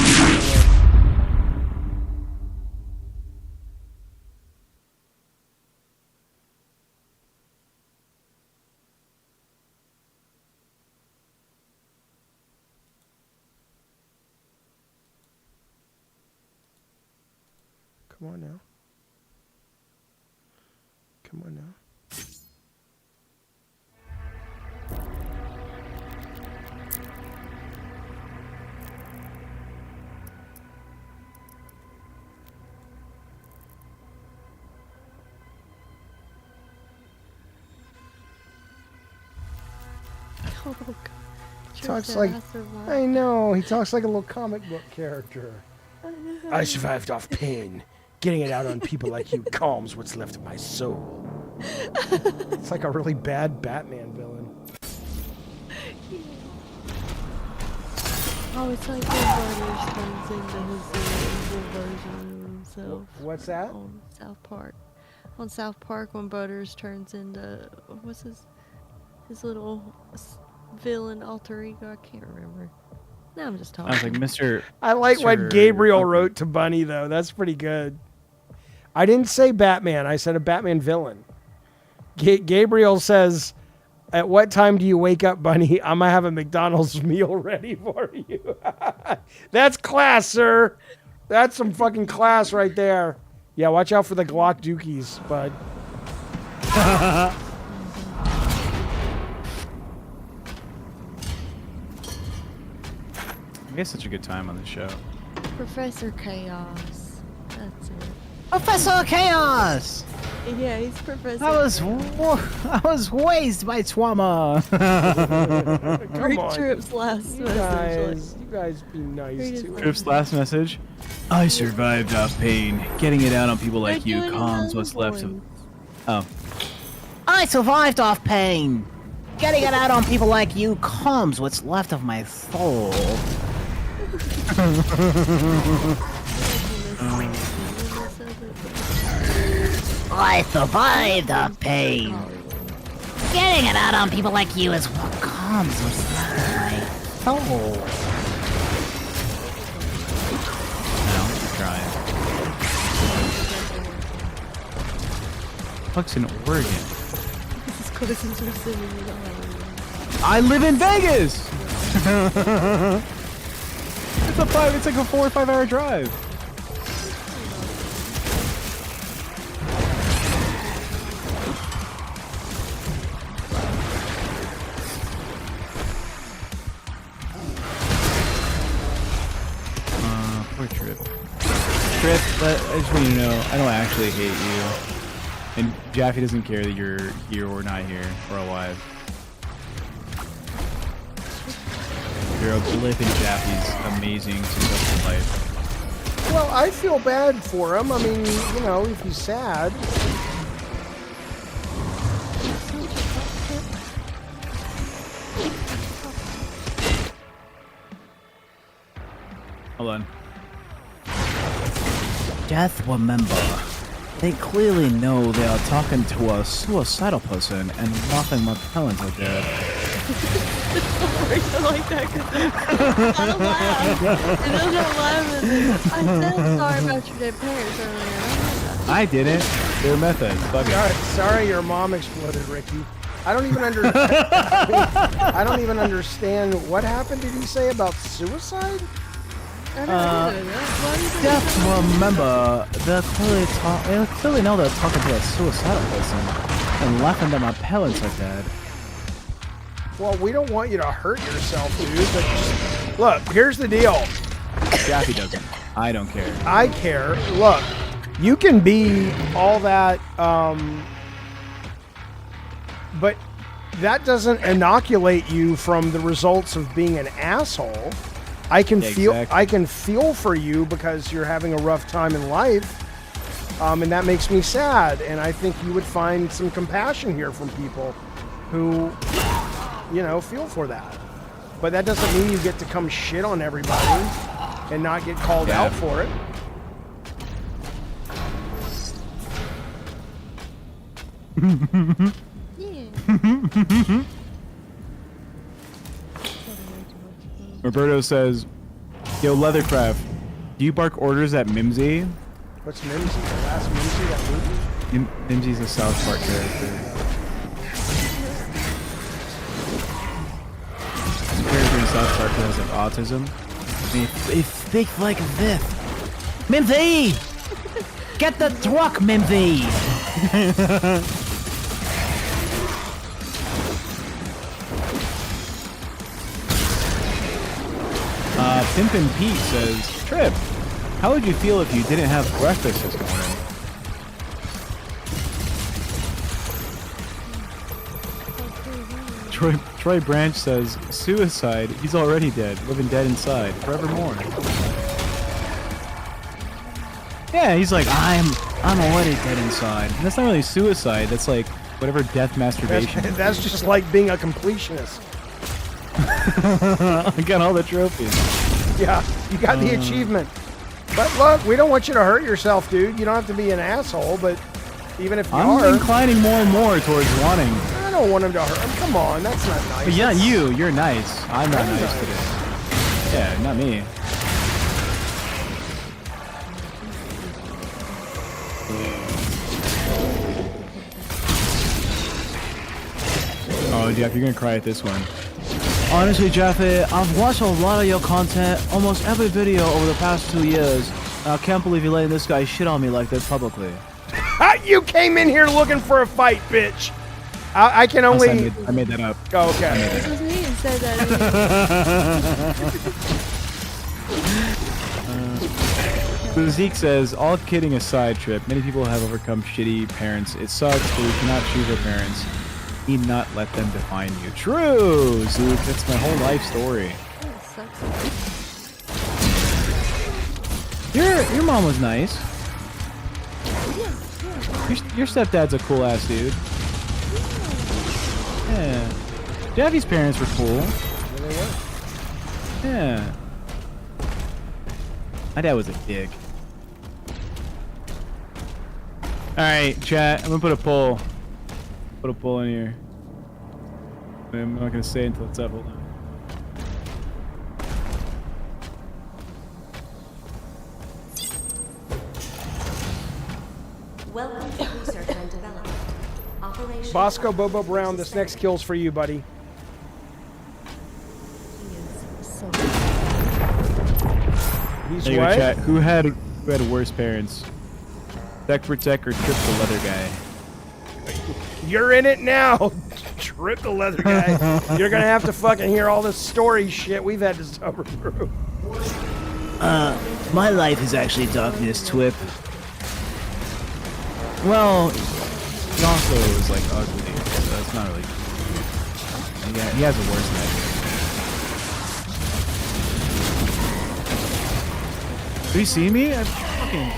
Come on now. Come on now. He talks like I know. He talks like a little comic book character. I survived off pain. Getting it out on people like you calms what's left of my soul. It's like a really bad Batman villain. Oh, it's like when Butters turns into his evil version of himself. What's that? On South Park. On South Park, when Butters turns into what's his little villain alter ego? I can't remember. No, I'm just talking. I was like, Mr. I like what Mr. Gabriel wrote to Bunny though. That's pretty good. I didn't say Batman. I said a Batman villain. Gabriel says, "At what time do you wake up, Bunny? I'm gonna have a McDonald's meal ready for you." That's class, sir. That's some fucking class right there. Yeah, watch out for the Glock Dookies, bud. We had such a good time on the show. Professor Chaos. That's it. Professor Chaos! Yeah, he's Professor. I was waste by Twama. Come on. Trip's last message. You guys be nice to him. Trip's last message. I survived off pain. Getting it out on people like you calms what's left of. Oh. I survived off pain. Getting it out on people like you calms what's left of my soul. I survived off pain. Getting it out on people like you is what calms what's left of my soul. No, try it. Fuck's in Oregon. I live in Vegas. It's like a 4 or 5 hour drive. Poor Trip. Trip, but I just want you to know, I don't actually hate you. And Jaffe doesn't care that you're here or not here or alive. You're a blip in Jaffe's amazing, successful life. Well, I feel bad for him. I mean, you know, if he's sad. Hold on. Death, remember. They clearly know they are talking to a suicidal person and laughing my parents are dead. I like that because I laughed. And then I laughed. I said sorry about your dead parents earlier. I didn't. They're methods. Fuck it. Sorry, your mom exploded, Ricky. I don't even understand what happened. Did he say about suicide? Death, remember. They clearly know they're talking to a suicidal person and laughing that my parents are dead. Well, we don't want you to hurt yourself, dude. But just, look, here's the deal. Jaffe doesn't. I don't care. I care. Look, you can be all that, but that doesn't inoculate you from the results of being an asshole. I can feel for you because you're having a rough time in life, and that makes me sad. And I think you would find some compassion here from people who, you know, feel for that. But that doesn't mean you get to come shit on everybody and not get called out for it. Roberto says, "Yo, Leathercraft, do you bark orders at Mimsy?" What's Mimsy? The last Mimsy, that movie? Mimsy's a South Park character. This character in South Park has like autism. They speak like this. Mimsy! Get the truck, Mimsy! Pimpin' Pete says, "Trip, how would you feel if you didn't have breakfast this morning?" Troy Branch says, suicide. He's already dead, living dead inside, forevermore. Yeah, he's like, I'm already dead inside. And that's not really suicide. That's like whatever death masturbation. That's just like being a completionist. I got all the trophies. Yeah, you got the achievement. But look, we don't want you to hurt yourself, dude. You don't have to be an asshole, but even if you I'm are, inclining more and more towards wanting. I don't want him to hurt him. Come on, that's not nice. But yeah, That's- you're nice. I'm not nice today. Yeah, not me. Oh, Jeff, you're gonna cry at this one. Honestly, Jaffe, I've watched a lot of your content, almost every video over the past 2 years. I can't believe you're letting this guy shit on me like this publicly. You came in here looking for a fight, bitch. I can only. I made that up. Oh, okay. This was me who said that. Zeke says, all kidding aside, Trip, many people have overcome shitty parents. It sucks, but we cannot choose our parents. Need not let them define you. True, Zeke. That's my whole life story. Your mom was nice. Your stepdad's a cool ass dude. Yeah. Jaffe's parents were cool. Yeah. My dad was a dick. Alright, chat. I'm gonna put a poll. Put a poll in here. I'm not gonna say it until it's up. Hold on. Welcome to research and development. Operation Bosco Bobo Brown, this next kill's for you, buddy. He's Anyway, what? chat, who had worse parents? Tech Protect or Trip the Leather Guy? You're in it now. Trip the leather guy. You're gonna have to fucking hear all this story shit we've had to suffer through. My life is actually darkness, Twip. Well, he also is like ugly, so that's not really. Yeah, he has a worse life. Do you see me? I fucking.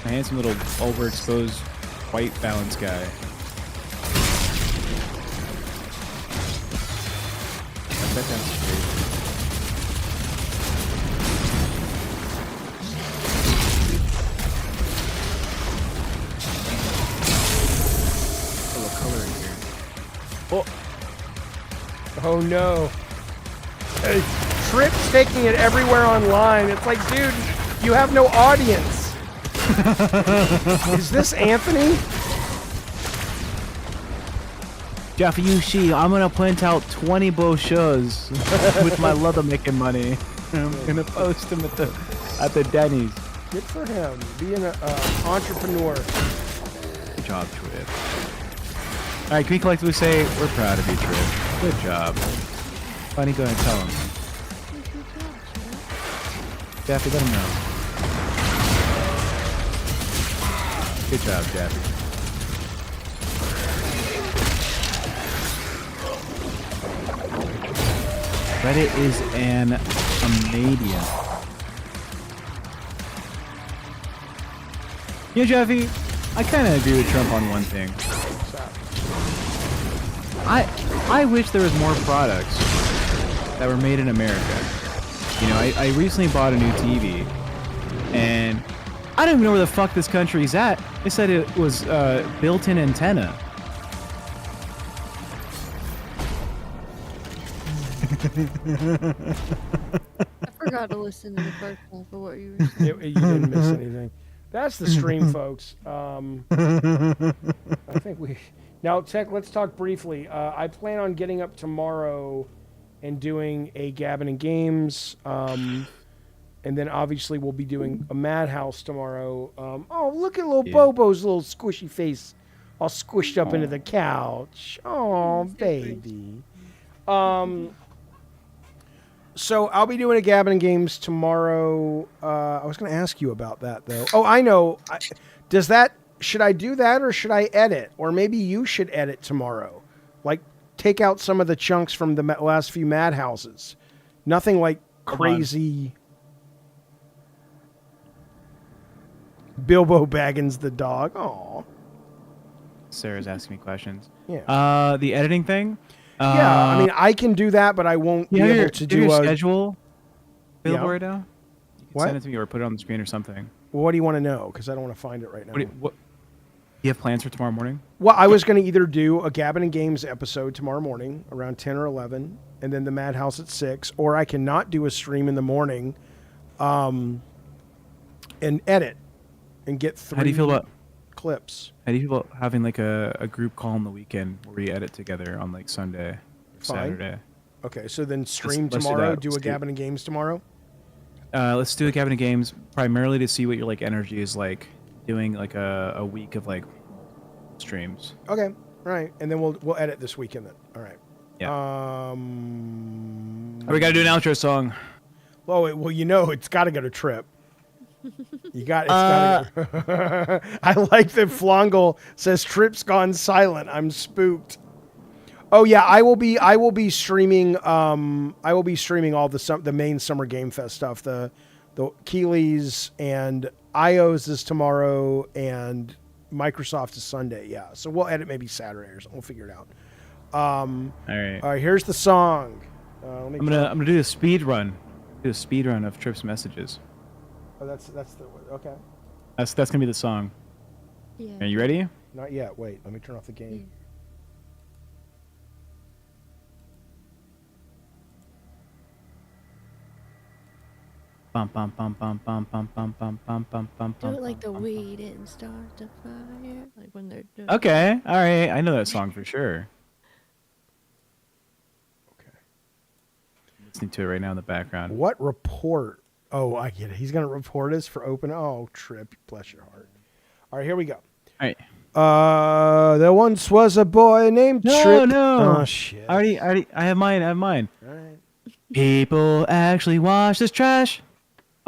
A handsome little overexposed white balance guy. That sounds straight. Oh no. Hey, Trip's taking it everywhere online. It's like, dude, you have no audience. Is this Anthony? Jaffe, you see, I'm gonna print out 20 brochures with my leather making money. I'm gonna post them at the Denny's. Good for him. Being an entrepreneur. Good job, Trip. Alright, can we collectively say, we're proud of you, Trip. Good job. Funny, go ahead and tell him. Jaffe, let him know. Good job, Jaffe. Reddit is an Amadian. You know, Jaffe, I kind of agree with Trump on one thing. I wish there was more products that were made in America. You know, I recently bought a new TV, and I don't even know where the fuck this country's at. They said it was built-in antenna. I forgot to listen to the first half of what you were saying. You didn't miss anything. That's the stream, folks. I think we... Now, Tech, let's talk briefly. I plan on getting up tomorrow and doing a Gabbin' and Games. And then, obviously, we'll be doing a Madhouse tomorrow. Oh, look at little Bobo's little squishy face all squished up into the couch. Oh, baby. So I'll be doing a Gabbin' and Games tomorrow. I was going to ask you about that, though. Oh, I know. Does that should I do that or should I edit? Or maybe you should edit tomorrow. Like, take out some of the chunks from the last few madhouses. Nothing like crazy. Bilbo Baggins the dog. Aw. Sarah's asking me questions. Yeah. The editing thing. Yeah, I mean, I can do that, but I won't be able to do your a schedule available Yeah. right now. You can What? send it to me or put it on the screen or something. Well, what do you want to know? Because I don't want to find it right now. Do you have plans for tomorrow morning? Well, I was going to either do a Gabbin' and Games episode tomorrow morning around 10 or 11, and then the Madhouse at 6, or I cannot do a stream in the morning and edit and get 3 How do you feel about clips. How do you feel about having like a group call on the weekend where we edit together on like Sunday or Fine. Saturday? Okay, so then stream Let's do tomorrow, that. do a Let's do- Gabbin' and Games tomorrow? Let's do a Cabinet Games primarily to see what your like energy is like doing like a week of like streams. Okay, all right, and then we'll edit this weekend then. All right. Yeah. We got to do an outro song. Well, you know, it's got to go to Trip. You got it's got to. I like that Flongle says Trip's gone silent. I'm spooked. Oh yeah, I will be streaming. I will be streaming all the main Summer Game Fest stuff. The Keeley's and IO's is tomorrow, and Microsoft is Sunday. Yeah, so we'll edit maybe Saturday or something. We'll figure it out. All right. All right. Here's the song. I'm gonna do a speed run. Do a speed run of Trip's messages. Oh, that's the okay. That's gonna be the song. Yeah. Are you ready? Not yet. Wait, let me turn off the game. Bum bum bum bum bum bum bum bum bum bum bum. Do it like the we didn't start the fire, like when they're doing. Okay, all right. I know that song for sure. Okay. I'm listening to it right now in the background. What report? Oh, I get it. He's gonna report us for open. Oh, Trip, bless your heart. All right, here we go. All right. There once was a boy named Trip. No. Oh shit. I have mine. All right. People actually wash this trash.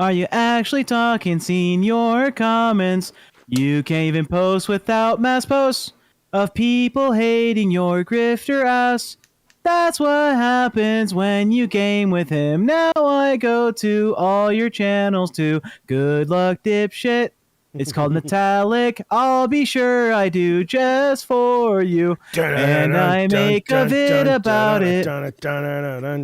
Are you actually talking? Seen your comments. You can't even post without mass posts of people hating your grifter ass. That's what happens when you game with him. Now I go to all your channels too. Good luck, dipshit. It's called Metallic. I'll be sure I do just for you. And I make a vid about it.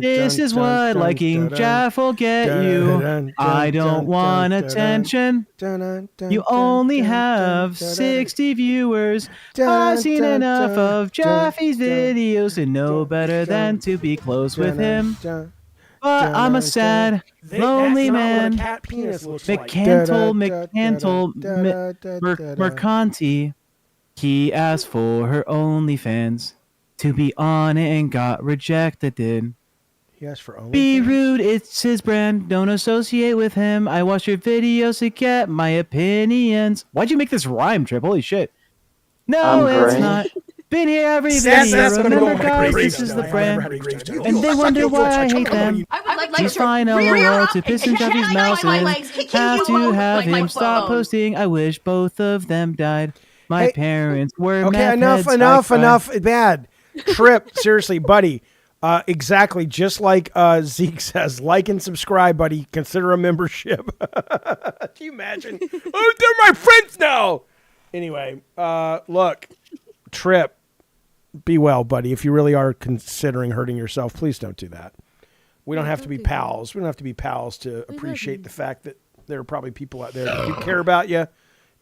This is what liking Jaffe will get you. I don't want attention. You only have 60 viewers. I've seen enough of Jaffe's videos to know better than to be close with him. But I'm a sad, lonely man. Mercanti. He asked for her OnlyFans to be on it and got rejected. He asked for OnlyFans. Be rude, it's his brand. Don't associate with him. I watch your videos to get my opinions. Why'd you make this rhyme, Trip? Holy shit. No, it's not. Been here every video. Remember, guys, this is the brand. And they wonder why I hate them. He's fine, LOL, to piss in Jaffe's mouth and have to have him stop posting. I wish both of them died. My parents were okay. meth Enough. heads. Bad. Trip, seriously, buddy. Exactly, just like Zeke says, like and subscribe, buddy. Consider a membership. Can you imagine? Oh, they're my friends now. Anyway, look, Trip, be well, buddy. If you really are considering hurting yourself, please don't do that. We don't have to be pals. We don't have to be pals to appreciate the fact that there are probably people out there who care about you.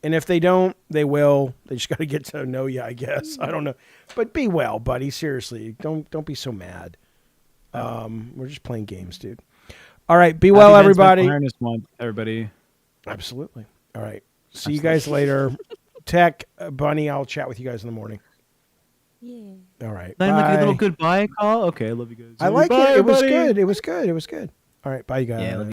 And if they don't, they will. They just got to get to know you, I guess. I don't know. But be well, buddy. Seriously. Don't be so mad. We're just playing games, dude. All right. Be well, everybody. Everybody. Absolutely. All right. See you guys later. Tech, Bunny, I'll chat with you guys in the morning. Yeah. All right. Then like a Bye. little goodbye call. Okay, I love you guys. I like Bye, it. It was buddy. good. It was good. It was good. All right. Bye, you guys. Yeah,